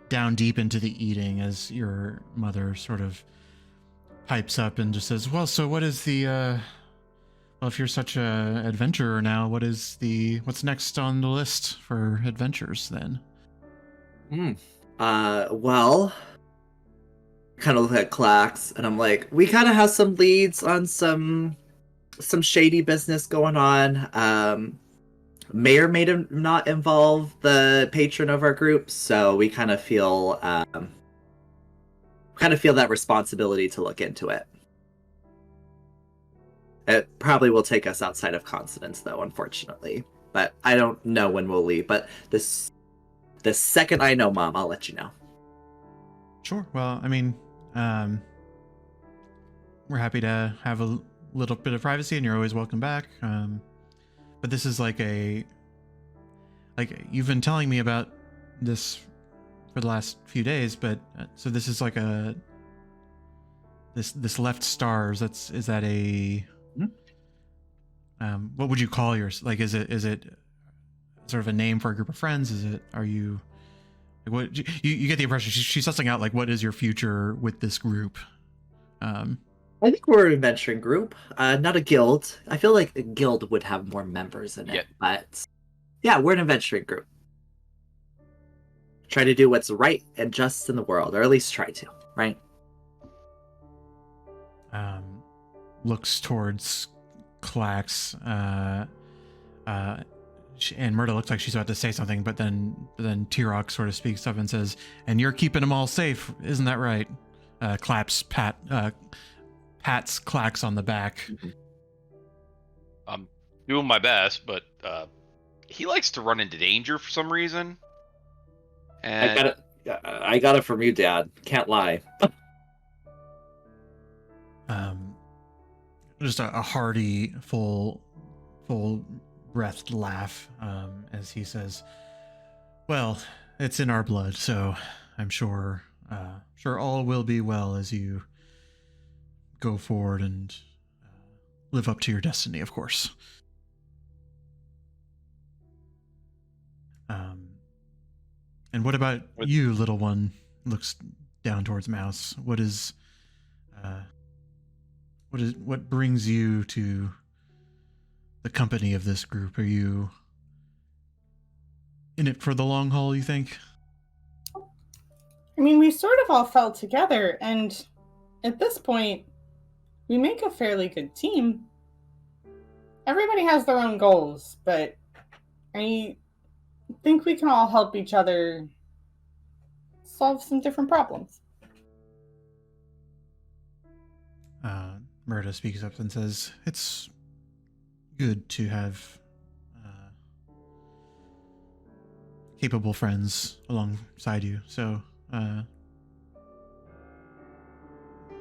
down deep into the eating as your mother sort of pipes up and just says, well, so what is the well, if you're such a adventurer now, what's next on the list for adventures then? Well, kind of look at Clax, and I'm like, we kind of have some leads on some shady business going on. May or may not involve the patron of our group, so we kind of feel that responsibility to look into it. It probably will take us outside of consonants, though, unfortunately. But I don't know when we'll leave. But the second I know, Mom, I'll let you know. Sure. Well, I mean, we're happy to have a little bit of privacy, and you're always welcome back. But this is like you've been telling me about this for the last few days, but so this is like this left stars. Is that a what would you call yours? Like, is it sort of a name for a group of friends? Are you like, what you get the impression she's sussing out, like, what is your future with this group? I think we're an adventuring group, not a guild. I feel like a guild would have more members in it, but yeah, we're an adventuring group. Try to do what's right and just in the world, or at least try to, right? Looks towards Clax, and Murda looks like she's about to say something, but then Tirok sort of speaks up and says, "And you're keeping them all safe, isn't that right?" Pats Clax on the back. I'm doing my best, but he likes to run into danger for some reason. And I got it from you, Dad. Can't lie. Just a hearty, full breathed laugh as he says, "Well, it's in our blood, so I'm sure all will be well as you go forward and live up to your destiny, of course." And what about you, little one? Looks down towards Mouse. What brings you to the company of this group? Are you in it for the long haul, you think? I mean, we sort of all fell together, and at this point, we make a fairly good team. Everybody has their own goals, but I think we can all help each other solve some different problems. Murda speaks up and says, "It's good to have capable friends alongside you. So,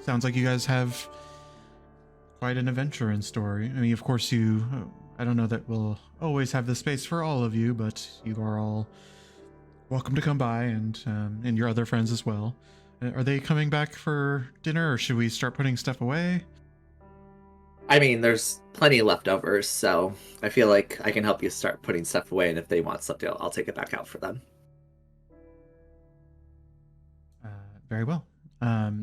sounds like you guys have quite an adventure in store. I mean, of course, I don't know that we'll always have the space for all of you, but you are all welcome to come by, and your other friends as well. Are they coming back for dinner, or should we start putting stuff away?" I mean, there's plenty leftovers, so I feel like I can help you start putting stuff away, and if they want something, I'll take it back out for them. Very well.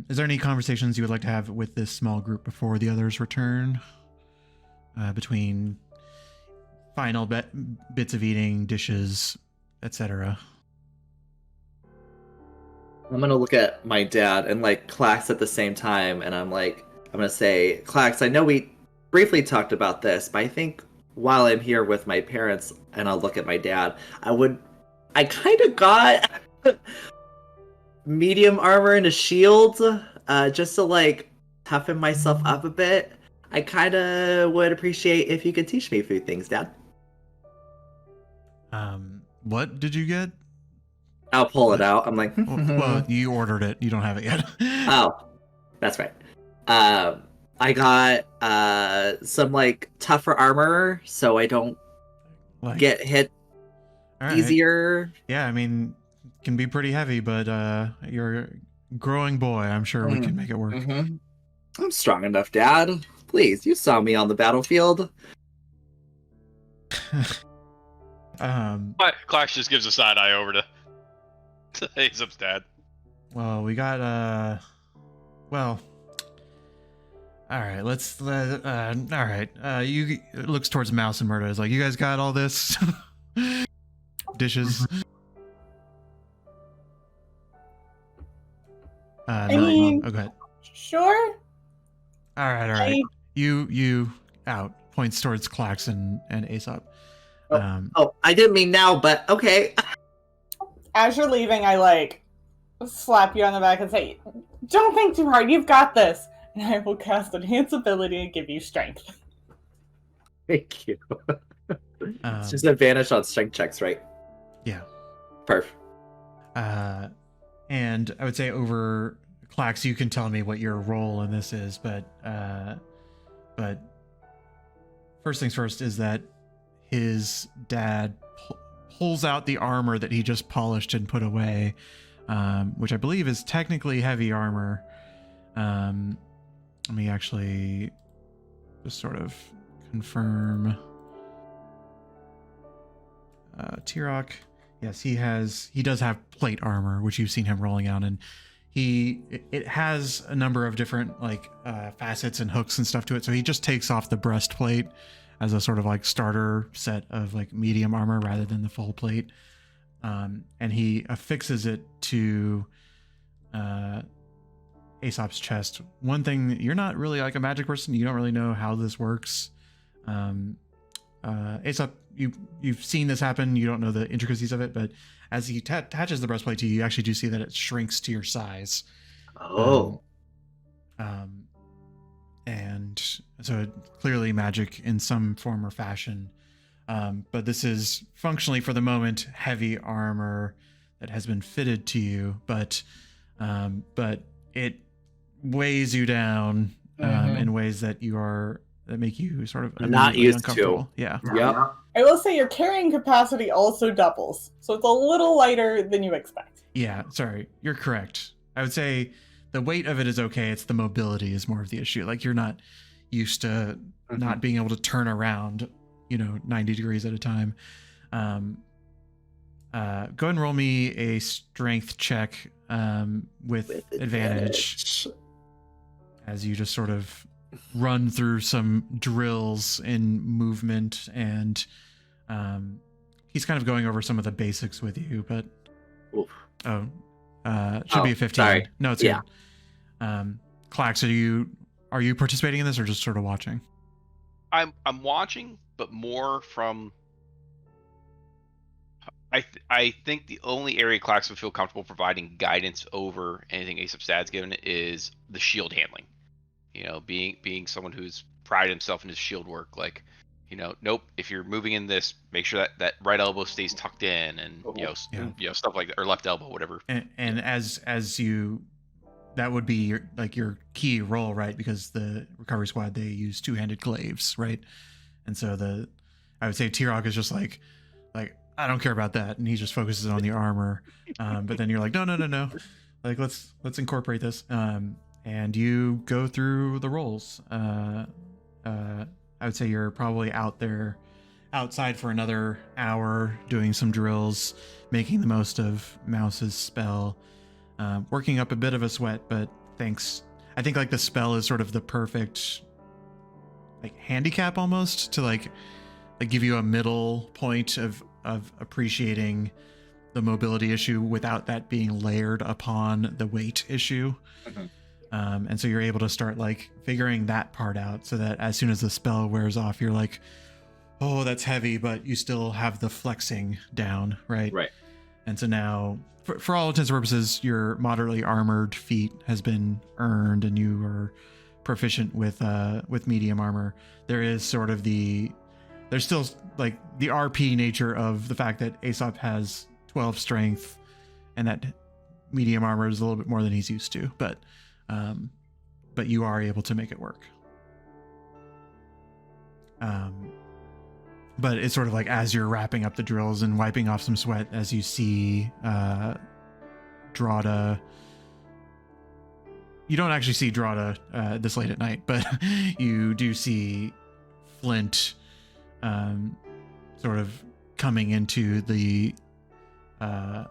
Is there any conversations you would like to have with this small group before the others return? Between final bits of eating, dishes, etc. I'm gonna look at my dad and like Clax at the same time, and I'm like, I'm gonna say, Clax, I know we briefly talked about this, but I think while I'm here with my parents and I'll look at my dad, I kind of got medium armor and a shield, just to like toughen myself up a bit. I kind of would appreciate if you could teach me a few things, Dad. What did you get? I'll pull it out. I'm like, Well, you ordered it. You don't have it yet. oh, that's right. I got some like tougher armor, so I don't Like, get hit all right. easier. Yeah, I mean, it can be pretty heavy, but you're a growing boy. I'm sure we can make it work. Mm-hmm. I'm strong enough, Dad. Please, you saw me on the battlefield. Clax just gives a side eye over to Aesop's dad. Well, we got well, all right, all right, you it looks towards Mouse and Murda. Is like, you guys got all this dishes. I mean, oh, go ahead. Sure. All right. You out. Points towards Clax and Aesop. Oh, I didn't mean now, but okay. As you're leaving, I like slap you on the back and say, "Don't think too hard. You've got this." And I will cast Enhance Ability and give you strength. Thank you. It's just advantage on strength checks, right? Yeah. Perf. And I would say over Clax, you can tell me what your role in this is, but first things first is that his dad pulls out the armor that he just polished and put away, which I believe is technically heavy armor. Let me actually just sort of confirm. T-Rock, yes, he does have plate armor, which you've seen him rolling out, and it has a number of different like facets and hooks and stuff to it. So he just takes off the breastplate as a sort of like starter set of like medium armor rather than the full plate, and he affixes it to Aesop's chest. One thing, you're not really like a magic person, you don't really know how this works. Aesop, you've seen this happen, you don't know the intricacies of it, but as he attaches the breastplate to you, you actually do see that it shrinks to your size. Oh. And so clearly magic in some form or fashion. But this is functionally, for the moment, heavy armor that has been fitted to you, but it weighs you down in ways that make you sort of not used uncomfortable. to. Yeah. Yep. I will say your carrying capacity also doubles, so it's a little lighter than you expect. Yeah, sorry, you're correct. I would say the weight of it is okay. It's the mobility is more of the issue. Like, you're not used to not being able to turn around, 90 degrees at a time. Go ahead and roll me a strength check with advantage as you just sort of run through some drills in movement, and he's kind of going over some of the basics with you, but Oof. should be a 15. Sorry. No, it's Yeah. good. Clax, are you participating in this or just sort of watching? I'm watching, but more from. I think the only area Clax would feel comfortable providing guidance over anything Aesop's dad's given is the shield handling. Being someone who's prided himself in his shield work, like, nope, if you're moving in this, make sure that right elbow stays tucked in, and stuff like that, or left elbow, whatever. And as you, that would be your key role, right? Because the recovery squad, they use two-handed glaives, right? And so I would say T-Rock is just like I don't care about that, and he just focuses on the armor. But then you're like, no, like let's incorporate this. And you go through the rolls. I would say you're probably outside for another hour doing some drills, making the most of Mouse's spell, working up a bit of a sweat, but I think like the spell is sort of the perfect like handicap almost to like give you a middle point of appreciating the mobility issue without that being layered upon the weight issue. And so you're able to start like figuring that part out, so that as soon as the spell wears off, you're like, oh, that's heavy, but you still have the flexing down, right? Right. And so now, for all intents and purposes, your moderately armored feat has been earned, and you are proficient with medium armor. There is sort of there's still like the RP nature of the fact that Aesop has 12 strength, and that medium armor is a little bit more than he's used to, but you are able to make it work. But it's sort of like as you're wrapping up the drills and wiping off some sweat, as you see Drawde. You don't actually see Drawde this late at night, but you do see Flint sort of coming into the I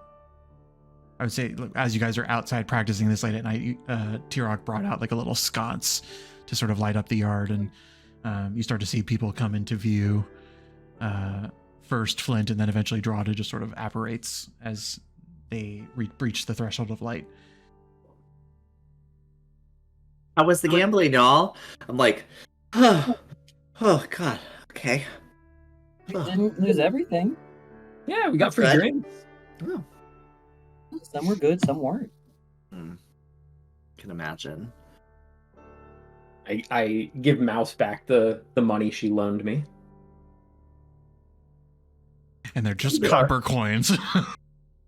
would say, as you guys are outside practicing this late at night, Tirok brought out like a little sconce to sort of light up the yard, and you start to see people come into view. First Flint, and then eventually Drawde just sort of apparates as they breach the threshold of light. How was the gambling, y'all? I'm like, oh God, okay. We didn't lose everything. Yeah, we got That's free good. drinks. Oh, Some were good, some weren't. can imagine. I give Mouse back the money she loaned me. And they're just They are. copper coins.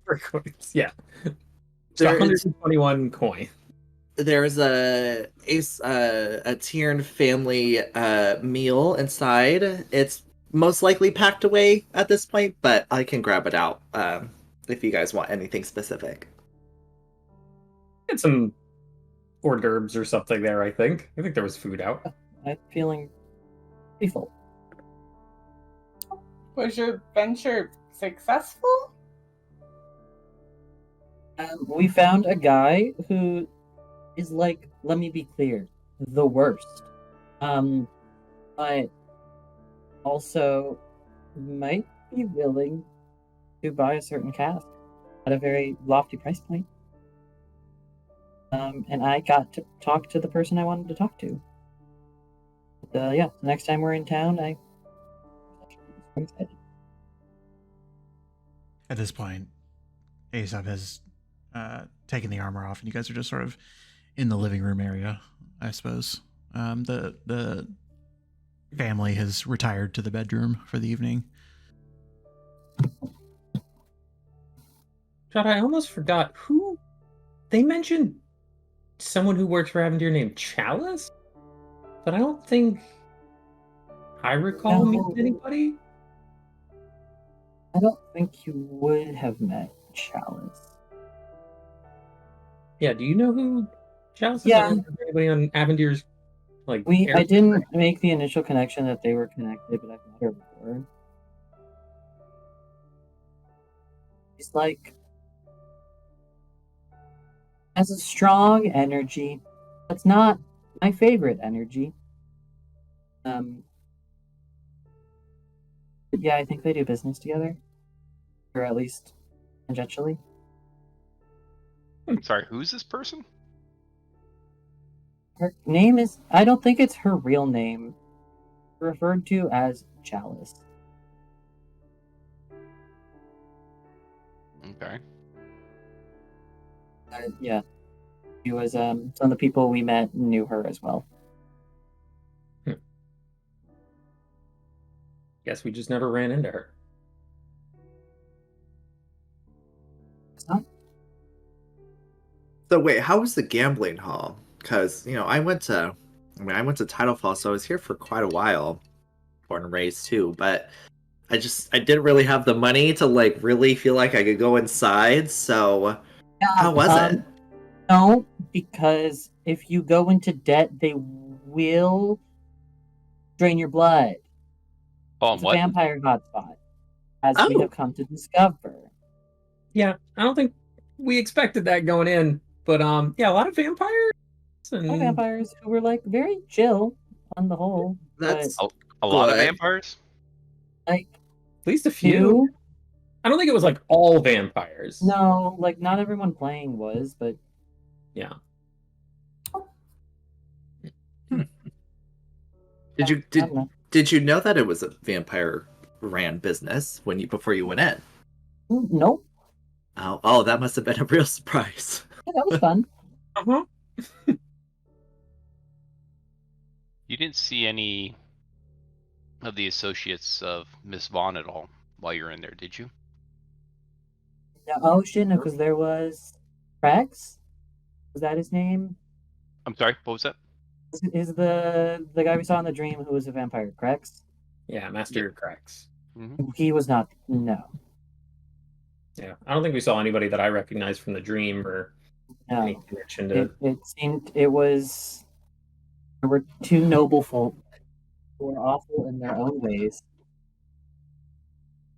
For coins, yeah. It's There is- 121 coin. There's a Tiern family meal inside. It's most likely packed away at this point, but I can grab it out if you guys want anything specific. Get some hors d'oeuvres or something there, I think. I think there was food out. I'm feeling pretty full. Was your venture successful? We found a guy who is like, let me be clear, the worst. But also might be willing to buy a certain cask at a very lofty price point. And I got to talk to the person I wanted to talk to. But, yeah, next time we're in town, I'm excited. At this point, Aesop has taken the armor off, and you guys are just sort of in the living room area, I suppose. The family has retired to the bedroom for the evening. God, I almost forgot who they mentioned someone who works for Avendir named Chalice, but I don't think I recall No. meeting anybody. I don't think you would have met Chalice. Yeah, do you know who Chalice is? Yeah. I don't remember anybody on Avendir's like I didn't make the initial connection that they were connected, but I've met her before. She's like has a strong energy. That's not my favorite energy. But yeah, I think they do business together. Or at least tangentially. Sorry, who's this person? Her name is I don't think it's her real name. Referred to as Chalice. Okay. Yeah. She was some of the people we met knew her as well. Guess we just never ran into her. So wait, how was the gambling hall? Because I went to Titlefall, so I was here for quite a while, born and raised too. But I didn't really have the money to like really feel like I could go inside. So how was it? No, because if you go into debt, they will drain your blood. Oh, It's what? a vampire hotspot, as we Oh. have come to discover. Yeah, I don't think we expected that going in, but yeah, a lot of vampires and Some vampires who were like very chill on the whole. That's A lot of Good. vampires? Like at least a few. few. I don't think it was like all vampires. No, like not everyone playing was, but Yeah. Did you did you know that it was a vampire ran business before you went in? Nope. Oh, that must have been a real surprise. Yeah, that was fun. Uh-huh. You didn't see any of the associates of Miss Vaughn at all while you were in there, did you? No, oh shit, no, because there was Rex. Was that his name? I'm sorry, what was that? Is the guy we saw in the dream who was a vampire, Rex? Yeah, Master Cracks. He was not. No. Yeah, I don't think we saw anybody that I recognized from the dream or any No. connection to. It seemed it was. There were two noble folk who were awful in their own ways.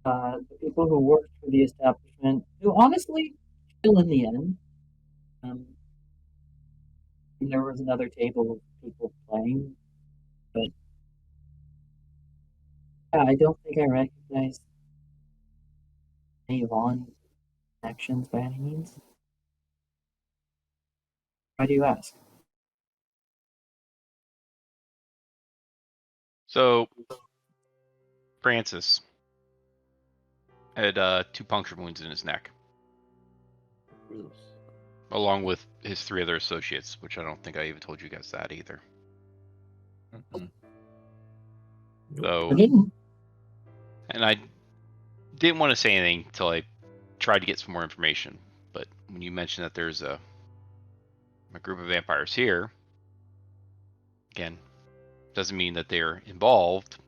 The people who worked for the establishment, who honestly, still in the end, and there was another table of people playing, but yeah, I don't think I recognized any Vaughn actions by any means. Why do you ask? So, Francis had 2 puncture wounds in his neck, along with his 3 other associates, which I don't think I even told you guys that either. So, and I didn't want to say anything until I tried to get some more information. But when you mentioned that there's a group of vampires here, again, doesn't mean that they're involved,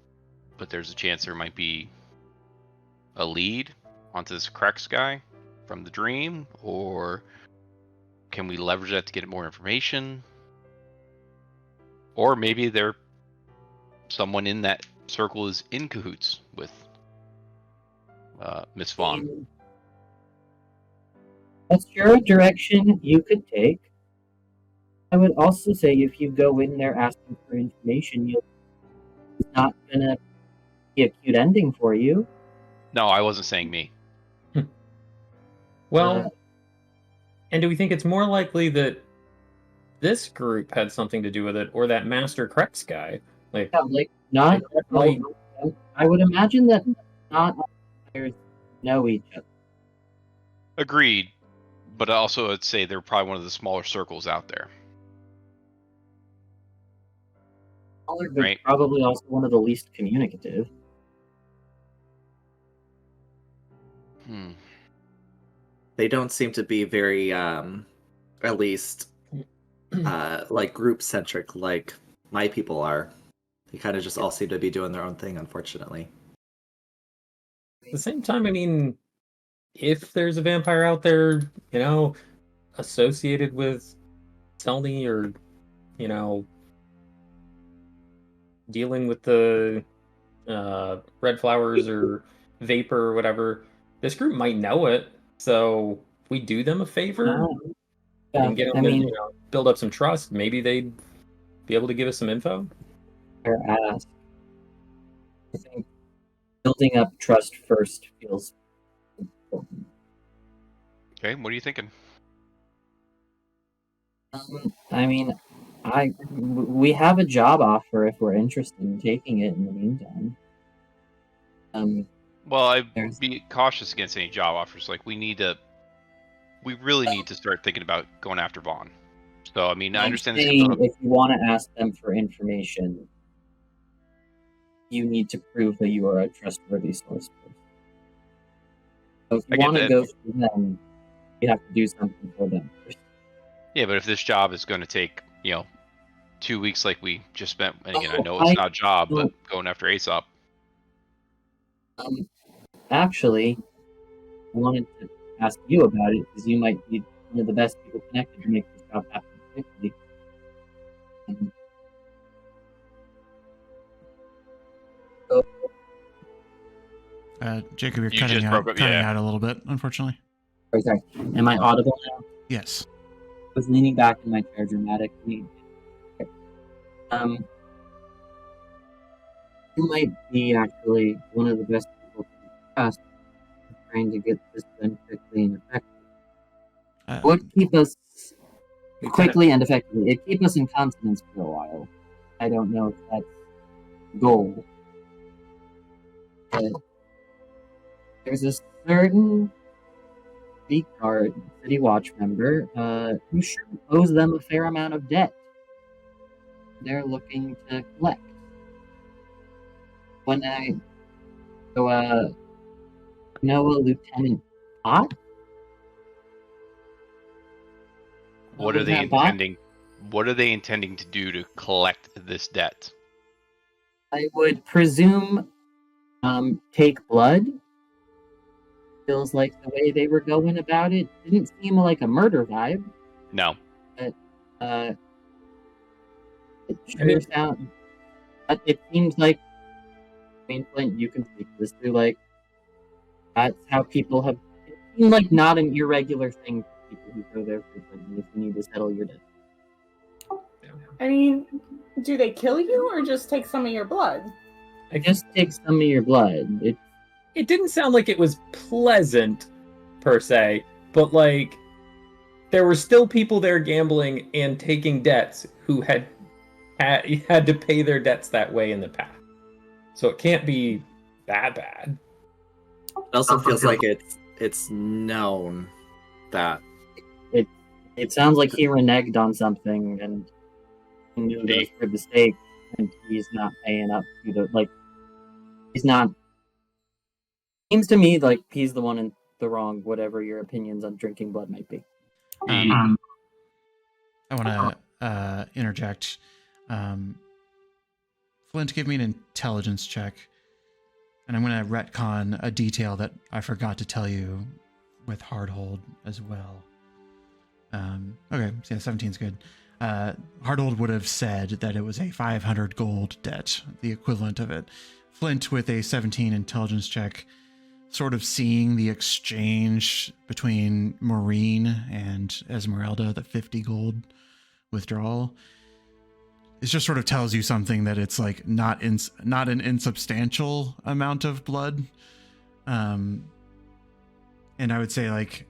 but there's a chance there might be a lead onto this Krex guy from the dream, or can we leverage that to get more information? Or maybe someone in that circle is in cahoots with Miss Vaughn. That's your direction you could take. I would also say if you go in there asking for information, it's not gonna be a cute ending for you. No, I wasn't saying me. Well, and do we think it's more likely that this group had something to do with it, or that Master Krex guy? Like, yeah, like not. definitely- I would imagine that not all players know each other. Agreed, but also I'd say they're probably one of the smaller circles out there. But Right. probably also one of the least communicative. They don't seem to be very, at least, like group centric, like my people are. They kind of just all seem to be doing their own thing, unfortunately. At the same time, I mean, if there's a vampire out there, associated with Selny or, dealing with the red flowers or vapor or whatever, this group might know it. So if we do them a favor and get them to build up some trust, maybe they'd be able to give us some info. Fair ask. I think building up trust first feels important. Okay, what are you thinking? I mean, we have a job offer if we're interested in taking it in the meantime. Well, I'd be cautious against any job offers. Like, we really need to start thinking about going after Vaughn. So, I mean, I understand this. If you want to ask them for information, you need to prove that you are a trustworthy source. So if you want to go through them, you have to do something for them first. Yeah, but if this job is going to take, 2 weeks like we just spent, and again, I know it's not a job, but going after Aesop. Actually, I wanted to ask you about it because you might be one of the best people connected to make this job happen quickly. Jacob, you're cutting out a little bit, unfortunately. Sorry. Am I audible now? Yes. I was leaning back in my chair dramatically. You might be actually one of the best people to trust trying to get this done quickly and effectively. It would keep us quickly and effectively. It'd keep us in consonance for a while. I don't know if that's goal. But there's a certain city watch member, who sure owes them a fair amount of debt. They're looking to collect. Know a Lieutenant Pot? What are they intending? What are they intending to do to collect this debt? I would presume, take blood. Feels like the way they were going about it didn't seem like a murder vibe. No. But, it sure sounds. But it seems like, Flint, you can speak this too. Like, that's how people have. It seemed like not an irregular thing for people who go there frequently if you need to settle your debt. I mean, do they kill you or just take some of your blood? I guess take some of your blood. It didn't sound like it was pleasant, per se, but like there were still people there gambling and taking debts who had to pay their debts that way in the past. So it can't be that bad. It also feels like it's known that It sounds like he reneged on something and he knew those were the stakes, and he's not paying up to the he's not. Seems to me like he's the one in the wrong, whatever your opinions on drinking blood might be. I want to interject. Flint, give me an intelligence check, and I'm going to retcon a detail that I forgot to tell you with Hardhold as well. Okay, so yeah, 17's good. Hardhold would have said that it was a 500 gold debt, the equivalent of it. Flint, with a 17 intelligence check, sort of seeing the exchange between Maureen and Esmeralda, the 50 gold withdrawal, it just sort of tells you something that it's like not an insubstantial amount of blood. And I would say like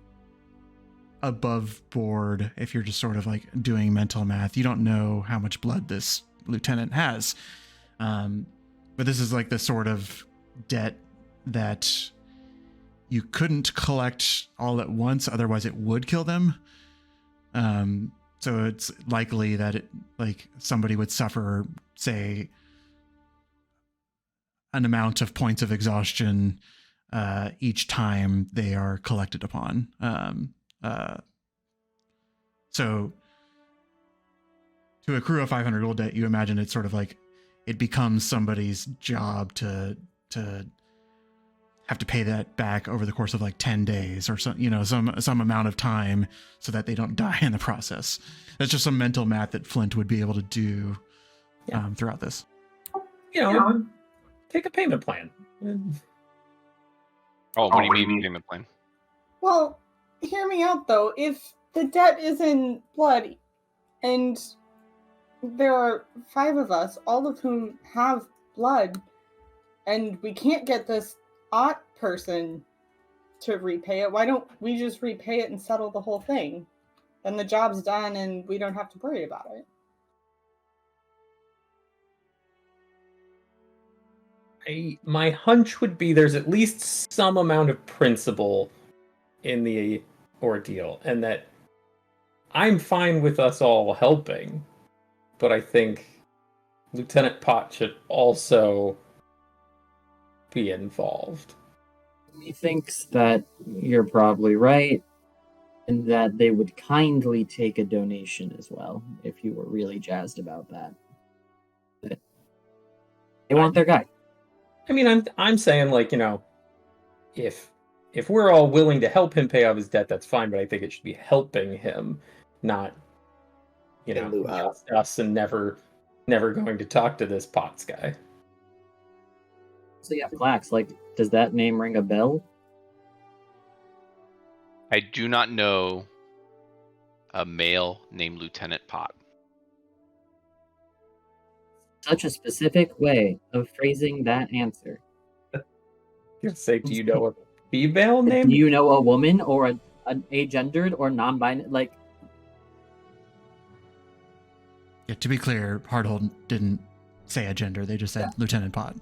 above board, if you're just sort of like doing mental math, you don't know how much blood this lieutenant has. But this is like the sort of debt that you couldn't collect all at once, otherwise it would kill them. So it's likely that somebody would suffer, say, an amount of points of exhaustion each time they are collected upon. So to accrue a 500 gold debt, you imagine it's sort of like it becomes somebody's job to have to pay that back over the course of like 10 days or some amount of time so that they don't die in the process. That's just some mental math that Flint would be able to do throughout this. Take a payment plan. Oh, what do you mean payment plan? Well, hear me out though. If the debt is in blood and there are 5 of us, all of whom have blood, and we can't get this Ott person to repay it, why don't we just repay it and settle the whole thing? Then the job's done and we don't have to worry about it. My hunch would be there's at least some amount of principle in the ordeal, and that I'm fine with us all helping, but I think Lieutenant Pot should also be involved. He thinks that you're probably right, and that they would kindly take a donation as well if you were really jazzed about that. But they want their guy. I mean, I'm saying, like, if we're all willing to help him pay off his debt, that's fine, but I think it should be helping him, not just us and never going to talk to this Potts guy. So yeah, Flax, does that name ring a bell? I do not know a male named Lieutenant Pot. Such a specific way of phrasing that answer. You're say, do you know a female name? Do you know a woman or an agendered or non-binary? Yeah, to be clear, Hardhold didn't say a gender. They just said Lieutenant Pot.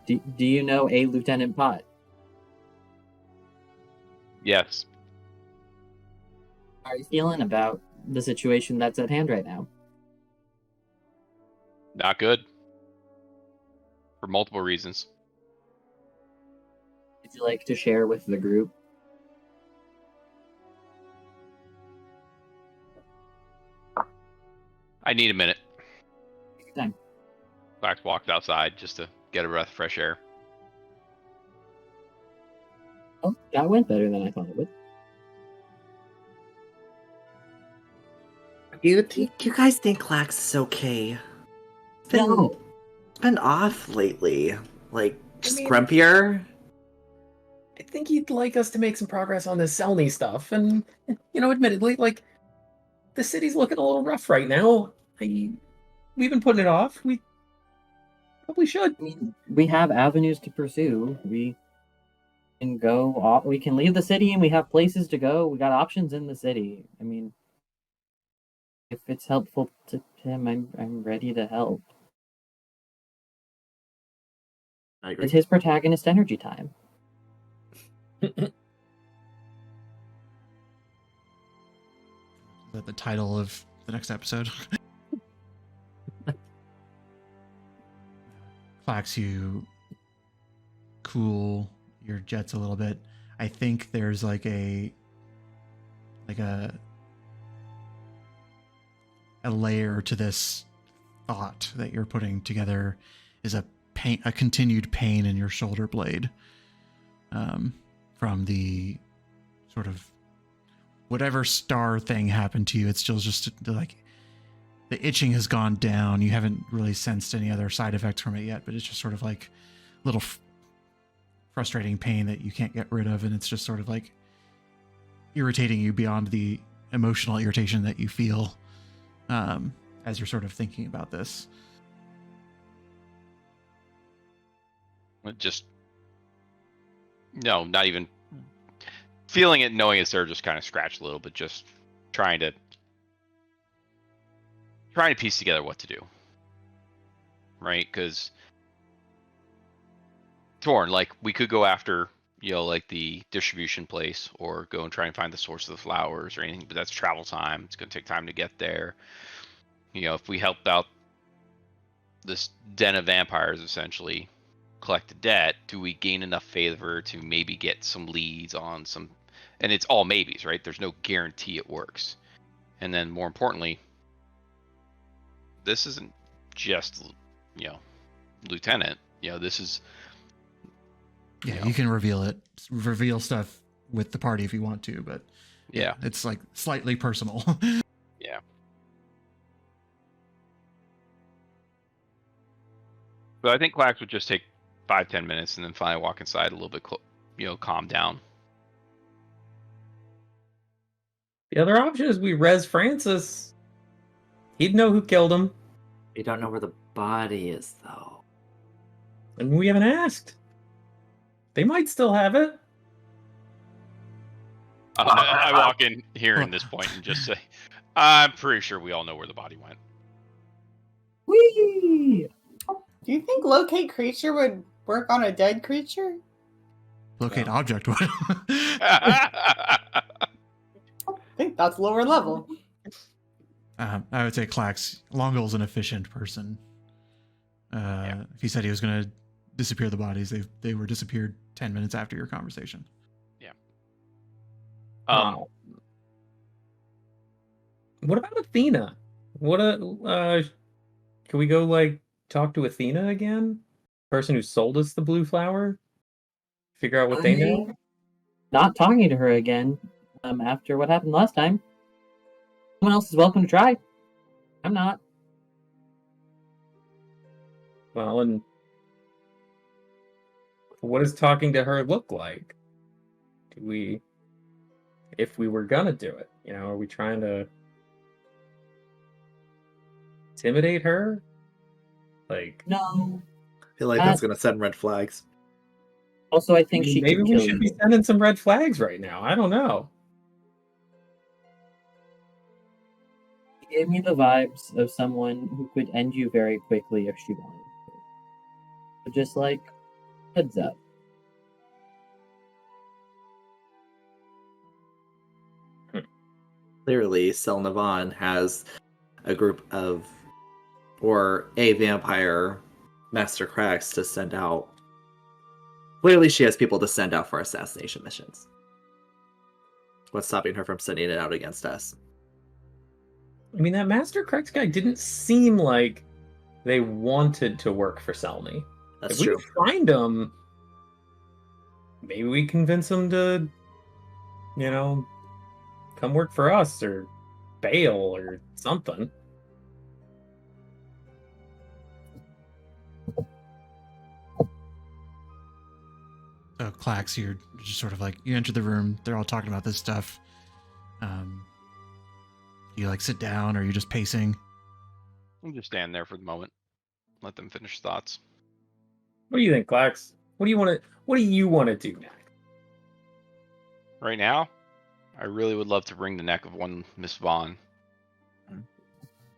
Do you know a Lieutenant Pot? Yes. How are you feeling about the situation that's at hand right now? Not good. For multiple reasons. Would you like to share with the group? I need a minute. Time. Flax walked outside just to get a breath of fresh air. Oh, that went better than I thought it would. You guys think Clax is okay? No. Been off lately. Like, just mean- grumpier? I think he'd like us to make some progress on this Selny stuff, and admittedly, like, the city's looking a little rough right now. We've been putting it off. We probably should. I mean, we have avenues to pursue. We can go off, we can leave the city and we have places to go. We got options in the city. I mean, if it's helpful to him, I'm ready to help. I agree. It's his protagonist energy time. Is that the title of the next episode? Clax, you cool your jets a little bit. I think there's like a layer to this thought that you're putting together is a continued pain in your shoulder blade, from the sort of whatever star thing happened to you. It's still just like the itching has gone down. You haven't really sensed any other side effects from it yet, but it's just sort of like little frustrating pain that you can't get rid of, and it's just sort of like irritating you beyond the emotional irritation that you feel as you're sort of thinking about this. Just no, not even feeling it, knowing it's there, just kind of scratch a little bit, just trying to piece together what to do, right? Because torn, like, we could go after, like the distribution place, or go and try and find the source of the flowers or anything, but that's travel time. It's going to take time to get there. If we help out this den of vampires, essentially collect the debt, do we gain enough favor to maybe get some leads on some, and it's all maybes, right? There's no guarantee it works. And then more importantly, this isn't just, Lieutenant, this is, Yeah, you can reveal stuff with the party if you want to, but yeah, it's like slightly personal. Yeah. But I think Clax would just take 5-10 minutes and then finally walk inside a little bit, calm down. The other option is we res Francis. He'd know who killed him, We don't know where the body is, though. and we haven't asked. They might still have it. I walk in here in this point and just say, I'm pretty sure we all know where the body went. Whee! Do you think locate creature would work on a dead creature? Locate object would. I think that's lower level. I would say Clax. Longle's an efficient person. If he said he was going to disappear the bodies, they were disappeared 10 minutes after your conversation. What about Athena? Can we go talk to Athena again? Person who sold us the blue flower? Figure out what they know? Not talking to her again after what happened last time. Someone else is welcome to try. I'm not. Well, and what does talking to her look like? If we were gonna do it, are we trying to intimidate her? No. I feel like that's going to send red flags. Also, I think she maybe can we kill should you. be sending some red flags right now. I don't know. gave me the vibes of someone who could end you very quickly if she wanted to. So just like, heads up. Clearly, Selnavan has a group of, or a vampire Master Cracks to send out. Clearly, she has people to send out for assassination missions. What's stopping her from sending it out against us? I mean, that Master Cracks guy didn't seem like they wanted to work for Selmy. That's if true. we find them, maybe we convince them to, come work for us or bail or something. So Clax, you're just sort of like, you enter the room, they're all talking about this stuff. You like sit down, or are you just pacing? I'm just stand there for the moment. Let them finish thoughts. What do you think, Clax? What do you want to do next? Right now, I really would love to wring the neck of one Miss Vaughn.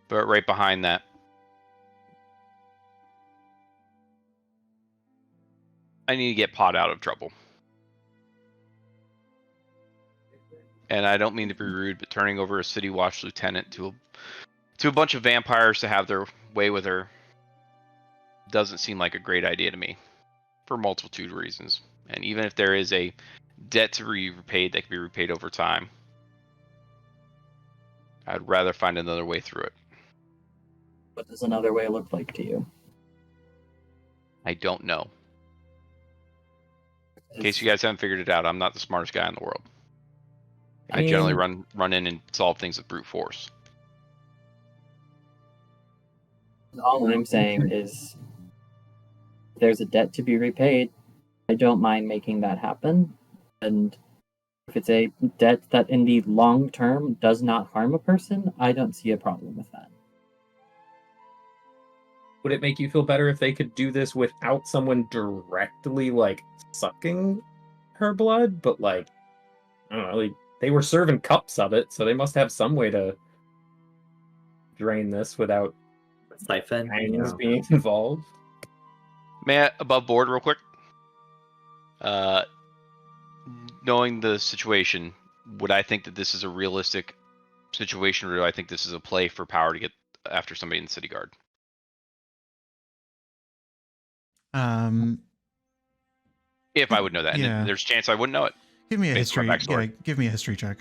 But right behind that, I need to get Pot out of trouble. And I don't mean to be rude, but turning over a city watch lieutenant to a bunch of vampires to have their way with her doesn't seem like a great idea to me, for a multitude of reasons. And even if there is a debt to be repaid that can be repaid over time, I'd rather find another way through it. What does another way look like to you? I don't know. In case you guys haven't figured it out, I'm not the smartest guy in the world. I generally run in and solve things with brute force. All I'm saying is, if there's a debt to be repaid, I don't mind making that happen. And if it's a debt that in the long term does not harm a person, I don't see a problem with that. Would it make you feel better if they could do this without someone directly, sucking her blood? But, I don't know, they were serving cups of it, so they must have some way to drain this without Siphon fangs being involved. May I, above board real quick? Knowing the situation, would I think that this is a realistic situation, or do I think this is a play for power to get after somebody in the city guard? If I would know that, yeah. And there's a chance I wouldn't know it. Give me a Based on history. my backstory. Yeah, give me a history check.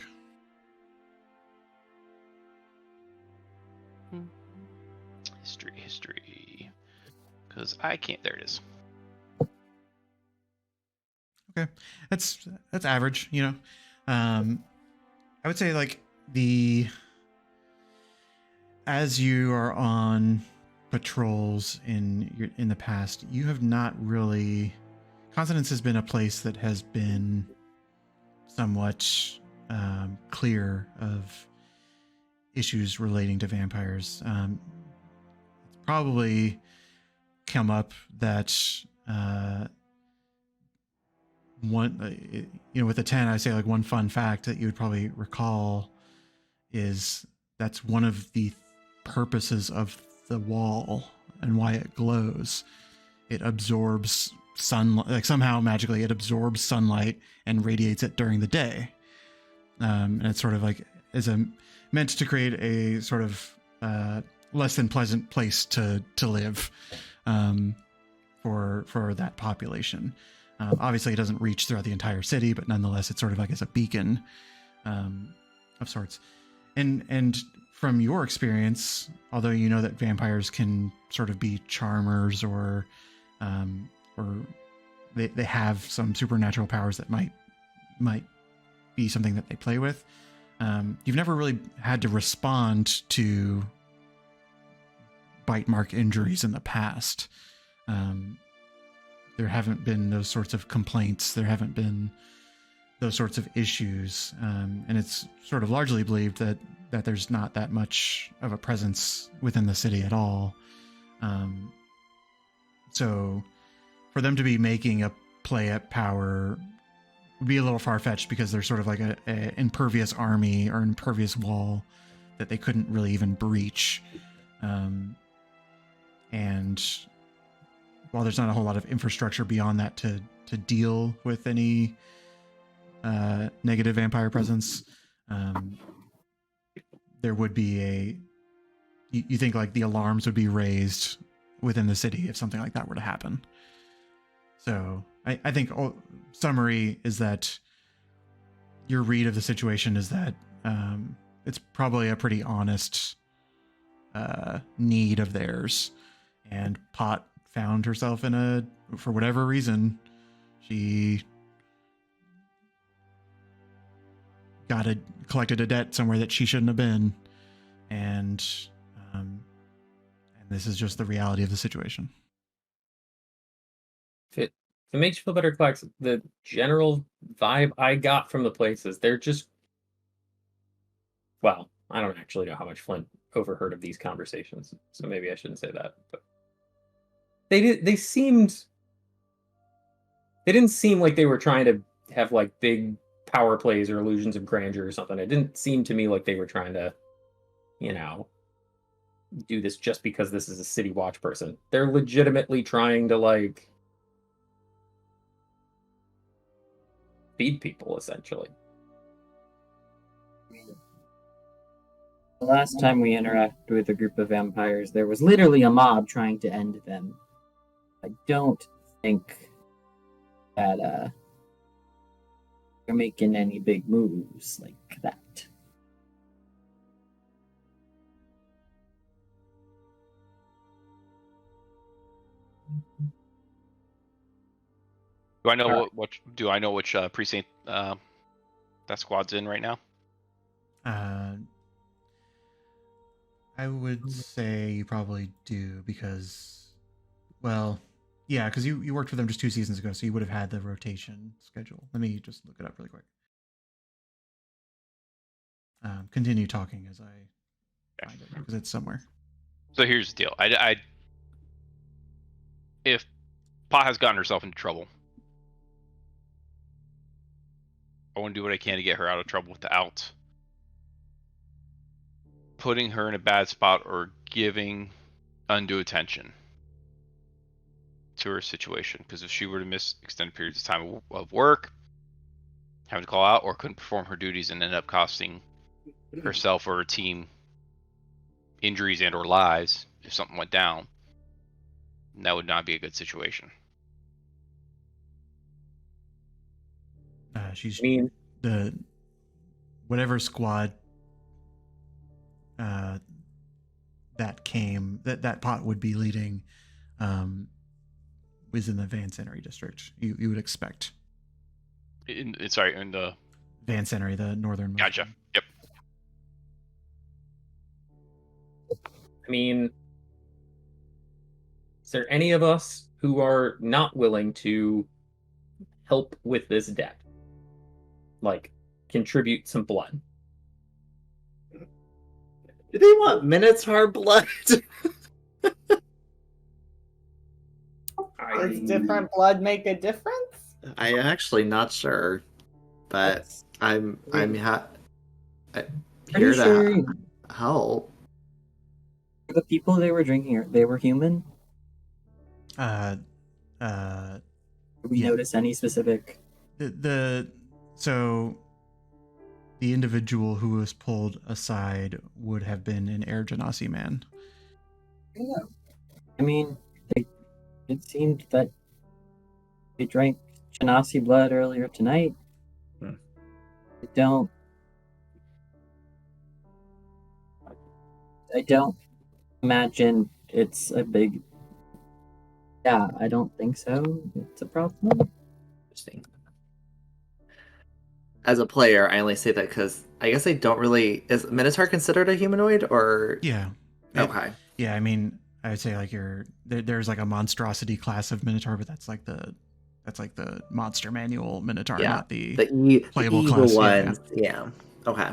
History. Because I can't. There it is. Okay, that's average. I would say as you are on patrols in the past, you have not really. Consonance has been a place that has been somewhat clear of issues relating to vampires. It's probably come up that with the 10, I say one fun fact that you would probably recall is that's one of the purposes of the wall and why it glows. It absorbs sunlight, somehow magically it absorbs sunlight and radiates it during the day. And it's sort of meant to create a sort of less than pleasant place to live for that population. Obviously it doesn't reach throughout the entire city, but nonetheless it's sort of as a beacon of sorts. And from your experience, although you know that vampires can sort of be charmers or they have some supernatural powers that might be something that they play with, you've never really had to respond to bite mark injuries in the past. There haven't been those sorts of complaints. There haven't been those sorts of issues. And it's sort of largely believed that there's not that much of a presence within the city at all. So for them to be making a play at power would be a little far-fetched, because there's sort of a impervious army or impervious wall that they couldn't really even breach. And while there's not a whole lot of infrastructure beyond that to deal with any negative vampire presence, there would be you think like the alarms would be raised within the city if something like that were to happen. So I think summary is that your read of the situation is that it's probably a pretty honest need of theirs, and Pot found herself for whatever reason, she collected a debt somewhere that she shouldn't have been, and this is just the reality of the situation. If it makes you feel better, Clax, the general vibe I got from the place is they're just, well, I don't actually know how much Flint overheard of these conversations, so maybe I shouldn't say that, but they didn't seem like they were trying to have like big power plays or illusions of grandeur or something. It didn't seem to me like they were trying to, do this just because this is a city watch person. They're legitimately trying to like feed people, essentially. The last time we interacted with a group of vampires, there was literally a mob trying to end them. I don't think that they're making any big moves like that. Do I know do I know which precinct that squad's in right now? I would say you probably do because, well, yeah, because you worked with them just 2 seasons ago, so you would have had the rotation schedule. Let me just look it up really quick. Continue talking as I find it, because it's somewhere. So here's the deal. I if Pot has gotten herself into trouble, I want to do what I can to get her out of trouble without putting her in a bad spot or giving undue attention to her situation. Because if she were to miss extended periods of time of work, having to call out, or couldn't perform her duties and end up costing herself or her team injuries and or lives if something went down, that would not be a good situation. She's I mean, whatever squad that Pot would be leading was in the Van Century district. You would expect. In the Van Century, the northern. Gotcha. Yep. I mean, is there any of us who are not willing to help with this debt? Like, contribute some blood? Do they want Minotaur blood? Does different blood make a difference? I'm actually not sure, but I'm here to help. The people they were drinking, they were human? Did we notice any specific? So the individual who was pulled aside would have been an Air Genasi man. Yeah. I mean, it seemed that they drank Genasi blood earlier tonight. I don't imagine it's a big... Yeah, I don't think so. It's a problem. Interesting. As a player, I only say that because I guess I don't really... Is Minotaur considered a humanoid, or... Yeah. Okay. Yeah, I mean, I would say like there's like a monstrosity class of Minotaur, but that's like the monster manual Minotaur, not the playable evil class. ones. Yeah. Okay.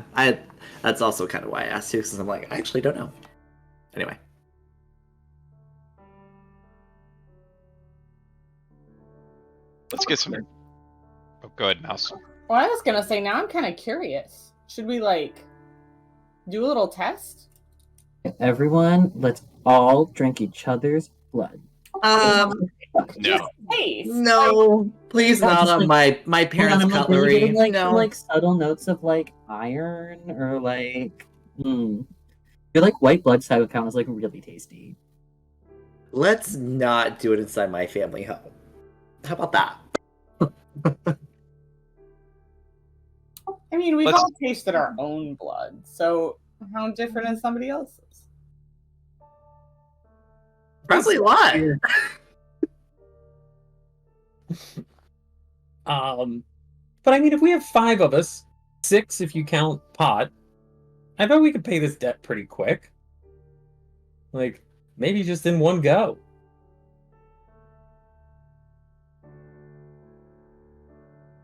That's also kind of why I asked you, because I'm like, I actually don't know. Anyway. Let's get some. Oh, go ahead, Mouse. Well, I was gonna say, now I'm kind of curious. Should we do a little test? Everyone, let's all drink each other's blood. No. Taste. No, please No, not just on like- my parents' I'm like really cutlery. getting like no. some like subtle notes of like iron or like I feel like white blood cell count is like really tasty. Let's not do it inside my family home. How about that? I mean, we've Let's- all tasted our own blood, so how different is somebody else's? Probably a lot. But I mean, if we have 5 of us, 6 if you count Pot, I bet we could pay this debt pretty quick. Like, maybe just in one go.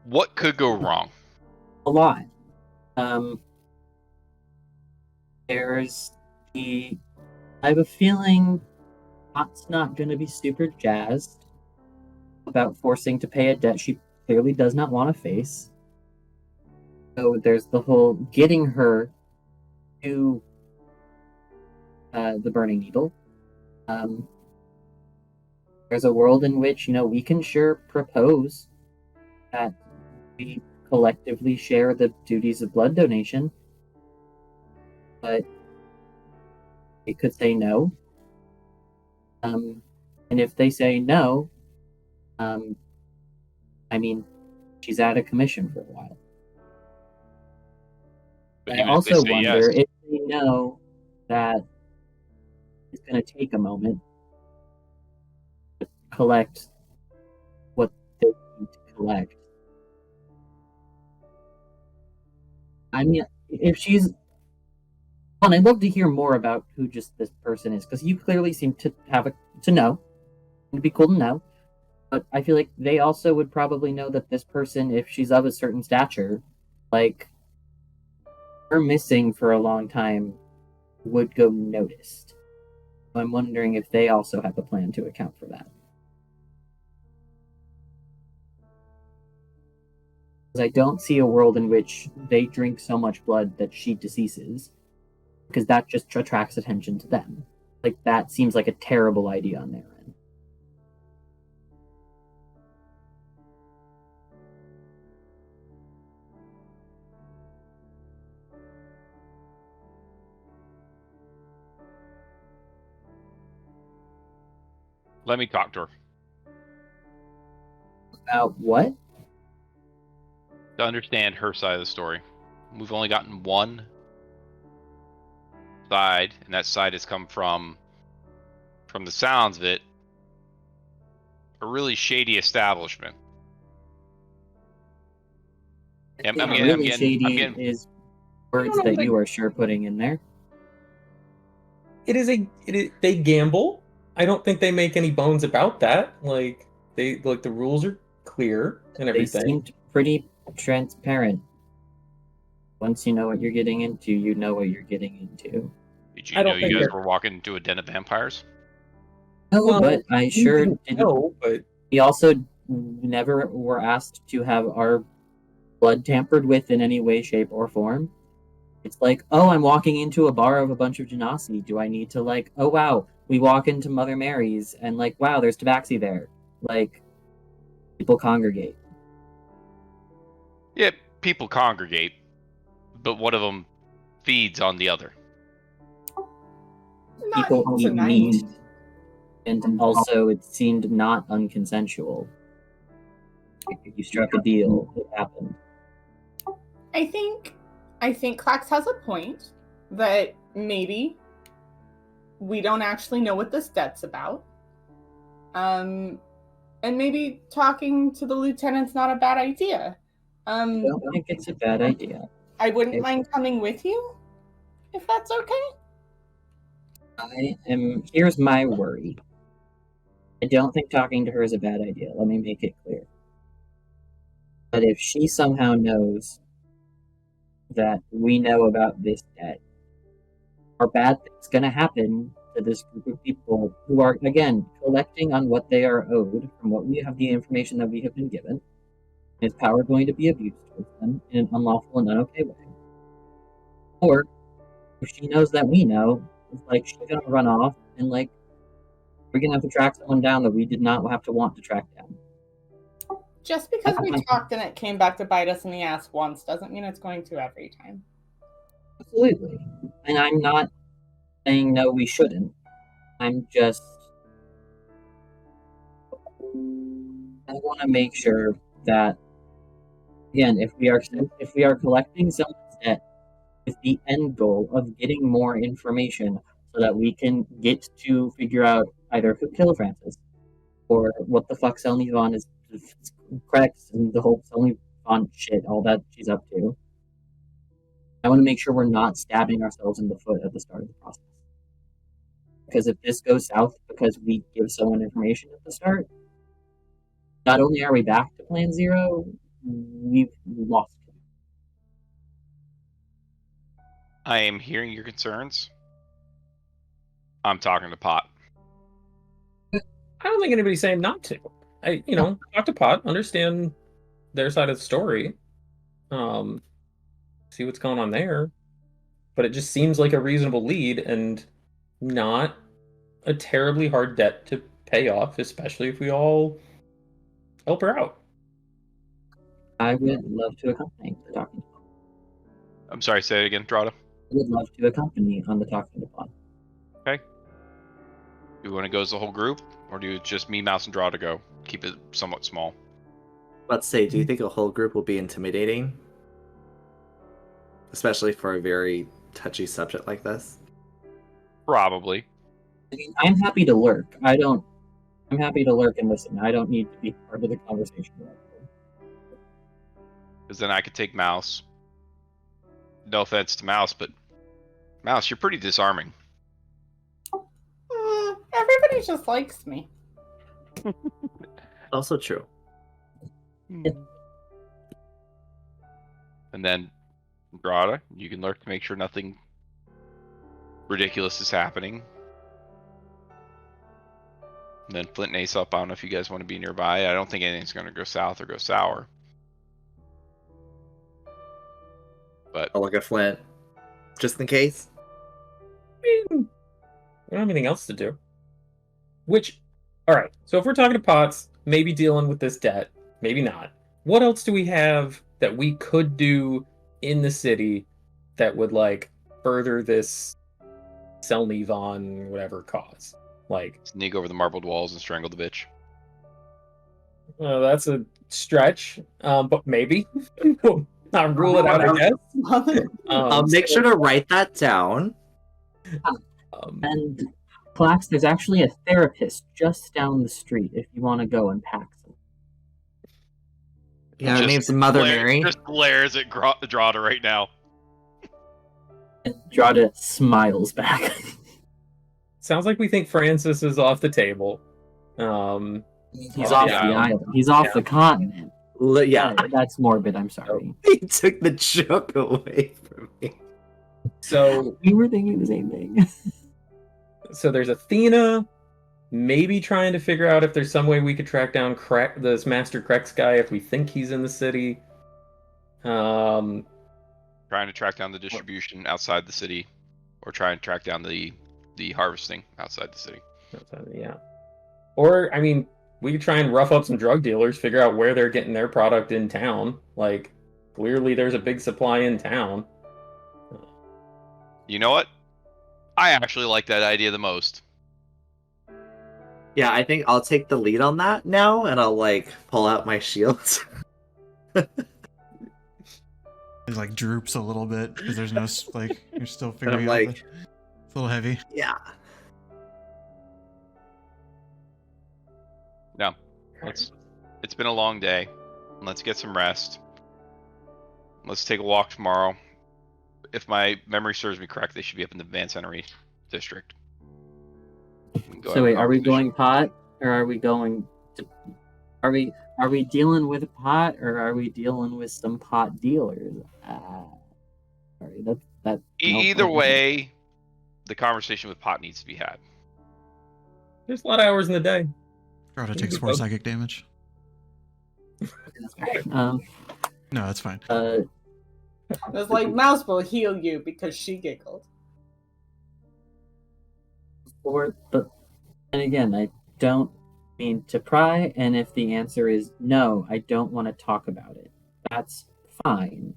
What could go wrong? A lot. There's the. I have a feeling Pot's not going to be super jazzed about forcing to pay a debt she clearly does not want to face. So there's the whole getting her to the burning needle. There's a world in which, we can sure propose that we collectively share the duties of blood donation, but it could say no. And if they say no, I mean, she's out of commission for a while. But I even if they also say wonder yes, if they know that it's going to take a moment to collect what they need to collect. I mean, if she's... Well, I'd love to hear more about who just this person is, because you clearly seem to to know. It'd be cool to know. But I feel like they also would probably know that this person, if she's of a certain stature, like, her missing for a long time would go noticed. So I'm wondering if they also have a plan to account for that. Because I don't see a world in which they drink so much blood that she deceases, because that just attracts attention to them. Like, that seems like a terrible idea on their end. let me talk to her About what? to understand her side of the story. We've only gotten one side, and that side has come from the sounds of it, a really shady establishment. Really shady is words that you are sure putting in there. They gamble. I don't think they make any bones about that. Like the rules are clear and They everything. seemed pretty transparent. Once you know what you're getting into, you know what you're getting into. Did I you don't know think you guys they're- were walking into a den of vampires? No, Well, but I We sure didn't didn't. know, but We also never were asked to have our blood tampered with in any way, shape, or form. It's like, oh, I'm walking into a bar of a bunch of genasi. Do I need to, like, oh, wow, we walk into Mother Mary's and, like, wow, there's tabaxi there. Like, people congregate. Yeah, people congregate, but one of them feeds on the other. Not People eat tonight. meat. And also, it seemed not unconsensual. If you struck a deal, it happened. I think Clax has a point that maybe we don't actually know what this debt's about. And maybe talking to the lieutenant's not a bad idea. I don't think it's a bad idea. I wouldn't mind coming with you, if that's okay. Here's my worry. I don't think talking to her is a bad idea. Let me make it clear. But if she somehow knows that we know about this debt, are bad things going to happen to this group of people who are, again, collecting on what they are owed from what we have, the information that we have been given? Is power going to be abused towards them in an unlawful and unokay way? Or If she knows that we know, it's like she's gonna run off and like we're gonna have to track someone down that we did not have to want to track down. Just because we talked and it came back to bite us in the ass once doesn't mean it's going to every time. Absolutely. And I'm not saying no, we shouldn't. I'm just I want to make sure that again, if we are collecting someone's debt with the end goal of getting more information so that we can get to figure out either who killed Francis or what the fuck Selmy Vaughn is correct and the whole Selmy Vaughn shit, all that she's up to. I want to make sure we're not stabbing ourselves in the foot at the start of the process. Because if this goes south because we give someone information at the start, not only are we back to Plan Zero, we've lost it. I am hearing your concerns. I'm talking to Pot. I don't think anybody's saying not to. Talk to Pot, understand their side of the story, see what's going on there. But it just seems like a reasonable lead and not a terribly hard debt to pay off, especially if we all help her out. I would love to accompany the talking to Pod. I'm sorry, say it again, Drawde. I would love to accompany on the talking to Pod. Okay. Do you want to go as the whole group, or do you just me, Mouse, and Drawde go? Keep it somewhat small. Let's say, do you think a whole group will be intimidating? Especially for a very touchy subject like this? Probably. I mean, I'm happy to lurk. I'm happy to lurk and listen. I don't need to be part of the conversation. Because then I could take Mouse. No offense to Mouse, but Mouse, you're pretty disarming. Everybody just likes me. Also true. And then Drawde, you can lurk to make sure nothing ridiculous is happening. And then Flint and Aesop, I don't know if you guys want to be nearby. I don't think anything's going to go south or go sour. But I'll look at Flint. Just in case. I mean, we don't have anything else to do. Alright, so if we're talking to Pots, maybe dealing with this debt, maybe not. What else do we have that we could do in the city that would, further this Selmy Vaughn whatever cause? Sneak over the marbled walls and strangle the bitch. That's a stretch, but maybe. Not rule it out, I guess. I'll make sure to write that down. And Plax, there's actually a therapist just down the street if you want to go and pack some. Yeah, her name's Mother Mary. Just glares at Drawde right now. And Drawde smiles back. Sounds like we think Francis is off the table. He's off the island. He's off the continent. Yeah. That's morbid, I'm sorry. He took the joke away from me. So we were thinking the same thing. So there's Athena, maybe trying to figure out if there's some way we could track down this Master Krex guy if we think he's in the city. Trying to track down the distribution outside the city, or try and track down the harvesting outside the city. Yeah. Or, we could try and rough up some drug dealers, figure out where they're getting their product in town. Clearly there's a big supply in town. You know what? I actually like that idea the most. Yeah, I think I'll take the lead on that now, and I'll pull out my shields. It droops a little bit because there's no you're still figuring out. It's a little heavy. Yeah. No, it's been a long day. Let's get some rest. Let's take a walk tomorrow. If my memory serves me correct, they should be up in the Van Century district. So wait, are we going Pot, or are we going to? Are we dealing with Pot, or are we dealing with some pot dealers? Sorry, that. Either way, the conversation with Pot needs to be had. There's a lot of hours in the day. Drawde takes 4 psychic damage. No, that's fine. It was Mouse will heal you because she giggled. And again, I don't mean to pry, and if the answer is no, I don't want to talk about it. That's fine.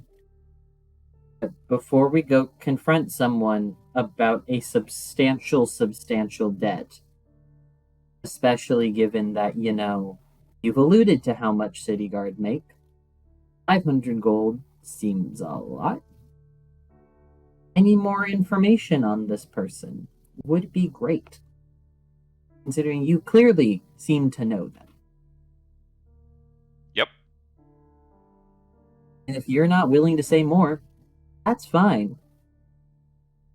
But before we go confront someone about a substantial debt, especially given that, you've alluded to how much City Guard make, 500 gold seems a lot. Any more information on this person would be great, considering you clearly seem to know them. Yep. And if you're not willing to say more, that's fine.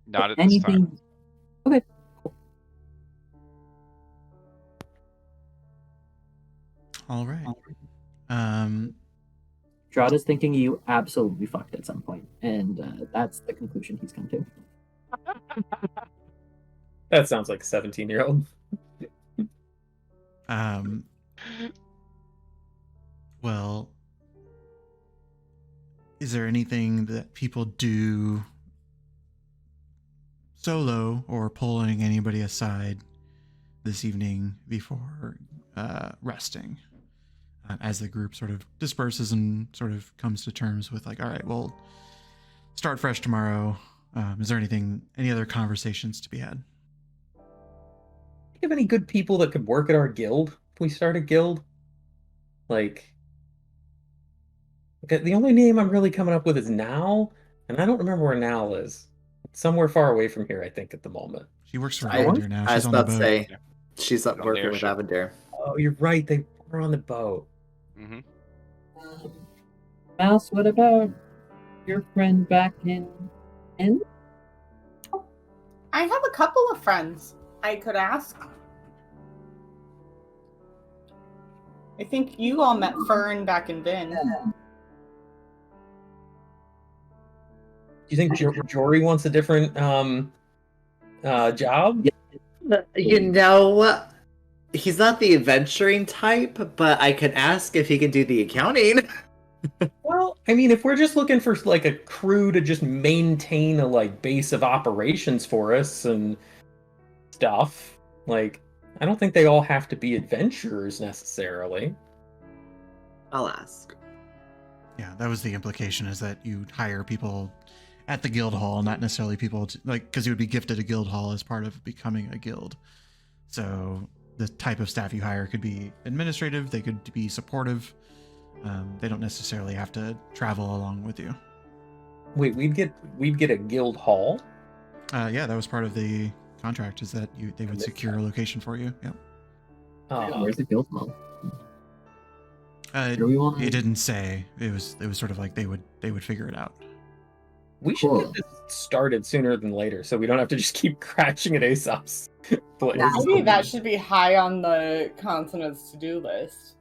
Not at this time. Okay. All right. Drawde's thinking you absolutely fucked at some point, and that's the conclusion he's come to. That sounds like a 17-year-old. Well, is there anything that people do solo or pulling anybody aside this evening before resting? As the group sort of disperses and sort of comes to terms with like, all right, we'll start fresh tomorrow. Is there any other conversations to be had? Do you have any good people that could work at our guild if we start a guild? Like, the only name I'm really coming up with is Nal, and I don't remember where Nal is. It's somewhere far away from here, I think, at the moment. She works for Avendir now. I was She's on the about to boat. say, she's up On the working with airship. Avendir. Oh, you're right. They were on the boat. Mm-hmm. Mouse, what about your friend back in? I have a couple of friends I could ask. I think you all met Fern back in Vin. Do you think Jory wants a different job? He's not the adventuring type, but I can ask if he can do the accounting. Well, I mean, if we're just looking for like a crew to just maintain a base of operations for us and stuff, I don't think they all have to be adventurers necessarily. I'll ask. Yeah, that was the implication, is that you hire people at the guild hall, not necessarily people because you would be gifted a guild hall as part of becoming a guild. So the type of staff you hire could be administrative, they could be supportive. They don't necessarily have to travel along with you. Wait, we'd get a guild hall? Yeah, that was part of the contract, is that they would secure a location for you. Yep. Where's the guild hall? It didn't say. It was sort of like they would figure it out. We should get this started sooner than later, so we don't have to just keep crashing at Aesop's place. Maybe that should be high on the consonants to-do list.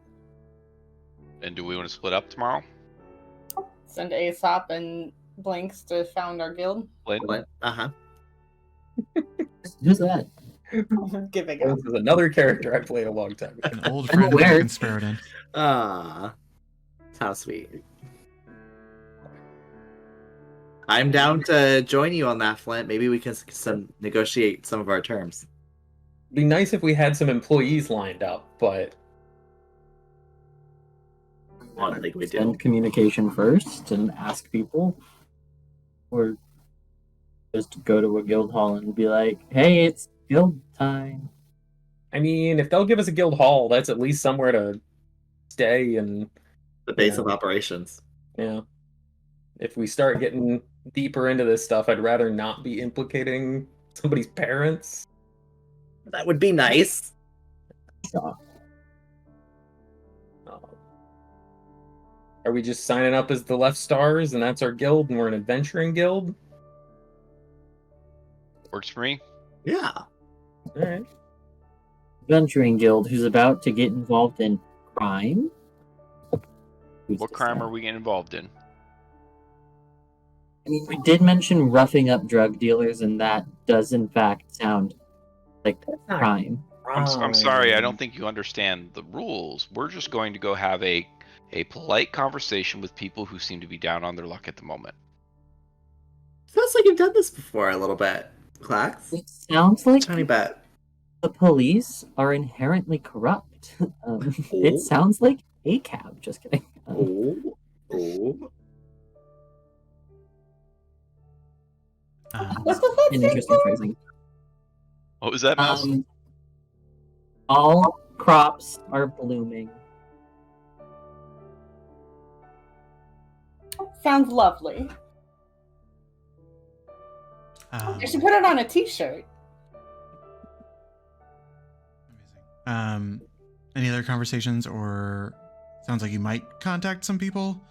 And do we want to split up tomorrow? Send Aesop and Blinks to found our guild. What? Uh-huh. Who's that? Giving up. This is another character I played a long time ago. An old friend that I aware. can spare it in. How sweet. I'm down to join you on that, Flint. Maybe we can negotiate some of our terms. It'd be nice if we had some employees lined up, but I don't think we do. Send communication first and ask people, or just go to a guild hall and be like, "Hey, it's guild time." I mean, if they'll give us a guild hall, that's at least somewhere to stay and The base of operations. yeah. If we start getting deeper into this stuff, I'd rather not be implicating somebody's parents. That would be nice. Are we just signing up as the Left Stars and that's our guild and we're an adventuring guild? Works for me. Yeah. Alright. Adventuring guild who's about to get involved in crime. Who's What to crime say? are we getting involved in? I mean, we did mention roughing up drug dealers, and that does in fact sound like not crime. I'm sorry, I don't think you understand the rules. We're just going to go have a polite conversation with people who seem to be down on their luck at the moment. Sounds like you've done this before a little bit, Clax. It sounds like Tiny bit. The police are inherently corrupt. It sounds like a cab. Just kidding. Oh. What does that An say? interesting phrasing. What was that, Mouse? All crops are blooming. Sounds lovely. I should put it on a t-shirt. Amazing. Any other conversations, or sounds like you might contact some people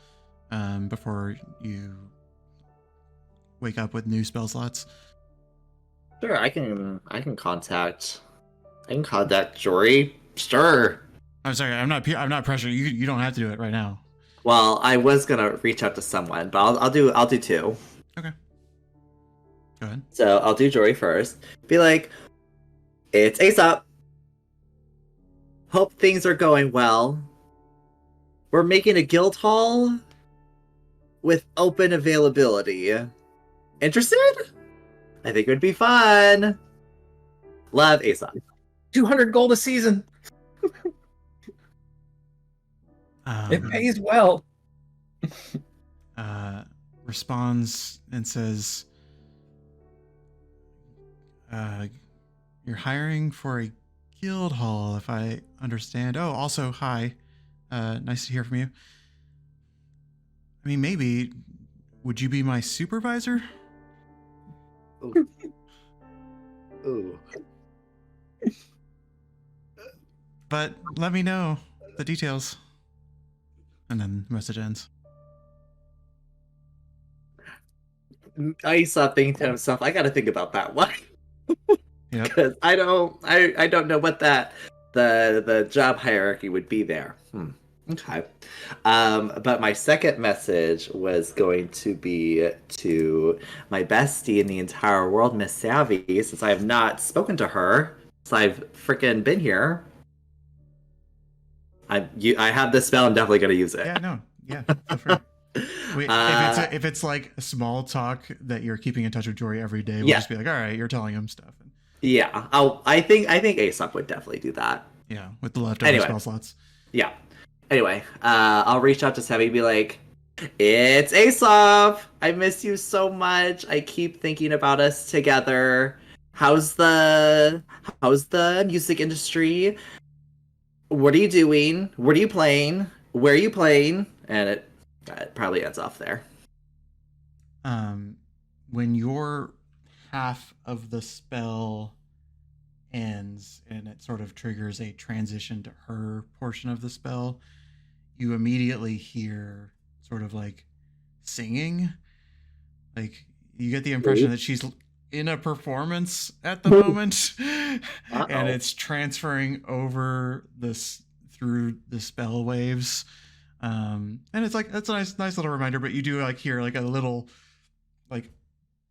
before you wake up with new spell slots? Sure, I can contact Jory. Sure. I'm sorry, I'm not pressuring you. You don't have to do it right now. Well, I was gonna reach out to someone, but I'll do two. Okay. Go ahead. So I'll do Jory first. Be like, it's Aesop. Hope things are going well. We're making a guild hall with open availability. Interested? I think it would be fun. Love, Aesop. 200 gold a season. It pays well. Responds and says, you're hiring for a guild hall, if I understand. Oh, also, hi. Nice to hear from you. I mean, maybe, would you be my supervisor? Ooh. Ooh. But let me know the details. And then the message ends. Aesop thinking to himself, I gotta think about that one. Yep. Because I don't know what the job hierarchy would be there. Okay. But my second message was going to be to my bestie in the entire world, Miss Savvy, since I have not spoken to her since I've freaking been here. I have this spell. I'm definitely gonna use it. Yeah, no. Yeah, feel free. Wait, if it's like a small talk that you're keeping in touch with Jory every day, we'll just be like, all right, you're telling him stuff. Yeah, I think Aesop would definitely do that. Yeah, with the leftover spell slots. Yeah. Anyway, I'll reach out to Savvy and be like, it's Aesop! I miss you so much. I keep thinking about us together. How's the music industry? What are you doing? What are you playing? Where are you playing? And it probably ends off there. When your half of the spell ends and it sort of triggers a transition to her portion of the spell, you immediately hear sort of like singing. Like you get the impression that she's in a performance at the moment. And it's transferring over this through the spell waves. And it's like, that's a nice little reminder, but you do like hear like a little like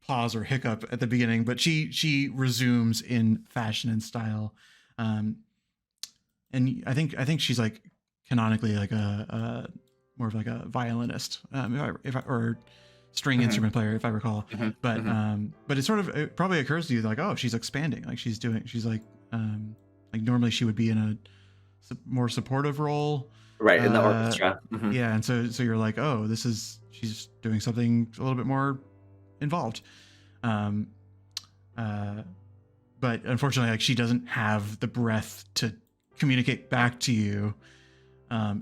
pause or hiccup at the beginning, but she resumes in fashion and style. And I think she's like canonically like a more of like a violinist, or string instrument player, if I recall. But it probably occurs to you like, oh, she's expanding. Like she's like normally she would be in a more supportive role. Right, in the orchestra. Yeah, and so you're like, oh, she's doing something a little bit more involved. But unfortunately, like she doesn't have the breath to communicate back to you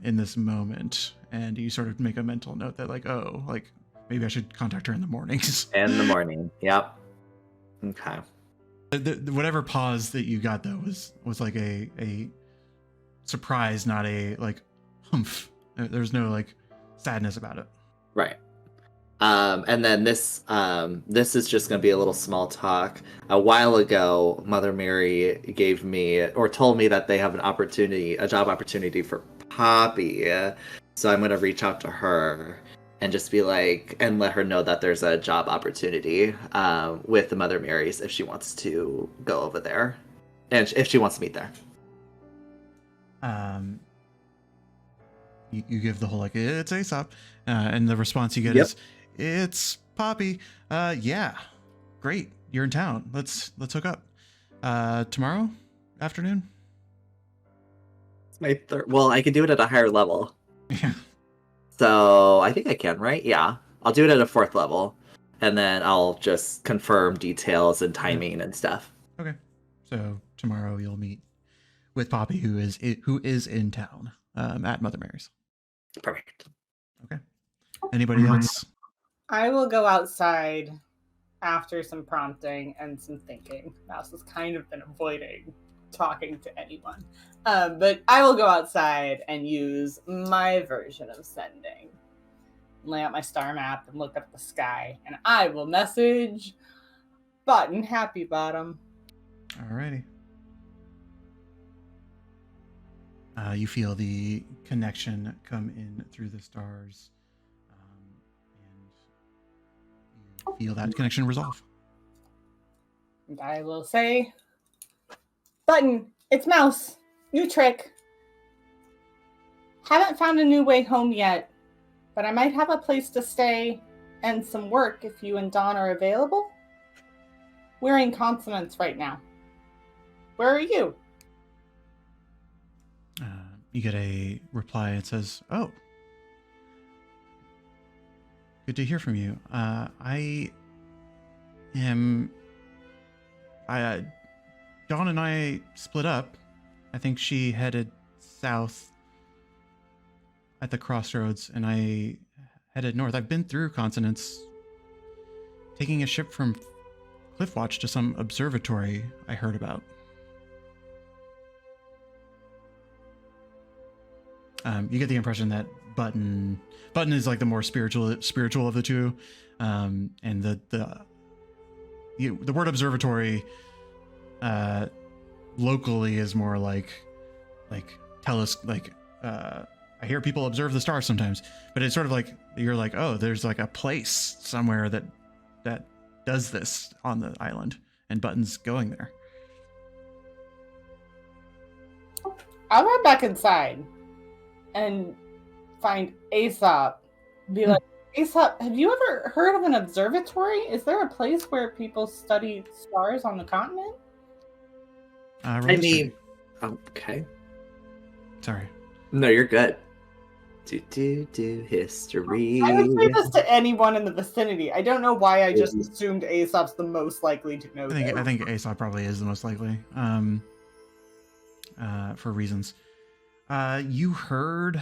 in this moment. And you sort of make a mental note that like, oh, like maybe I should contact her in the mornings. In the morning. Yep. Okay. Whatever pause that you got though was like a surprise, not a like humph. There's no like sadness about it. Right. And then this is just going to be a little small talk. A while ago, Mother Mary gave me or told me that they have a job opportunity for Poppy. So I'm going to reach out to her and just be like, and let her know that there's a job opportunity with the Mother Marys if she wants to go over there and if she wants to meet there. You give the whole like, it's Aesop, and the response you get is, it's Poppy. Yeah, great. You're in town. Let's hook up tomorrow afternoon? It's my third. Well, I could do it at a higher level. Yeah. So I think I can, right? Yeah. I'll do it at a 4th level. And then I'll just confirm details and timing and stuff. Okay. So tomorrow you'll meet with Poppy, who is in town at Mother Mary's. Perfect. Okay. Anybody else? I will go outside after some prompting and some thinking. Mouse has kind of been avoiding talking to anyone. But I will go outside and use my version of sending. Lay out my star map and look up at the sky. And I will message Button Happy Bottom. Alrighty. You feel the connection come in through the stars. And you feel that connection resolve. And I will say, Button, it's Mouse. New trick. Haven't found a new way home yet, but I might have a place to stay and some work if you and Dawn are available. We're in consonance right now. Where are you? You get a reply. It says, "Oh, good to hear from you. Dawn and I split up. I think she headed south at the crossroads, and I headed north. I've been through consonants, taking a ship from Cliffwatch to some observatory I heard about." You get the impression that Button is like the more spiritual of the two, and the word observatory locally is more like I hear people observe the stars sometimes, but it's sort of like you're like, oh, there's like a place somewhere that does this on the island, and Button's going there. I'll run back inside and find Aesop. Be like, Aesop, have you ever heard of an observatory? Is there a place where people study stars on the continent? I mean, okay. Sorry. No, you're good. Do history. I would say this to anyone in the vicinity. I don't know why I just assumed Aesop's the most likely to know. I think Aesop probably is the most likely. For reasons. You heard,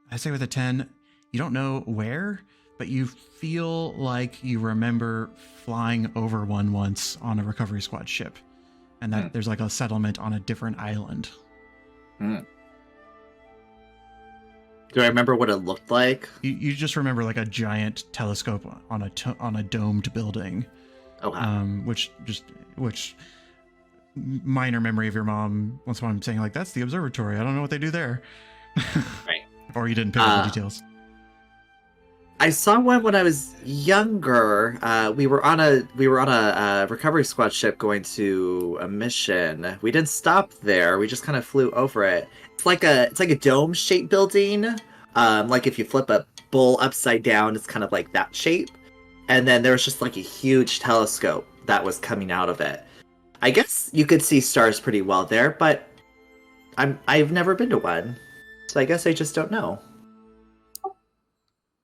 I say with a 10, you don't know where, but you feel like you remember flying over one once on a recovery squad ship, and that there's like a settlement on a different island. Do I remember what it looked like? You just remember like a giant telescope on a domed building. Oh, wow. Which minor memory of your mom once upon a time saying like, that's the observatory, I don't know what they do there. Right. Or you didn't pick up the details. I saw one when I was younger. We were on a recovery squad ship going to a mission. We didn't stop there. We just kind of flew over it. It's like a dome shaped building. Like if you flip a bowl upside down, it's kind of like that shape. And then there was just like a huge telescope that was coming out of it. I guess you could see stars pretty well there, but I've never been to one, so I guess I just don't know.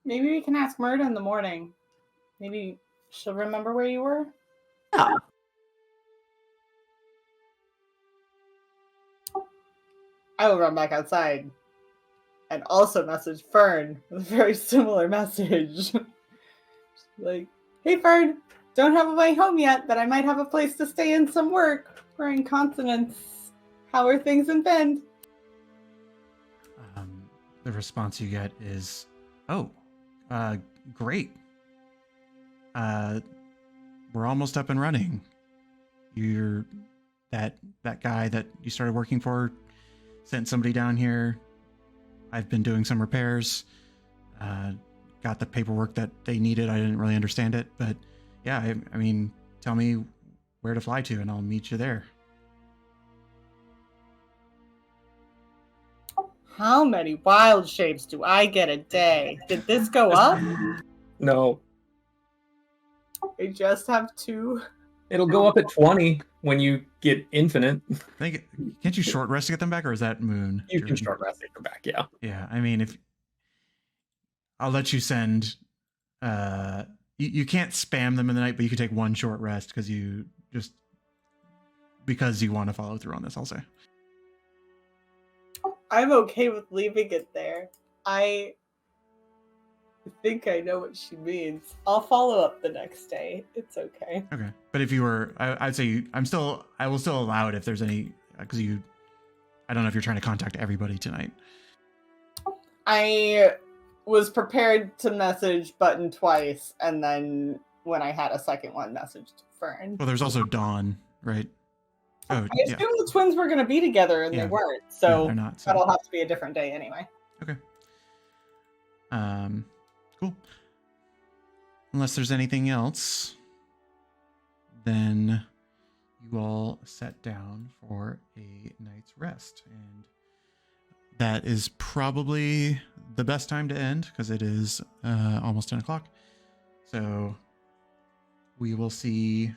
Maybe we can ask Murda in the morning. Maybe she'll remember where you were. Yeah. I will run back outside and also message Fern with a very similar message. Like, hey Fern, don't have a way home yet, but I might have a place to stay and some work. We're in consonance. How are things in Bend? The response you get is, oh, great. We're almost up and running. You're that guy that you started working for sent somebody down here. I've been doing some repairs. Got the paperwork that they needed. I didn't really understand it, but yeah, I mean, tell me where to fly to and I'll meet you there. How many wild shapes do I get a day? Did this go up? No. I just have 2. It'll go up at 20 when you get infinite. Can't you short rest to get them back, or is that moon? You can short rest and go back, yeah. Yeah, I mean, if I'll let you send, you can't spam them in the night, but you can take one short rest because you want to follow through on this. I'll say. I'm okay with leaving it there. I think I know what she means. I'll follow up the next day. It's okay. Okay, but if you were, I'd say I will still allow it if there's any, because I don't know if you're trying to contact everybody tonight. I was prepared to message Button twice, and then when I had a second one, messaged Fern. Well, there's also Dawn, right? Oh, I assumed the twins were going to be together, and Yeah. they weren't. Yeah, So they're not. So. that'll have to be a different day anyway. Okay. Cool. Unless there's anything else, then you all set down for a night's rest, and that is probably the best time to end because it is almost 10 o'clock. So we will see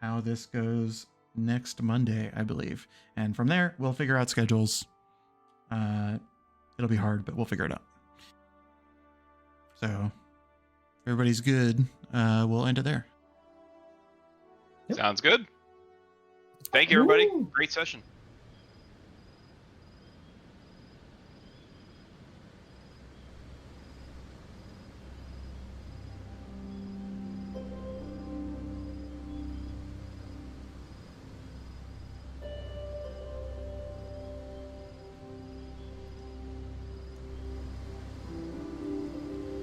how this goes next Monday, I believe, and from there we'll figure out schedules. It'll be hard, but we'll figure it out. So if everybody's good, we'll end it there. Sounds good. Thank you, everybody. Woo. Great session.